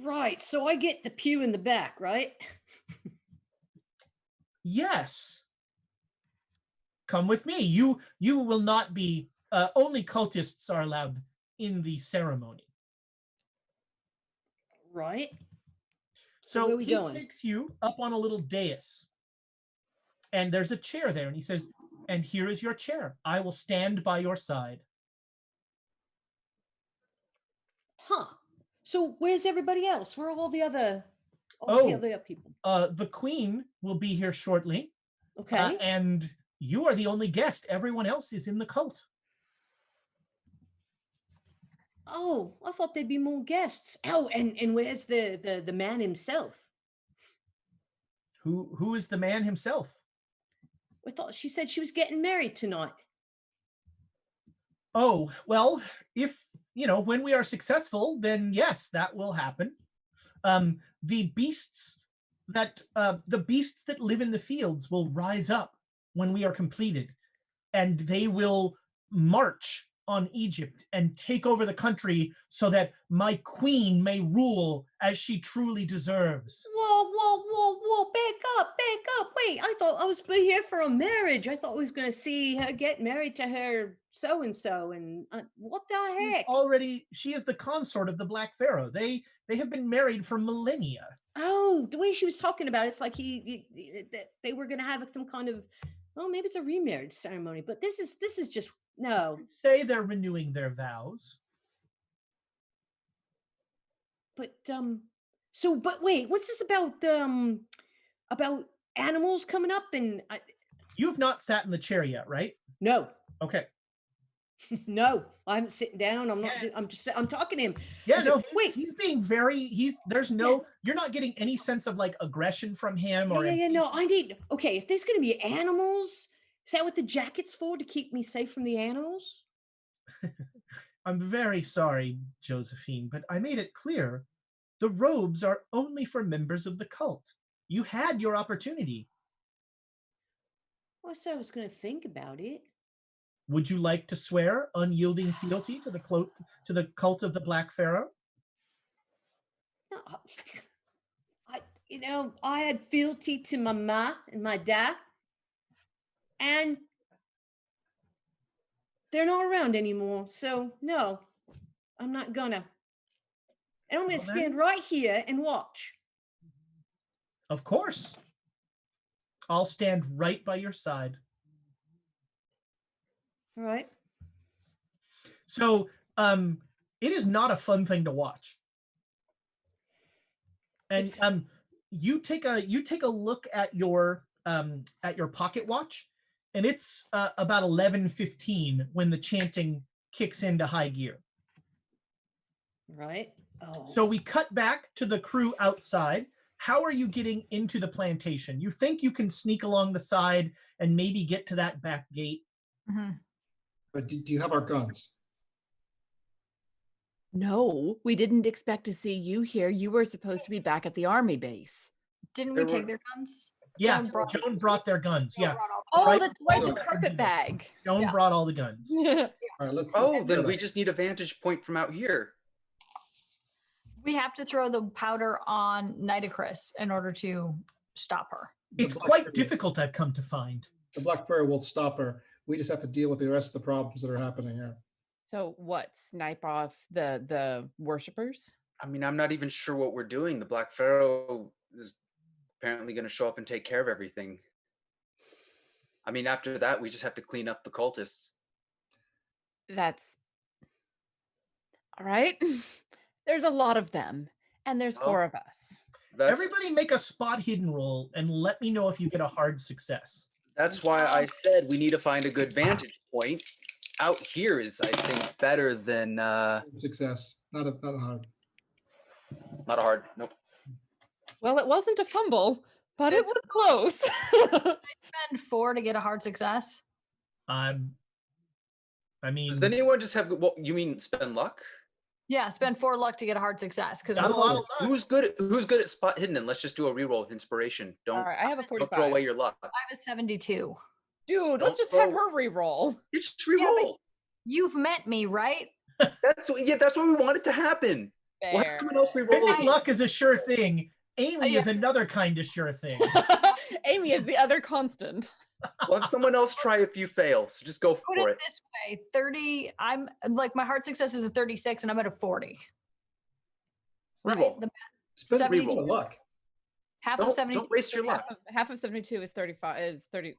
Right. So I get the pew in the back, right? Yes. Come with me. You will not be. Only cultists are allowed in the ceremony. Right. So where are we he going? takes you up on a little dais, and there's a chair there, and he says, "And here is your chair. I will stand by your side." Huh. So where's everybody else? Where are all the other people? The queen will be here shortly. Okay. And you are the only guest. Everyone else is in the cult. Oh, I thought there'd be more guests. Oh, and where's the man himself? Who is the man himself? I thought she said she was getting married tonight. Oh, well, if, when we are successful, then yes, that will happen. The beasts that live in the fields will rise up when we are completed, and they will march on Egypt and take over the country so that my queen may rule as she truly deserves. Whoa, back up. Wait, I thought I was here for a marriage. I thought I was going to see her get married to her so-and-so, and what the heck? She is the consort of the Black Pharaoh. They have been married for millennia. Oh, the way she was talking about it's like they were going to have some kind of, well, maybe it's a remarriage ceremony, but this is just, no. Say they're renewing their vows. But but wait, what's this about animals coming up? And you've not sat in the chair yet, right? No. Okay. No, I'm sitting down. I'm not. I'm talking to him. Yeah, no. Wait, he's being very. You're not getting any sense of like aggression from him or. Yeah. No, I need. Okay, if there's going to be animals, is that what the jacket's for? To keep me safe from the animals? I'm very sorry, Josephine, but I made it clear. The robes are only for members of the cult. You had your opportunity. Well, so I was going to think about it. Would you like to swear unyielding fealty to the cult of the Black Pharaoh? No, I had fealty to my ma and my dad, and they're not around anymore. So no, I'm not gonna. And I'm gonna stand right here and watch. Of course. I'll stand right by your side. All right. So it is not a fun thing to watch. And you take a look at your pocket watch, and it's about 11:15 when the chanting kicks into high gear. Right. Oh. So we cut back to the crew outside. How are you getting into the plantation? You think you can sneak along the side and maybe get to that back gate? Mm-hmm. But do you have our guns? No, we didn't expect to see you here. You were supposed to be back at the army base. Didn't we take their guns? Yeah, Joan brought their guns. Yeah. Oh, that's right, the carpet bag. Joan brought all the guns. All right, let's then we just need a vantage point from out here. We have to throw the powder on Nitocris in order to stop her. It's quite difficult, I've come to find. The Black Pharaoh will stop her. We just have to deal with the rest of the problems that are happening here. So what? Snipe off the worshippers? I mean, I'm not even sure what we're doing. The Black Pharaoh is apparently going to show up and take care of everything. I mean, after that, we just have to clean up the cultists. That's all right. There's a lot of them, and there's 4 of us. Everybody make a spot hidden roll and let me know if you get a hard success. That's why I said we need to find a good vantage point. Out here is, I think, better than success. Not a hard. Not a hard. Nope. Well, it wasn't a fumble, but it was close. I spend 4 to get a hard success. I mean, does anyone just have? Well, you mean spend luck? Yeah, spend 4 luck to get a hard success. Because Got a lot of luck. Who's good at spot hidden? And let's just do a reroll with inspiration. All right, I have a Don't 45. throw away your luck. I have a 72. Dude, let's just have her re-roll. You just reroll. You've met me, right? That's what we want it to happen. We'll have someone else reroll. Spending luck is a sure thing. Amy is another kind of sure thing. Amy is the other constant. We'll have someone else try if you fail. So just go Put for it it. this way, 30, I'm like, my hard success is a 36 and I'm at a 40. Reroll. The Spend 72. the luck. half of Don't 72. waste your luck. Half of 72 is 35. Is 30?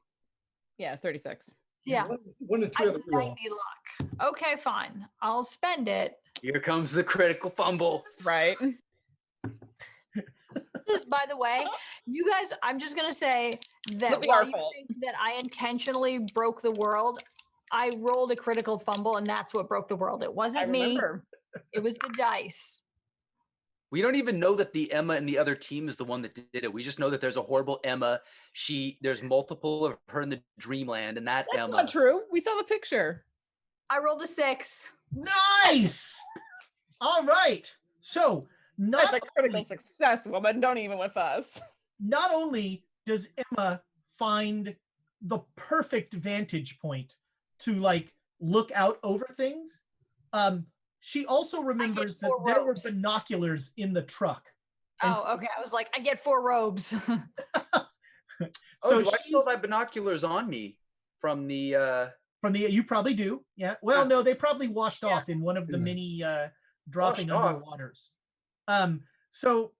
Yeah, it's 36. Yeah. 1 and I 3 have of the reroll. 90 luck. Okay, fine. I'll spend it. Here comes the critical fumble. Right. By the way, you guys, I'm just going to say that It'll be while our you fault. think that I intentionally broke the world, I rolled a critical fumble and that's what broke the world. It I wasn't me. remember. It was the dice. We don't even know that the Emma and the other team is the one that did it. We just know that there's a horrible Emma. There's multiple of her in the dreamland, and that That's Emma. not true. We saw the picture. I rolled a 6. Nice. All right. So That's a critical success, woman. Don't even with us. not only does Emma find the perfect vantage point to like look out over things, she also remembers that 4 there were robes. binoculars in the truck. And Oh, okay. I was like, I get 4 robes. So do I she's- still have binoculars on me from the you probably do. Yeah. Well, no, they probably washed off in one of the Yeah. many dropping Washed off. under waters. So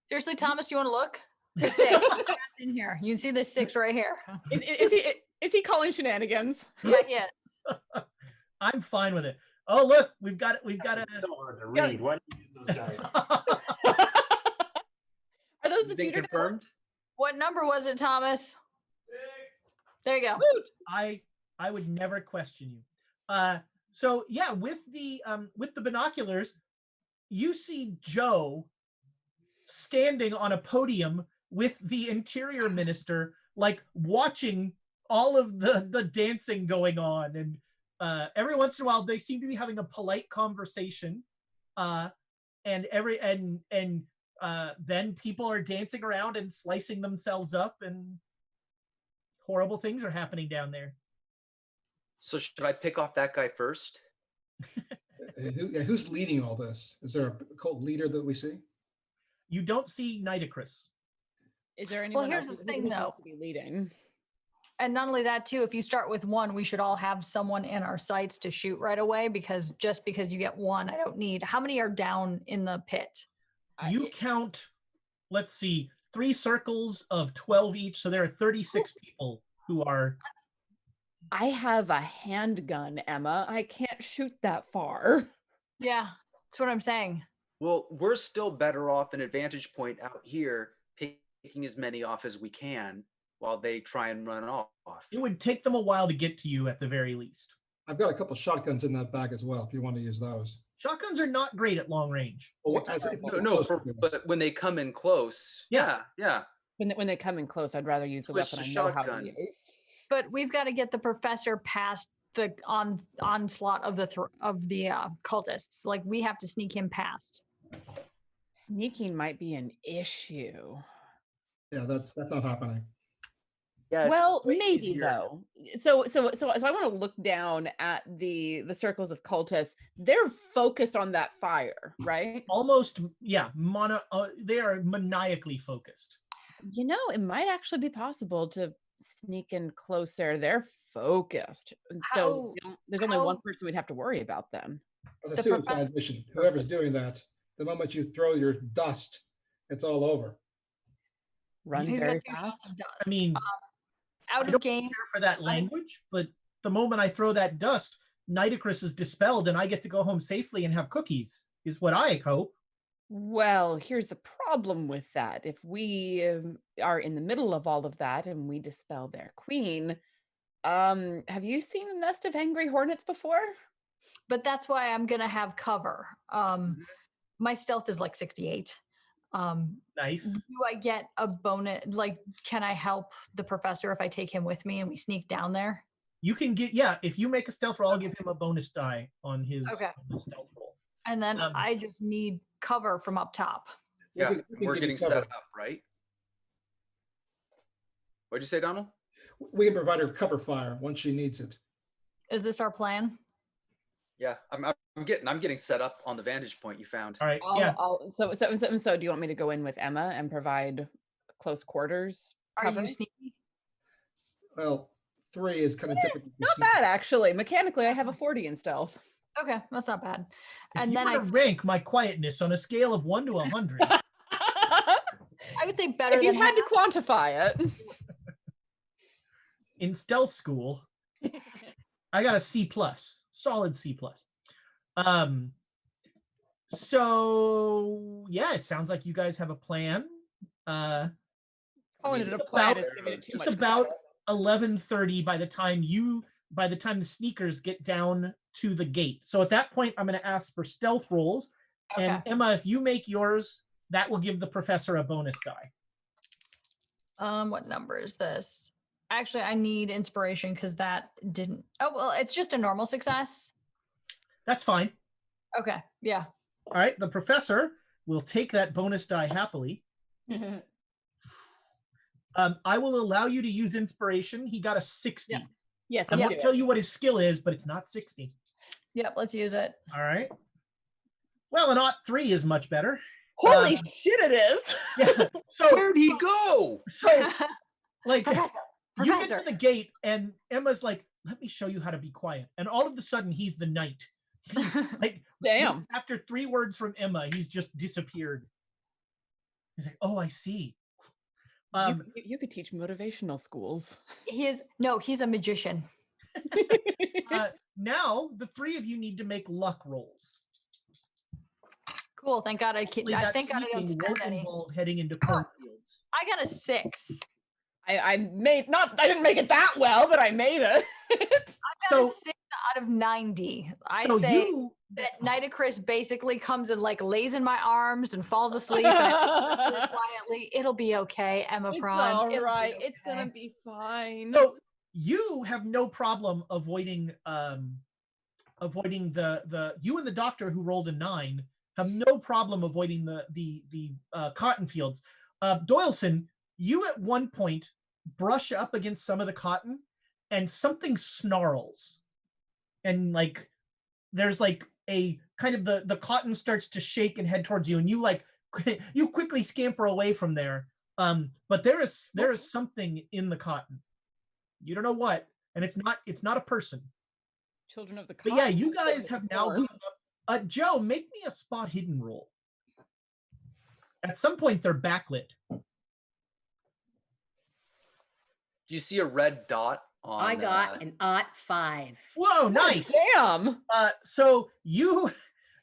Seriously, Thomas, you want to look? The 6 in here. You can see the 6 right here. Is he calling shenanigans? Yeah, yeah. I'm fine with it. Oh, look, we've got a It's so hard to read. Why do you use those guys? Are those the been tutor confirmed? What number was it, Thomas? 6. There you go. I would never question you. So yeah, with the binoculars, you see Joe standing on a podium with the interior minister, like watching all of the dancing going on, and every once in a while they seem to be having a polite conversation, and then people are dancing around and slicing themselves up, and horrible things are happening down there. So should I pick off that guy first? Who's leading all this? Is there a cult leader that we see? You don't see Nitocris. Is there anyone here's else the who thing, who's though. supposed to be leading? And not only that, too, if you start with 1, we should all have someone in our sights to shoot right away, because just because you get 1, I don't need. How many are down in the pit? You count, let's see, 3 circles of 12 each, so there are 36 people who are. I have a handgun, Emma. I can't shoot that far. Yeah, that's what I'm saying. Well, we're still better off an advantage point out here, picking as many off as we can while they try and run off. It would take them a while to get to you at the very least. I've got a couple shotguns in that bag as well, if you want to use those. Shotguns are not great at long range. But when they come in close, yeah. When they come in close, I'd rather use the Switch weapon to I know how shotgun. to use. But we've got to get the professor past the onslaught of the cultists. Like, we have to sneak him past. Sneaking might be an issue. Yeah, that's not happening. Yeah. Well, way maybe easier. though. So I want to look down at the circles of cultists. They're focused on that fire, right? Almost, yeah. They are maniacally focused. You know, it might actually be possible to sneak in closer. They're focused, and so there's only one person we'd have to worry about then. For the suicide mission, whoever's doing that, the moment you throw your dust, it's all over. Run He's very got 2 fast. shots of dust. I mean, Out I of don't game. care for that language, but the moment I throw that dust, Nitocris is dispelled and I get to go home safely and have cookies, is what I hope. Well, here's the problem with that. If we are in the middle of all of that and we dispel their queen, have you seen a nest of angry hornets before? But that's why I'm gonna have cover. My stealth is like 68. Nice. Do I get a bonus? Like, can I help the professor if I take him with me and we sneak down there? You can get, yeah, if you make a stealth roll, I'll give him a bonus die on his, Okay. on his stealth roll. And then I just need cover from up top. Yeah, We can we're give you getting set cover. up, right? What'd you say, Donald? We can provide her cover fire once she needs it. Is this our plan? Yeah, I'm getting set up on the vantage point you found. All right. So do you want me to go in with Emma and provide close quarters cover? Are you sneaky? Well, 3 is kind of difficult. to Not sneak. bad, actually. Mechanically, I have a 40 in stealth. Okay, that's not bad. If And you then were to rank my quietness on a scale of 1 to 100. I would say better If you than had to quantify it. In stealth school, I got a C+, solid C+. So yeah, it sounds like you guys have a plan. Calling it a plan is giving it too Just much about credit. 11:30 by the time the sneakers get down to the gate. So at that point, I'm going to ask for stealth rolls. And Okay. Emma, if you make yours, that will give the professor a bonus die. What number is this? Actually, I need inspiration because that didn't. Oh, well, it's just a normal success. That's fine. Okay, yeah. All right, the professor will take that bonus die happily. I will allow you to use inspiration. He got a 60. Yeah. Yes, I let's won't do tell it. you what his skill is, but it's not 60. Yep, let's use it. All right. Well, an ought 3 is much better. Holy shit, it is. Yeah. So Where'd he go? like Professor, you get Professor. to the gate and Emma's like, let me show you how to be quiet. And all of a sudden he's the knight. Like Damn. after 3 words from Emma, he's just disappeared. He's like, oh, I see. You could teach motivational schools. He's a magician. Now the 3 of you need to make luck rolls. Cool. Thank God I That think I don't sneaking spend won't any. involve heading into cornfields. I got a 6. I didn't make it that well, but I made it. I got a 6 out of 90. I So say you that Nitocris basically comes and like lays in my arms and falls asleep and I quietly. It'll be okay, Emma It's Prime. all It'll be right. It's okay." gonna be fine. So you have no problem avoiding the you and the doctor who rolled a 9 have no problem avoiding the cotton fields. Doyleson, you at one point brush up against some of the cotton and something snarls. And like there's like a kind of the cotton starts to shake and head towards you, and you like you quickly scamper away from there. But there is something in the cotton. You don't know what, and it's not a person. Children of the But yeah, you guys have now gotten up. Joe, make me a spot hidden roll. At some point, they're backlit. Do you see a red dot on? I got an ought 5. Whoa, nice. Damn. So you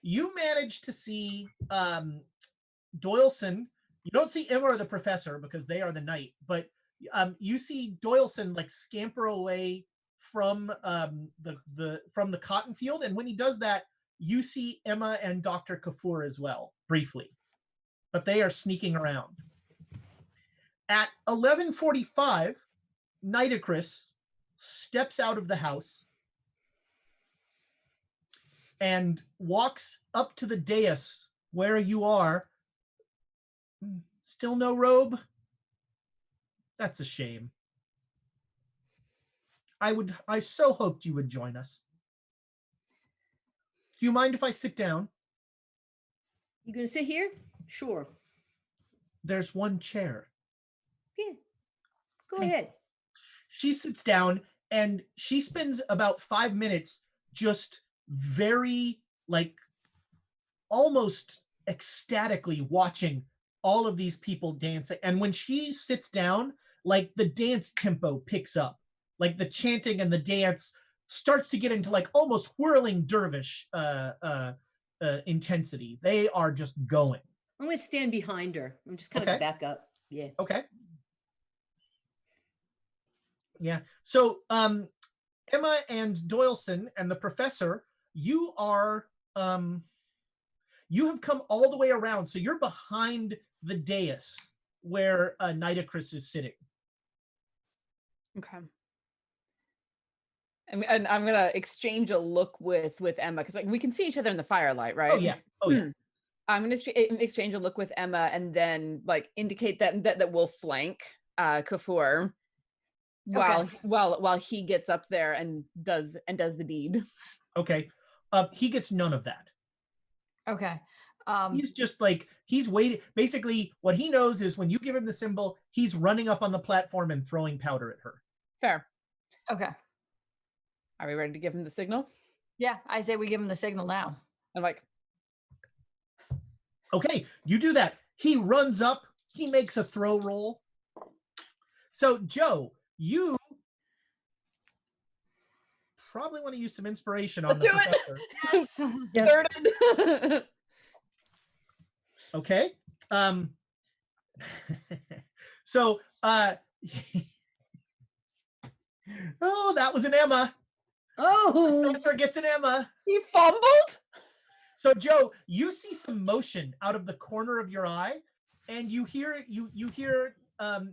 managed to see Doyleson. You don't see Emma or the professor because they are the knight, but you see Doyleson like scamper away from the cotton field, and when he does that, you see Emma and Dr. Kafur as well, briefly. But they are sneaking around. At 11:45, Nitocris steps out of the house and walks up to the dais where you are. Still no robe? That's a shame. I so hoped you would join us. Do you mind if I sit down? You gonna sit here? Sure. There's one chair. Yeah. Go Thank ahead. She sits down and she spends about 5 minutes just very like almost ecstatically watching all of these people dancing. And when she sits down, like the dance tempo picks up, like the chanting and the dance starts to get into like almost whirling dervish intensity. They are just going. I'm gonna stand behind her. I'm just kind Okay. of back up. Yeah. Okay. Yeah. So Emma and Doyleson and the professor, you are you have come all the way around. So you're behind the dais where Nitocris is sitting. Okay. And I'm gonna exchange a look with Emma because like we can see each other in the firelight, right? Oh yeah. I'm gonna exchange a look with Emma and then like indicate that we'll flank Kafur while he gets up there and does the deed. Okay. He gets none of that. Okay. He's just like, he's waiting. Basically, what he knows is when you give him the symbol, he's running up on the platform and throwing powder at her. Fair. Okay. Are we ready to give him the signal? Yeah, I say we give him the signal now. I'm like, okay, you do that. He runs up. He makes a throw roll. So, Joe, you probably want to use some inspiration on the professor. Yes. Started. Okay. So, oh, that was an Emma. Oh, Professor gets an Emma. He fumbled. So, Joe, you see some motion out of the corner of your eye, and you hear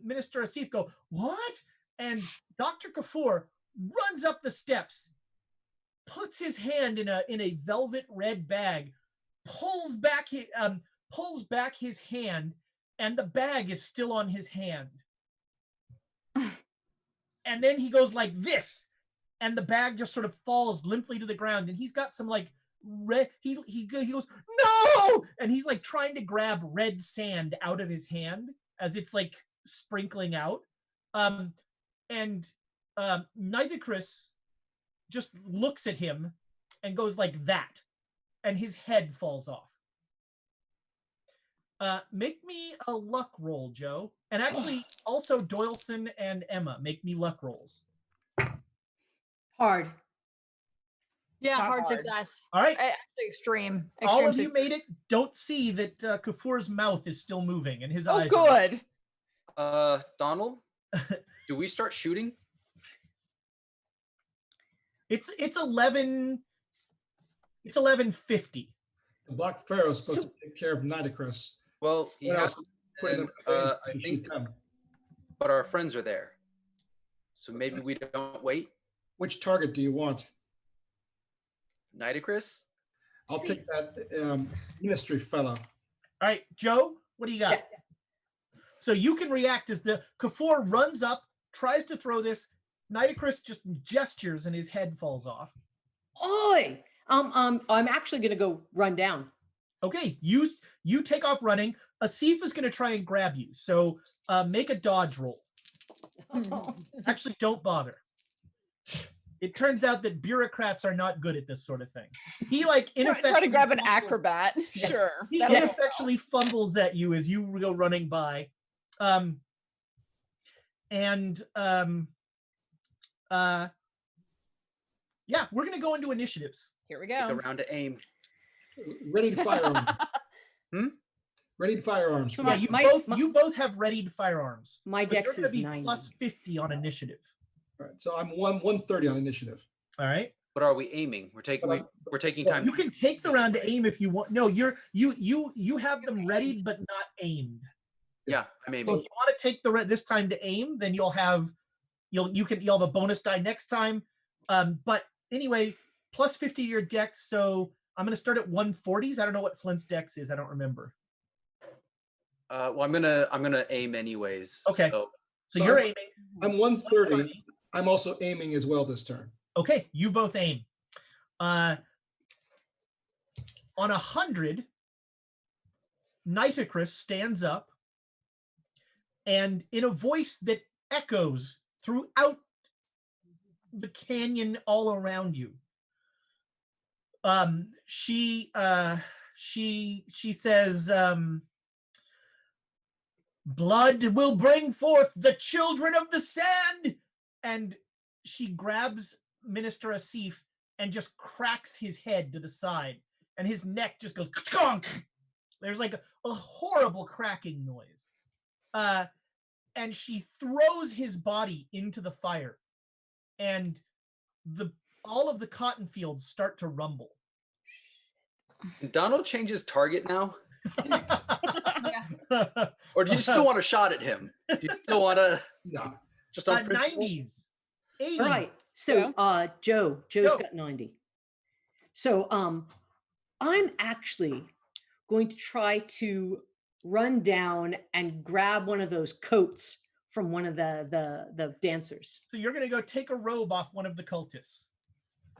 Minister Asif go, "What?" And Dr. Kafur runs up the steps, puts his hand in a velvet red bag, pulls back his hand, and the bag is still on his hand. And then he goes like this, and the bag just sort of falls limply to the ground, and he's got some like red, he goes, "No!" And he's like trying to grab red sand out of his hand as it's like sprinkling out. And Nitocris just looks at him and goes like that, and his head falls off. Make me a luck roll, Joe. And actually, also Doyleson and Emma, make me luck rolls. hard. Yeah, Not hard hard. success. All right. Actually, extreme. All of Extreme you made it. Don't see that Kafur's mouth is still moving and his Oh, eyes. Are good. Donald, do we start shooting? It's 11. It's 11:50. The Black Pharaoh is supposed to take care of Nitocris. Well, he What has, else? Putting and, them in I to think, shoot them. but our friends are there. So maybe we don't wait. Which target do you want? Nitocris? I'll take that ministry fellow. All right, Joe, what do you got? Yeah. So you can react as the Kafur runs up, tries to throw this. Nitocris just gestures and his head falls off. Oi! I'm actually gonna go run down. Okay, you take off running. Asif is going to try and grab you. So make a dodge roll. Actually, don't bother. It turns out that bureaucrats are not good at this sort of thing. He like ineffectually Try to grab an fumbles- acrobat. Yeah. Sure. He That'll- ineffectually fumbles at you as you go running by. Yeah, we're gonna go into initiatives. Here we Take a go. round to aim. Ready to firearms. Hmm? Ready to firearms. Come Yeah, on. you both have readied firearms. My So dex you're is gonna be 90. plus 50 on initiative. All right, so I'm 130 on initiative. All right. But are we aiming? We're taking time. You can take the round to aim if you want. No, you have them readied but not aimed. Yeah, I'm So if aiming. you want to take this time to aim, then you'll have a bonus die next time. But anyway, plus 50 to your dex. So I'm gonna start at 140s. I don't know what Flint's dex is. I don't remember. Well, I'm gonna aim anyways. Okay. So So you're aiming. I'm 130. I'm also aiming as well this turn. Okay, you both aim. On 100, Nitocris stands up, and in a voice that echoes throughout the canyon all around you, she says, "Blood will bring forth the children of the sand," and she grabs Minister Asif and just cracks his head to the side, and his neck just goes conk. There's like a horrible cracking noise. And she throws his body into the fire, and all of the cotton fields start to rumble. Donald changes target now, or do you still want a shot at him? Do you still want to No. just on principle? 90s, 80s. All right. So Joe's Joe. got 90. So I'm actually going to try to run down and grab one of those coats from one of the dancers. So you're gonna go take a robe off one of the cultists.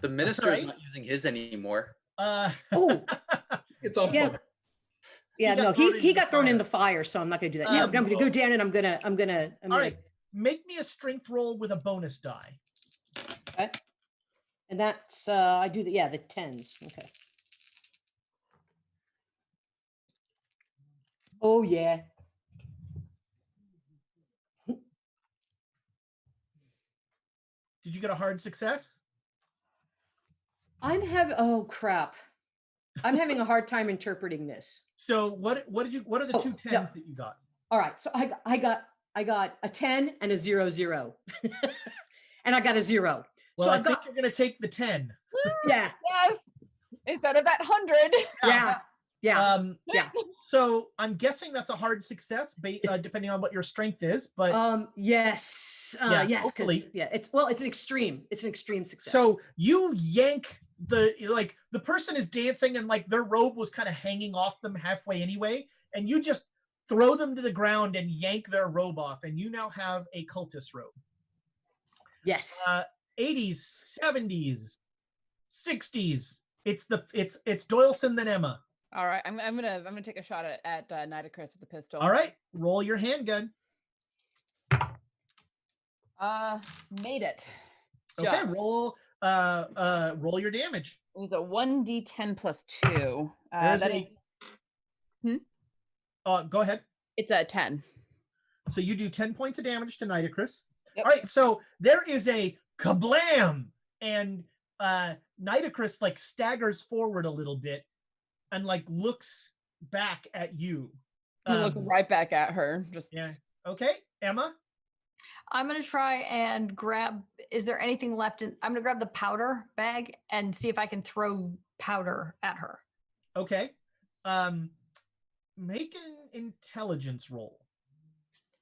The minister is Right. not using his anymore. Oh, It's on yeah. fire. Yeah, got no, thrown he into got thrown in fire. the fire, so I'm not gonna do that. No, I'm gonna go down and I'm gonna All right, make me a strength roll with a bonus die. okay. And that's I do the 10s. Okay. Oh yeah. Did you get a hard success? Oh crap. I'm having a hard time interpreting this. So what are the two tens that you got? All right. So I got a 10 and a 0, 0. And I got a 0. Well, So I think you're gonna take the 10. yeah. Yes. Instead of that 100. Yeah. Yeah. Yeah. So I'm guessing that's a hard success, depending on what your strength is. But yes. Yeah, Yes. hopefully. Yeah. It's an extreme success. so you yank the person is dancing and like their robe was kind of hanging off them halfway anyway, and you just throw them to the ground and yank their robe off, and you now have a cultist robe. Yes. 80s, 70s, 60s. It's Doyleson then Emma. All right, I'm gonna take a shot at Nitocris with the pistol. All right, roll your handgun. Made it. Okay, Just. roll your damage. It's a 1d10 plus 2. There's go ahead. It's a 10. So you do 10 points of damage to Nitocris. Yep. All right, so there is a kablam, and Nitocris like staggers forward a little bit and like looks back at you. I'm gonna look right back at her. Just Yeah. Okay, Emma. I'm gonna try and grab. Is there anything left in? I'm gonna grab the powder bag and see if I can throw powder at her. Okay. Make an intelligence roll.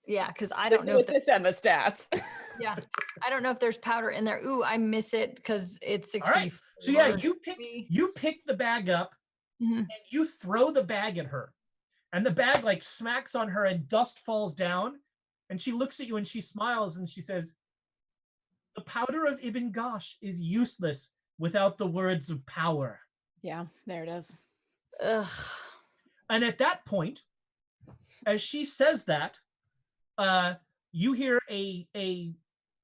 Yeah, because I don't know with this and the stats. Yeah, I don't know if there's powder in there. Ooh, I miss it because it's 60. All right. So yeah, you pick the bag up and you throw the bag at her, and the bag like smacks on her and dust falls down, and she looks at you and she smiles and she says, "The powder of Ibn Gosh is useless without the words of power." Yeah, there it is. Ugh. And at that point, as she says that, you hear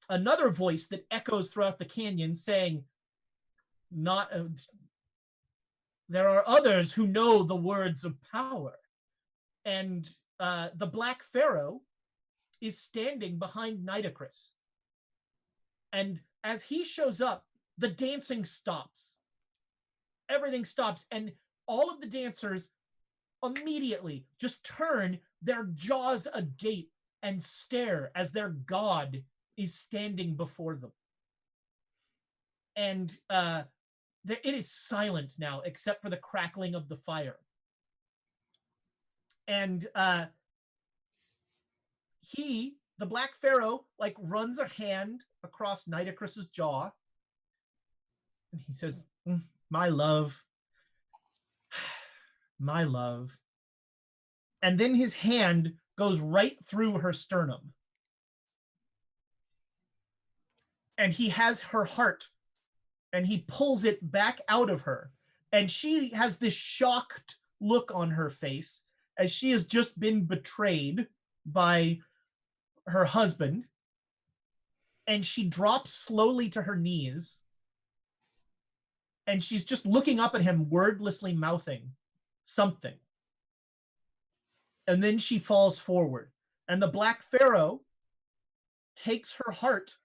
another voice that echoes throughout the canyon saying, "Not there are others who know the words of power." And the Black Pharaoh is standing behind Nitocris. And as he shows up, the dancing stops. Everything stops, and all of the dancers immediately just turn their jaws agape and stare as their god is standing before them. And it is silent now, except for the crackling of the fire. And the Black Pharaoh, like runs a hand across Nitocris's jaw, and he says, "My love, my love." And then his hand goes right through her sternum. And he has her heart, and he pulls it back out of her. And she has this shocked look on her face as she has just been betrayed by her husband. And she drops slowly to her knees. And she's just looking up at him, wordlessly mouthing something. And then she falls forward. And the Black Pharaoh takes her heart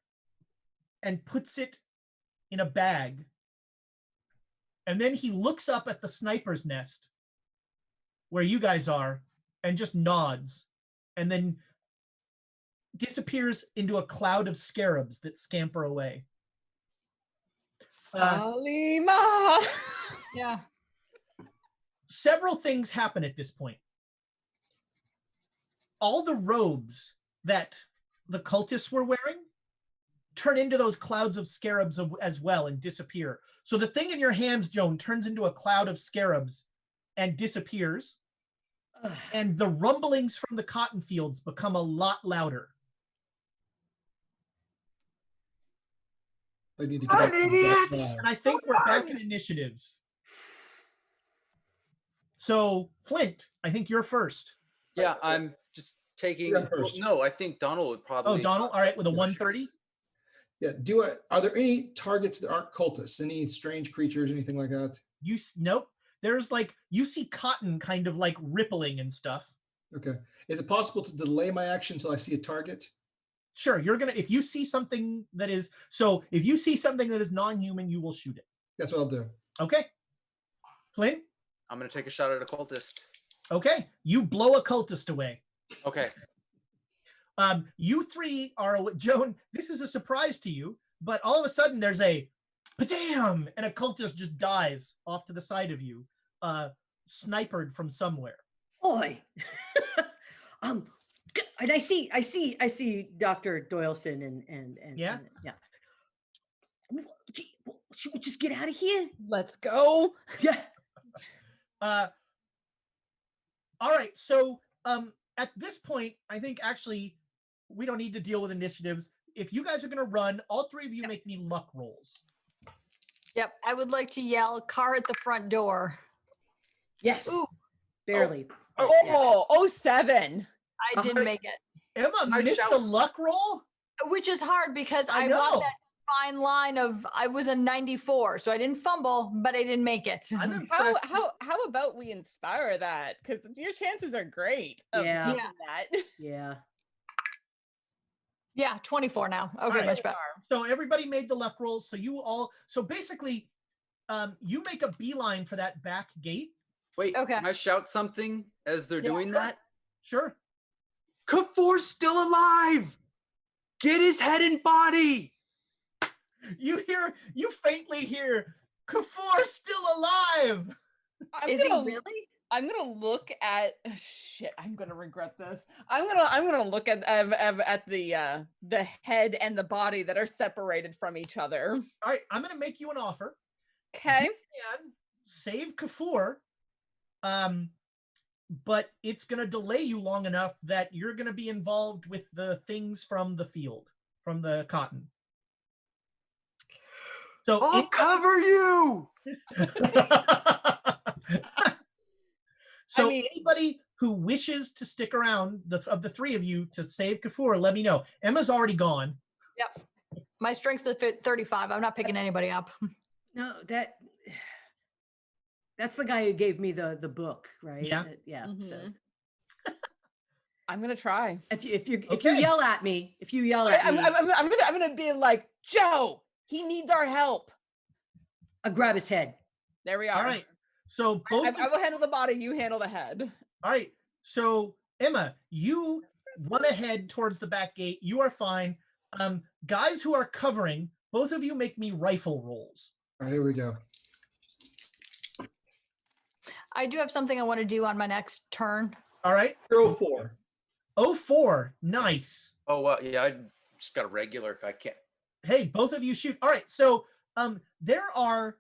and puts it in a bag. And then he looks up at the sniper's nest where you guys are and just nods, and then disappears into a cloud of scarabs that scamper away. Alima! Yeah. Several things happen at this point. All the robes that the cultists were wearing turn into those clouds of scarabs as well and disappear. So the thing in your hands, Joan, turns into a cloud of scarabs and disappears. And the rumblings from the cotton fields become a lot louder. I need to get An idiot! And I think we're back in initiatives. So, Flint, I think you're first. Yeah, I'm just taking. You're first. No, I think Donal would probably. Oh, Donal, all right, with a 130. Yeah. Are there any targets that aren't cultists? Any strange creatures, anything like that? Nope. There's like, you see cotton kind of like rippling and stuff. Okay. Is it possible to delay my action until I see a target? Sure, if you see something that is, if you see something that is non-human, you will shoot it. That's what I'll do. Okay. Flint? I'm going to take a shot at a cultist. Okay. You blow a cultist away. Okay. You three are, Joan, this is a surprise to you, but all of a sudden there's a padam, and a cultist just dies off to the side of you, snipered from somewhere. Oi. And I see Dr. Doyleson and yeah. Should we just get out of here? Let's go. Yeah. All right. So at this point, I think actually we don't need to deal with initiatives. If you guys are going to run, all three of you make me luck rolls. Yep. I would like to yell car at the front door. Yes. Ooh. Barely. Oh, 07. I didn't make it. Emma missed a luck roll? Which is hard because I know. want that fine line of I was a 94, so I didn't fumble, but I didn't make it. I'm impressed. How about we inspire that? Because your chances are great. Yeah. Of that. Yeah. Yeah, 24 now. Okay, right. much better. So everybody made the luck rolls. So basically, you make a beeline for that back gate. Wait, okay. Can I shout something as they're doing that? Sure. Kafor's still alive! Get his head and body! You faintly hear, Kafor's still alive! Is he really? I'm gonna look at shit. I'm gonna regret this. I'm gonna look at the head and the body that are separated from each other. All right, I'm gonna make you an offer. Okay. You can save Kafor, but it's gonna delay you long enough that you're gonna be involved with the things from the field, from the cotton. So I'll cover you. So anybody who wishes to stick around, of the three of you, to save Kafor, let me know. Emma's already gone. Yep. My strength's at 35. I'm not picking anybody up. No, that's the guy who gave me the book, right? Yeah. Yeah. Mhm. So I'm gonna try. if you yell at me, I'm gonna be like, Joe, he needs our help. I'll grab his head. There we are. All right. So both I will handle the body, you handle the head. All right. So Emma, you run ahead towards the back gate. You are fine. Guys who are covering, both of you make me rifle rolls. All right, here we go. I do have something I want to do on my next turn. All right. 04. 04. Nice. Oh, well, yeah, I just got a regular if I can't. Hey, both of you shoot. All right. So there are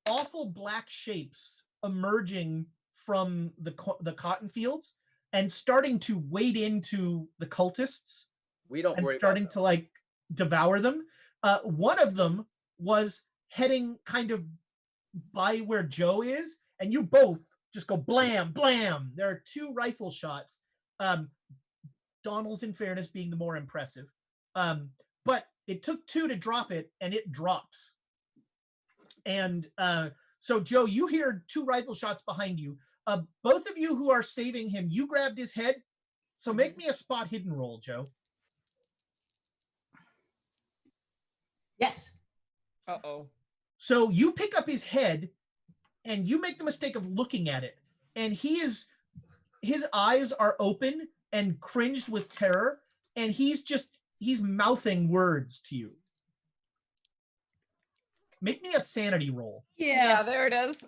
awful black shapes emerging from the cotton fields and starting to wade into the cultists. We don't and worry starting about to like devour them. One of them was heading kind of by where Joe is, and you both just go blam, blam. There are 2 rifle shots. Donal's, in fairness, being the more impressive. But it took 2 to drop it, and it drops. And so, Joe, you hear 2 rifle shots behind you. Both of you who are saving him, you grabbed his head. So make me a spot hidden roll, Joe. Yes. Uh-oh. So you pick up his head and you make the mistake of looking at it. And his eyes are open and cringed with terror. And he's mouthing words to you. Make me a sanity roll. Yeah, there it is.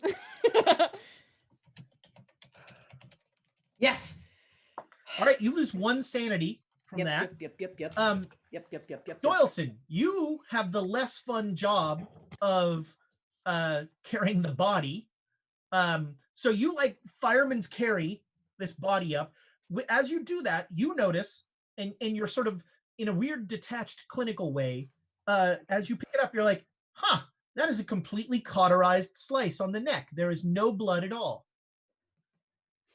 Yes. All right, you lose 1 sanity from Yep, that. Yep. Doyleson, you have the less fun job of carrying the body. So you like fireman's carry this body up. As you do that, you notice, and you're sort of in a weird detached clinical way, as you pick it up, you're like, huh, that is a completely cauterized slice on the neck. There is no blood at all.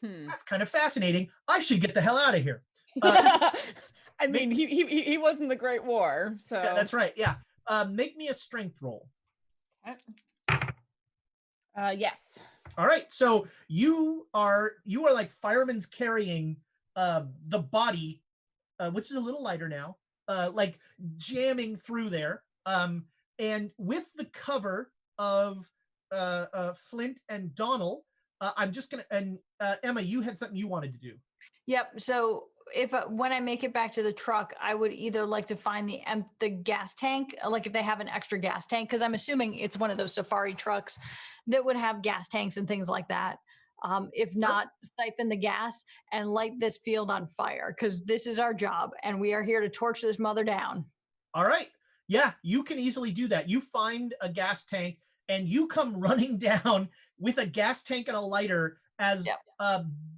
That's kind of fascinating. I should get the hell out of here. I mean, he was in the Great War, so Yeah, that's right. Yeah. Make me a strength roll. Yes. All right. So you are like firemen's carrying the body, which is a little lighter now, like jamming through there. And with the cover of Flint and Donal, I'm just gonna, and Emma, you had something you wanted to do. Yep. So if when I make it back to the truck, I would either like to find the gas tank, like if they have an extra gas tank, because I'm assuming it's one of those safari trucks that would have gas tanks and things like that. If not, siphon the gas and light this field on fire, because this is our job and we are here to torch this mother down. All right. Yeah, you can easily do that. You find a gas tank and you come running down with a gas tank and a lighter as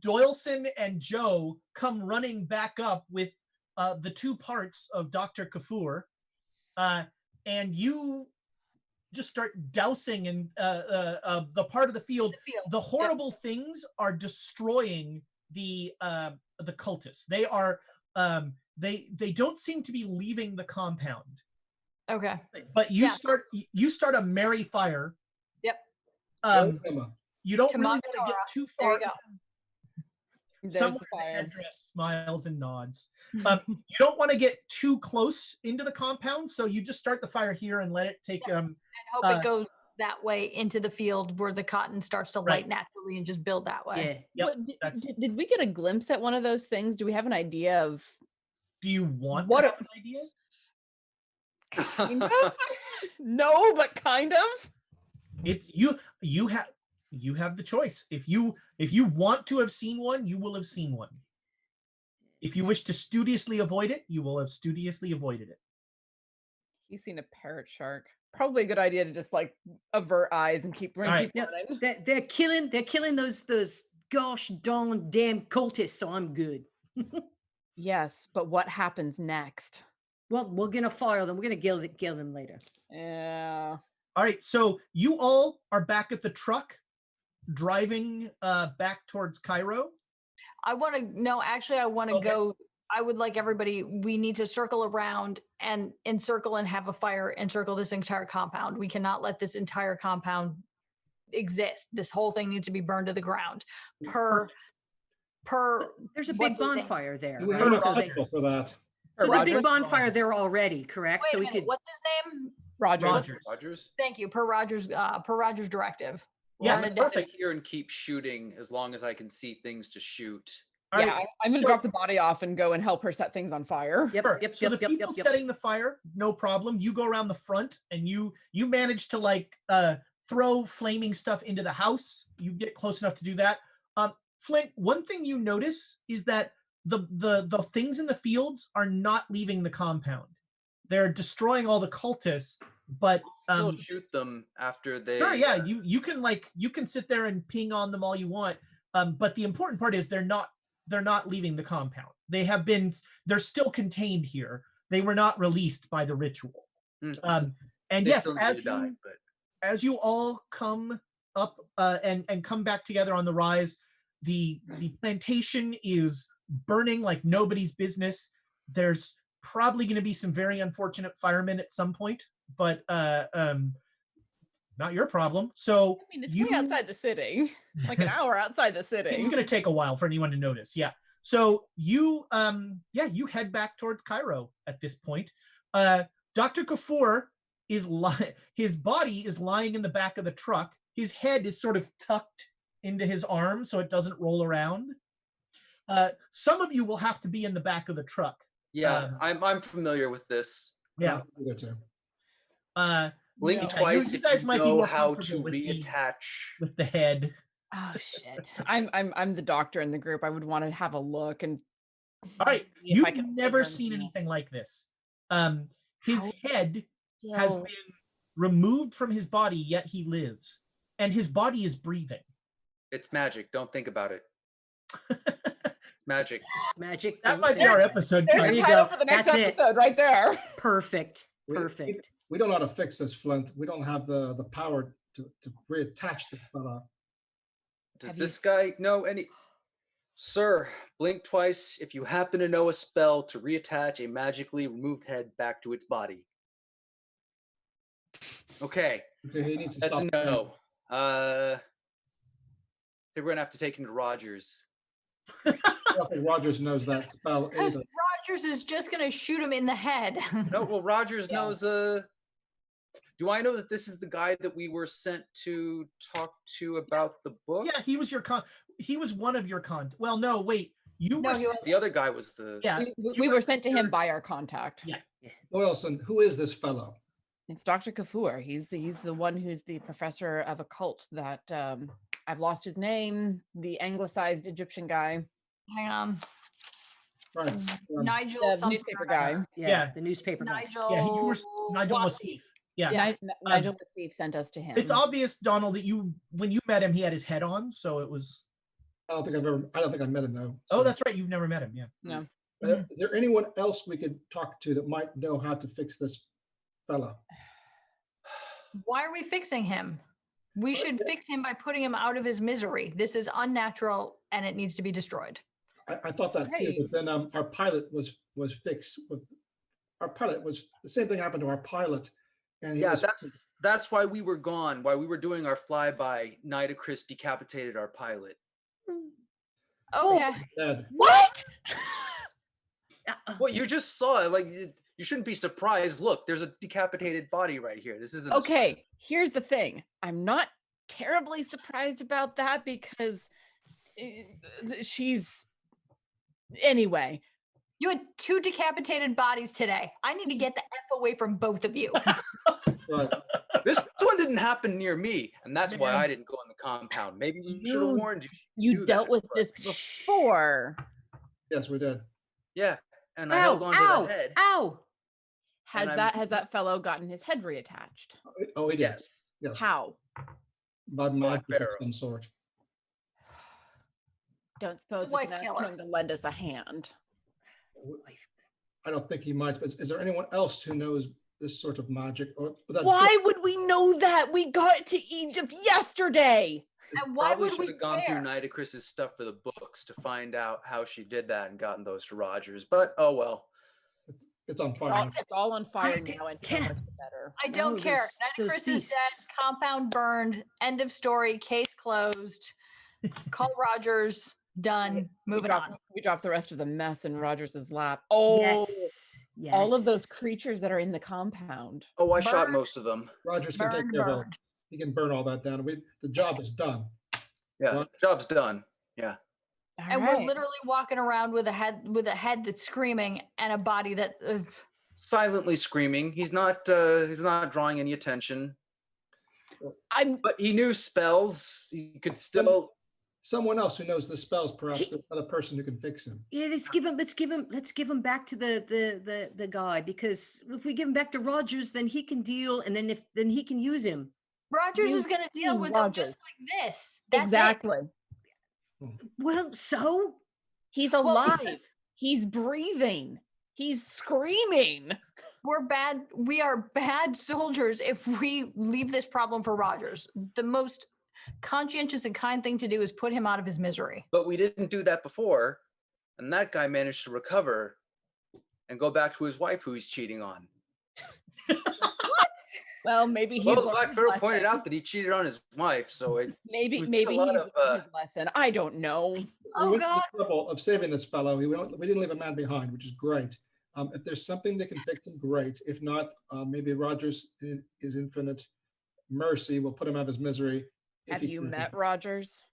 Doyleson and Joe come running back up with the two parts of Dr. Kafur, and you just start dousing in the part of the field. The horrible things are destroying the cultists. They are they don't seem to be leaving the compound. Okay. But you start a merry fire. Yep. You don't really want to get too far. There you go. Someone in the headdress smiles and nods. You don't want to get too close into the compound, so you just start the fire here and let it take. And hope it goes that way into the field where the cotton starts to light naturally and just build that way. Yeah. Yep, did we get a glimpse at one of those things? Do we have an idea of? Do you want to have an idea? Kind of. No, but kind of. It's you have the choice. If you want to have seen one, you will have seen one. If you wish to studiously avoid it, you will have studiously avoided it. He's seen a parrot shark. Probably a good idea to just like avert eyes and keep running. They're killing those gosh darn damn cultists, so I'm good. Yes, but what happens next? Well, we're gonna fire them. We're gonna kill them later. Yeah. All right, so you all are back at the truck, driving back towards Cairo. I want to go. I would like everybody, we need to circle around and encircle and have a fire, encircle this entire compound. We cannot let this entire compound exist. This whole thing needs to be burned to the ground. There's a big bonfire there. We Right? have a So schedule for that. so there's a big bonfire there already, correct? Wait So a we minute, could. what's his name? Rogers. Thank you. Per Rogers directive. Yeah, I'm gonna perfect. sit here and keep shooting as long as I can see things to shoot. All Yeah, right. I'm gonna drop the body off and go and help her set things on fire. Yep. So the people setting the fire, no problem. You go around the front and you manage to like throw flaming stuff into the house. You get close enough to do that. Flint, one thing you notice is that the things in the fields are not leaving the compound. They're destroying all the cultists, but Still shoot them after they. Sure, yeah, you can sit there and ping on them all you want. But the important part is they're not leaving the compound. They're still contained here. They were not released by the ritual. And They yes, still need to die, but as you all come up and come back together on the rise, the plantation is burning like nobody's business. There's probably going to be some very unfortunate firemen at some point, but not your problem. So I mean, it's way outside the city, like an hour outside the city. It's going to take a while for anyone to notice. Yeah. So you head back towards Cairo at this point. Dr. Kafur his body is lying in the back of the truck. His head is sort of tucked into his arm so it doesn't roll around. Some of you will have to be in the back of the truck. yeah, I'm familiar with this. Yeah. Blink Yeah, twice you if guys you might be know more how to comfortable reattach. with the head. Oh shit! I'm the doctor in the group. I would want to have a look and All right, if I you've can never figure seen anything out. anything like this. His How head has still- been removed from his body, yet he lives, and his body is breathing. It's magic. Don't think about it. Magic. Magic. That might be our episode too. There's There the you title go. for the next That's it. episode right there. Perfect. We- Perfect. We don't know how to fix this, Flint. We don't have the power to reattach this fella. Does Have you this s- guy know any? Sir, blink twice if you happen to know a spell to reattach a magically removed head back to its body. Okay, Okay, he needs to that's stop. a no. I think we're gonna have to take him to Rogers. I don't think Rogers knows that spell Because either. Rogers is just gonna shoot him in the head. No, well, Rogers Yeah. knows. Do I know that this is the guy that we were sent to talk to about the book? Yeah, he was your he was one of your Well, no, wait. You No, were he sent- wasn't. The other guy was the. yeah. We you were sent to him your- by our contact. Yeah. Doyleson, who is this fellow? It's Dr. Kafur. He's the one who's the professor of occult that I've lost his name, the anglicized Egyptian guy. Hang on. Right. Nigel The something newspaper or guy. other. Yeah. The newspaper guy. Nigel. Yeah, you were Nigel Wassey. Lassif. Yeah. Nigel Lassif sent us to him. It's obvious, Donald, that when you met him, he had his head on, so it was. I don't think I met him though. Oh, So, that's right. You've never met him. Yeah. No. is there anyone else we could talk to that might know how to fix this fella? Why are we fixing him? We should fix him by putting him out of his misery. This is unnatural and it needs to be destroyed. I thought that too, Right. but then our pilot was fixed with our pilot was the same thing happened to our pilot, and he Yeah, was that's why we were gone. While we were doing our flyby, Nitocris decapitated our pilot. Okay. dead. What? Well, you just saw it. Like you shouldn't be surprised. Look, there's a decapitated body right here. This isn't. Okay, here's the thing. I'm not terribly surprised about that because she's anyway. You had 2 decapitated bodies today. I need to get the F away from both of you. Right. This one didn't happen near me, and that's why Man. I didn't go in the compound. Maybe we should have You- warned you. You do dealt that, with but- this before. Yes, we did. Yeah, and I held on to Ow! the head. Ow! Has I'm- that fellow gotten his head reattached? Oh, he did. Yes. Yes. How? By magic of Pharaoh. some sort. Don't suppose we Wife can ask killer. him to lend us a hand. I don't think he might. But is there anyone else who knows this sort of magic? Or that Why would we know that? We got to Egypt yesterday. And why Probably would we should have gone through care? Nitocris's stuff for the books to find out how she did that and gotten those to Rogers. But oh well. It's on fire. It's all on fire I now, and so can't- much the better. I don't No, care. those Nitocris is dead. beasts. Compound burned. End of story. Case closed. Call Rogers. Done. Moving on. We dropped the rest of the mess in Rogers's lap. Oh, Yes. Yes. all of those creatures that are in the compound. Oh, I shot Burned. most of them. Rogers can take Burned, care of all. burned. He can burn all that down. The job is done. Yeah, Well- job's done. Yeah. And we're literally walking around with a head that's screaming and a body that Silently screaming. He's not drawing any attention. I'm But he knew spells. He could still Someone else who knows the spells, perhaps there's another person who can fix him. Yeah, let's give him back to the guy, because if we give him back to Rogers, then he can deal, and then he can use him. Rogers You is going to deal mean with them Rogers. just like this. That's it. exactly. Well, so He's Well, alive. He's breathing. He's screaming. We are bad soldiers if we leave this problem for Rogers. The most conscientious and kind thing to do is put him out of his misery. but we didn't do that before. And that guy managed to recover and go back to his wife who he's cheating on. Well, maybe he's Well, the learned Black his Pharaoh pointed lesson. out that he cheated on his wife, so it Maybe was maybe a he's lot of, learned his lesson. I don't know. Oh, we went God. to the trouble of saving this fellow. We didn't leave a man behind, which is great. If there's something that can fix him, great. If not, maybe Rogers, in his infinite mercy, will put him out of his misery. if Have he you can. met Rogers?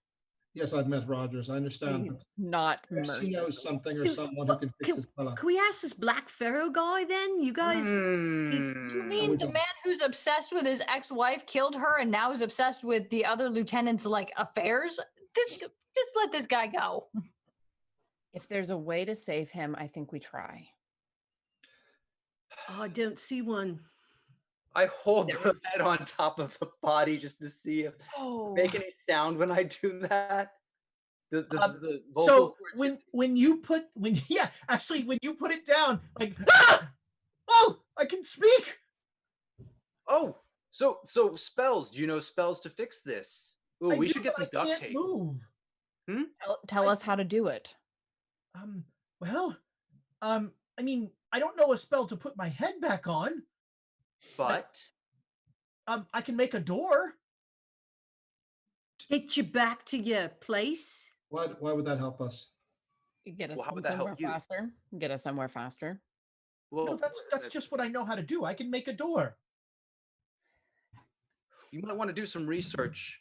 Yes, I've met Rogers. I understand. He's but not perhaps he merciful. knows something or Dude, someone who can fix can- this fella. can we ask this Black Pharaoh guy then? You guys, Hmm. You we mean the don't. man who's obsessed with his ex-wife killed her and now is obsessed with the other lieutenant's like affairs? Just let this guy go. If there's a way to save him, I think we try. Oh, I don't see one. I hold the head on top of the body just to see if make any sound when I do that. The so when you put it down, like I can speak. Oh, so spells. Do you know spells to fix this? Oh, we should get some duct tape. Move. Tell us how to do it. I mean, I don't know a spell to put my head back on. But I can make a door. Get you back to your place. Why would that help us? Get us somewhere faster. Get us somewhere faster. Well, no, that's just what I know how to do. I can make a door. You might want to do some research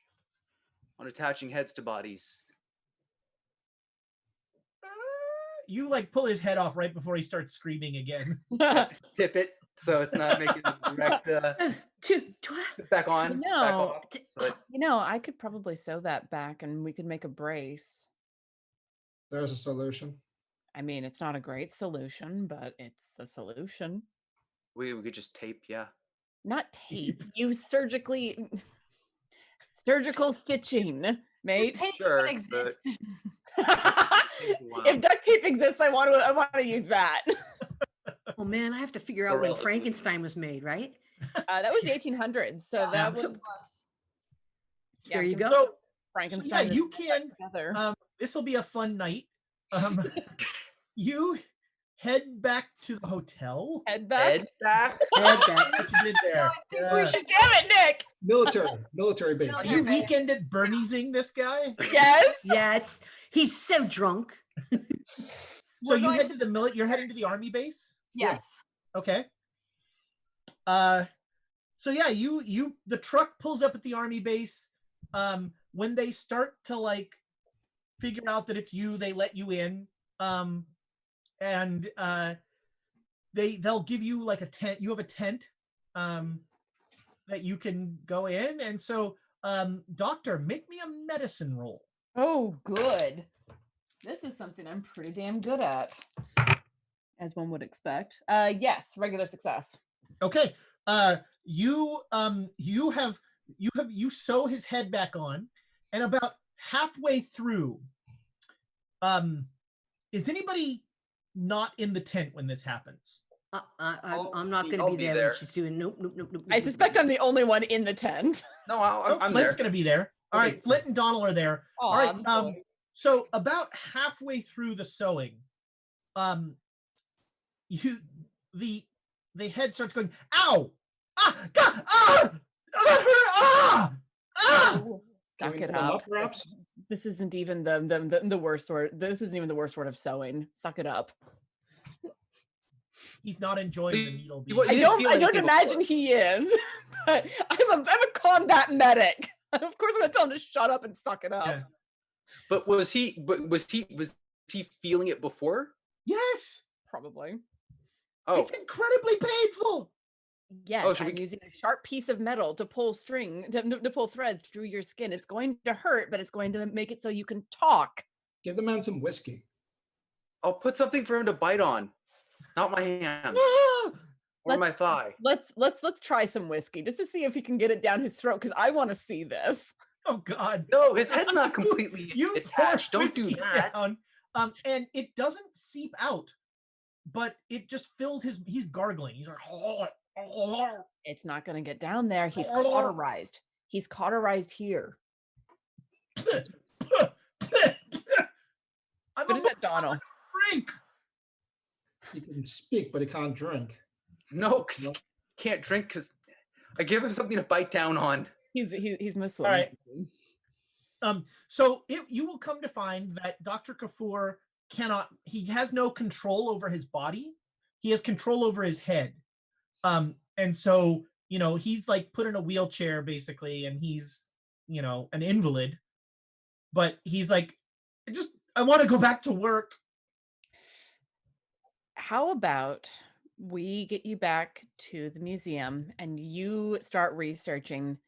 on attaching heads to bodies. You like pull his head off right before he starts screaming again. Tip it so it's not making a direct back on. Back off, but... I could probably sew that back and we could make a brace. There's a solution. I mean, it's not a great solution, but it's a solution. We could just tape, yeah. Not tape. Use surgical stitching, mate. Tape sure, exists. If duct tape exists, I want to use that. Oh man, I have to figure out when Frankenstein was made, right? That was the 1800s, so that was. There you go. So, Frankenstein. So you can. This will be a fun night. You head back to the hotel. Head back. What you did there? I think we should. Damn it, Nick. Military base. Are you weekended Berniesing this guy? Yes. Yes. He's so drunk. So you head to the you're heading to the army base? Yes. Okay. So yeah, the truck pulls up at the army base. When they start to like figure out that it's you, they let you in. And they'll give you like a tent. You have a tent that you can go in. And so doctor, make me a medicine roll. Oh, good. This is something I'm pretty damn good at, as one would expect. Yes, regular success. Okay. You sew his head back on, and about halfway through, is anybody not in the tent when this happens? I'm not going to be there when she's doing nope. I suspect I'm the only one in the tent. No, I'm Flint's going to be there. All right, Flint and Donal are there. All right. So about halfway through the sewing, the head starts going, ow! God! Suck it up. This isn't even the worst word. This isn't even the worst word of sewing. Suck it up. He's not enjoying the needle. I don't imagine he is. But I'm a combat medic. Of course, I'm gonna tell him to shut up and suck it up. Yeah. But was he feeling it before? Yes, probably. Oh, it's incredibly painful. Yes, I'm using a sharp piece of metal to pull to pull thread through your skin. It's going to hurt, but it's going to make it so you can talk. Give the man some whiskey. I'll put something for him to bite on, not my hand or my thigh. Let's try some whiskey just to see if he can get it down his throat, because I want to see this. Oh God! No, his head's not completely attached. Don't do that. Down, and it doesn't seep out, but it just fills his. He's gargling. He's like, it's not going to get down there. He's cauterized. He's cauterized here. I'm a Donal. Drink. He can speak, but he can't drink. No, because he can't drink because I give him something to bite down on. He's Muslim. All right. So you will come to find that Dr. Kafur he has no control over his body. He has control over his head. And so, he's like put in a wheelchair basically, and he's, an invalid, but he's like, I want to go back to work. How about we get you back to the museum and you start researching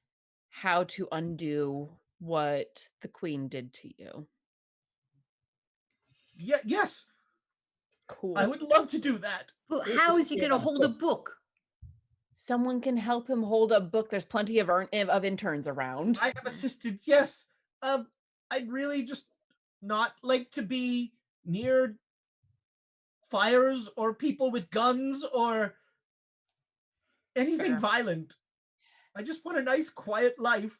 how to undo what the Queen did to you? Yes. Cool. I would love to do that. But how is he going to hold a book? Someone can help him hold a book. There's plenty of interns around. I have assistants, yes. I'd really just not like to be near fires or people with guns or anything violent. I just want a nice, quiet life.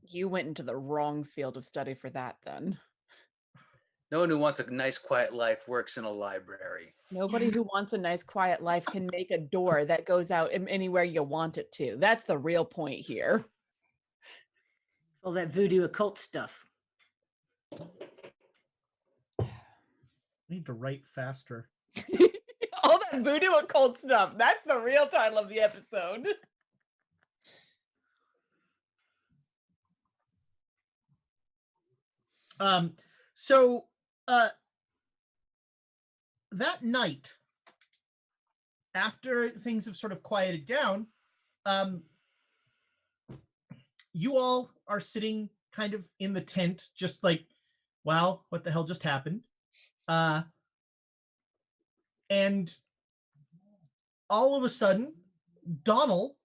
You went into the wrong field of study for that, then. No one who wants a nice, quiet life works in a library. Nobody who wants a nice, quiet life can make a door that goes out anywhere you want it to. That's the real point here. All that voodoo occult stuff. I need to write faster. All that voodoo occult stuff. That's the real title of the episode. So that night, after things have sort of quieted down, you all are sitting kind of in the tent, just like, wow, what the hell just happened? And all of a sudden, Donal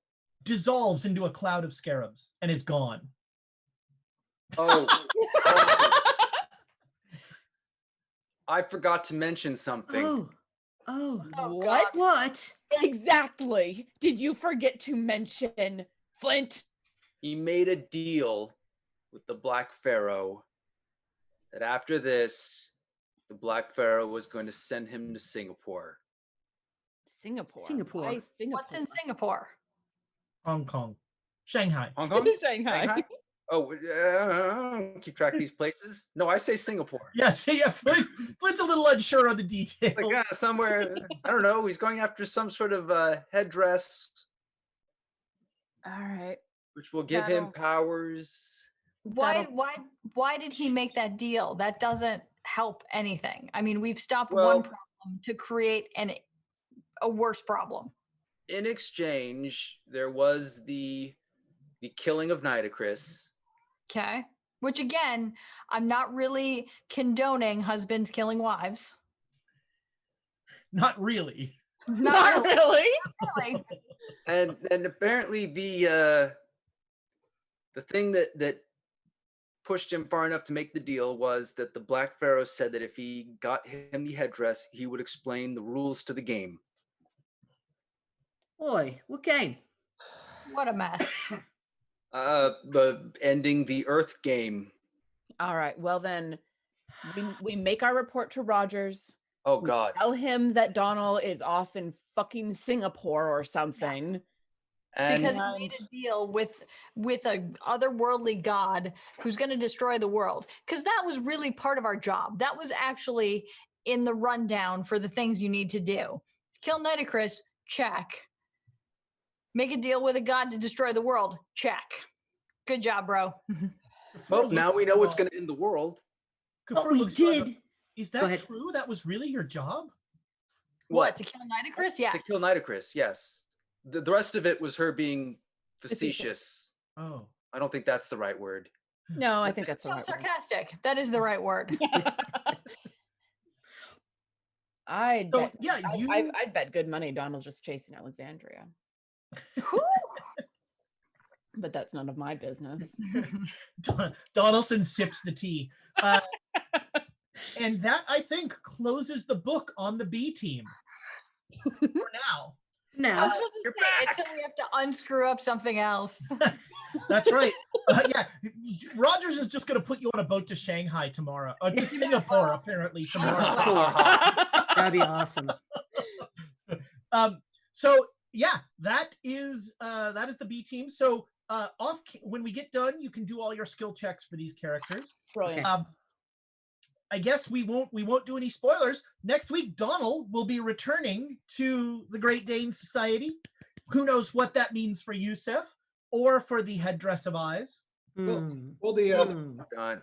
dissolves into a cloud of scarabs and is gone. Oh. I forgot to mention something. Oh, what? What? Exactly. Did you forget to mention Flint? He made a deal with the Black Pharaoh that after this, the Black Pharaoh was going to send him to Singapore. Singapore. Singapore. Singapore. What's in Singapore? Hong Kong. Shanghai. Hong Kong? Shanghai. Oh, keep track of these places. No, I say Singapore. Yes, yeah. Flint's a little unsure on the details. Like somewhere, I don't know. He's going after some sort of headdress, All right. which will give him powers. Why did he make that deal? That doesn't help anything. I mean, we've stopped one problem to create a worse problem. In exchange, there was the killing of Nitocris. Okay. Which again, I'm not really condoning husbands killing wives. Not really. Not really. And apparently the thing that pushed him far enough to make the deal was that the Black Pharaoh said that if he got him the headdress, he would explain the rules to the game. Boy, what game? What a mess. The ending the Earth game. All right. Well, then we make our report to Rogers. Oh, We God. tell him that Donal is off in fucking Singapore or something. And Because he made a deal with a otherworldly god who's going to destroy the world. Because that was really part of our job. That was actually in the rundown for the things you need to do. Kill Nitocris, check. Make a deal with a god to destroy the world, check. Good job, bro. well, now we know what's going to end the world. What we did. Is that true? That was really your job? What? To kill Nitocris? Yes. To kill Nitocris, yes. The rest of it was her being facetious. Oh. I don't think that's the right word. No, I think that's the So right word. sarcastic. That is the right word. I'd So, bet, yeah, I'd bet good money Donald's just chasing Alexandria. But that's none of my business. Donaldson sips the tea. And that, I think, closes the book on the B team for now. I was supposed to say until we have to unscrew up something else. That's right. Yeah, Rogers is just going to put you on a boat to Shanghai tomorrow. To Singapore, apparently, tomorrow. That'd be awesome. So yeah, that is the B team. So when we get done, you can do all your skill checks for these characters. Brilliant. I guess we won't do any spoilers. Next week, Donal will be returning to the Great Dane Society. Who knows what that means for Yusef or for the Headdress of Eyes. Well, the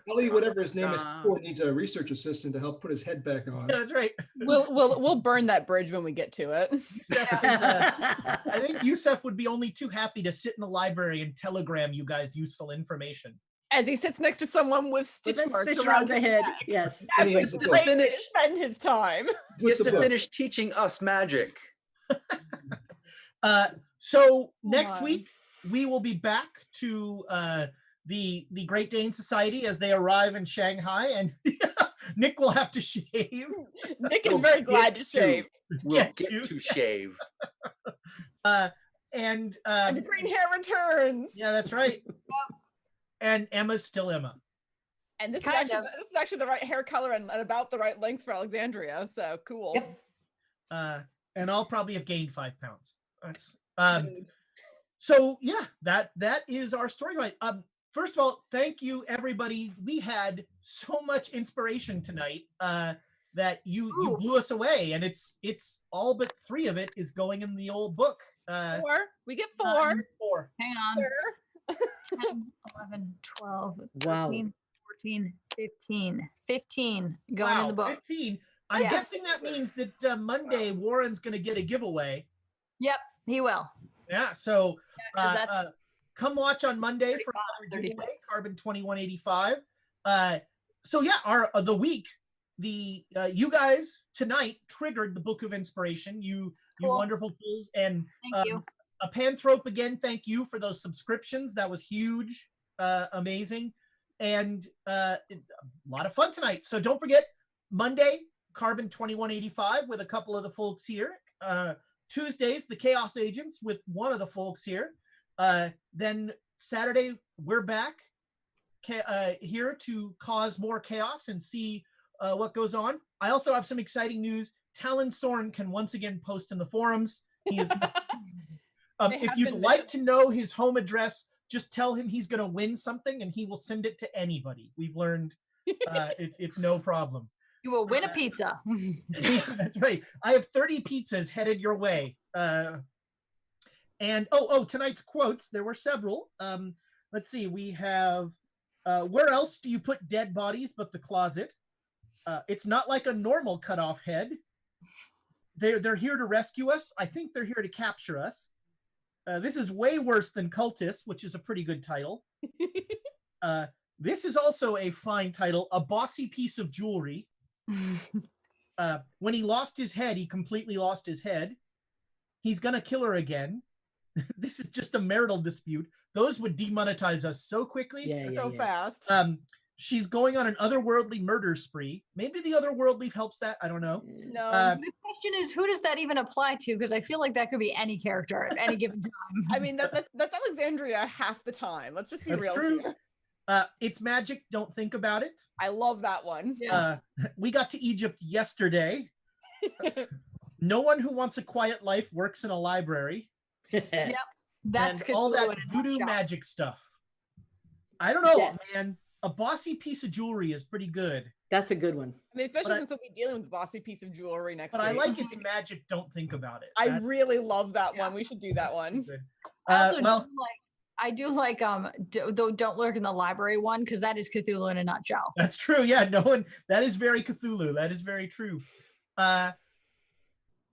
Ellie, whatever his name is before, needs a research assistant to help put his head back on. Yeah, that's right. We'll burn that bridge when we get to it. I think Yusef would be only too happy to sit in the library and telegram you guys useful information. As he sits next to someone with stitch With a marks stitch around marks his ahead. back. Yes. That's He a has to great way to finish- spend his time. He has With to the book. finish teaching us magic. So next on. week we will be back to the Great Dane Society as they arrive in Shanghai, and Nick will have to shave. Nick is We'll very glad to get shave. We'll Get get to- to shave. And And the green hair returns. yeah, that's right. And Emma's still Emma. And this Kind is, of. actually the right hair color and about the right length for Alexandria. So cool. Yep. And I'll probably have gained 5 pounds. That's so yeah, that is our story. Right. First of all, thank you everybody. We had so much inspiration tonight that you blew us away, and it's all but 3 of it is going in the old book. 4. We get 4. 4. Hang on. 10, 11, 12, 13, Wow. 14, 15. 15 going in the book. 15. I'm Yeah. guessing that means that Monday Warren's going to get a giveaway. Yep, he will. Yeah, so 'Cause that's come watch on Monday for 35, another giveaway, 36. Carbon 2185. So yeah, our the week, you guys tonight triggered the Book of Inspiration. You Cool. wonderful fools, and Thank you. a Panthrope again. Thank you for those subscriptions. That was huge, amazing, and a lot of fun tonight. So don't forget Monday, Carbon 2185 with a couple of the folks here. Tuesdays, the Chaos Agents with one of the folks here. Then Saturday, we're back here to cause more chaos and see what goes on. I also have some exciting news. Talon Sorn can once again post in the forums. He is, if you'd like to know his home address, just tell him he's going to win something and he will send it to anybody. We've learned it's no problem. You will win a pizza. That's right. I have 30 pizzas headed your way. And tonight's quotes, there were several. Let's see, we have where else do you put dead bodies but the closet? It's not like a normal cut off head. They're here to rescue us. I think they're here to capture us. This is way worse than Cultists, which is a pretty good title. This is also a fine title, A Bossy Piece of Jewelry. When he lost his head, he completely lost his head. He's gonna kill her again. This is just a marital dispute. Those would demonetize us so quickly. So fast. She's going on an otherworldly murder spree. Maybe the otherworldly helps that. I don't know. No. The question is, who does that even apply to? Because I feel like that could be any character at any given time. I mean, that's Alexandria half the time. Let's just be That's real true. here. It's magic. Don't think about it. I love that one. Yeah. We got to Egypt yesterday. No one who wants a quiet life works in a library. Yep. That's and all Cthulhu that in a voodoo nutshell. magic stuff. I don't know, Yes. man. A bossy piece of jewelry is pretty good. That's a good one. I mean, especially But since we'll be dealing with a bossy piece of jewelry next But week. I like it's magic. Don't think about it. I That's really love that Yeah. one. We should do that one. good. I also Well, do like though don't lurk in the library one, because that is Cthulhu in a nutshell. that's true. Yeah, no one. That is very Cthulhu. That is very true.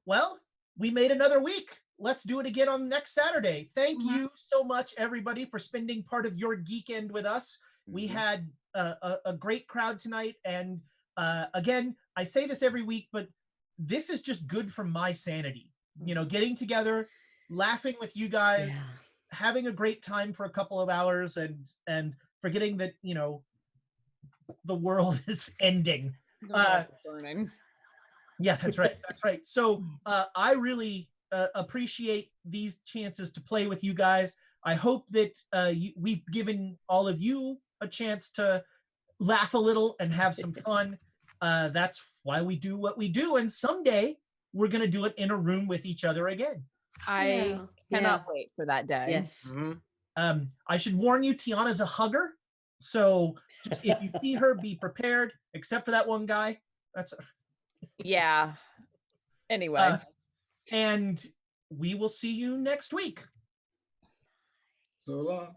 Well, we made another week. Let's do it again on next Saturday. Thank you so much, everybody, for spending part of your geekend with us. We had a great crowd tonight, and again, I say this every week, but this is just good for my sanity. You know, getting together, laughing with you guys, Yeah. having a great time for a couple of hours, and forgetting that the world is ending. The world is burning. Yeah, that's right. That's right. So I really appreciate these chances to play with you guys. I hope that we've given all of you a chance to laugh a little and have some fun. That's why we do what we do. And someday we're going to do it in a room with each other again. I cannot wait for that day. Yes. Mhm. I should warn you, Tiana's a hugger. So just, if you see her, be prepared, except for that one guy. That's Yeah. Anyway. and we will see you next week. So long.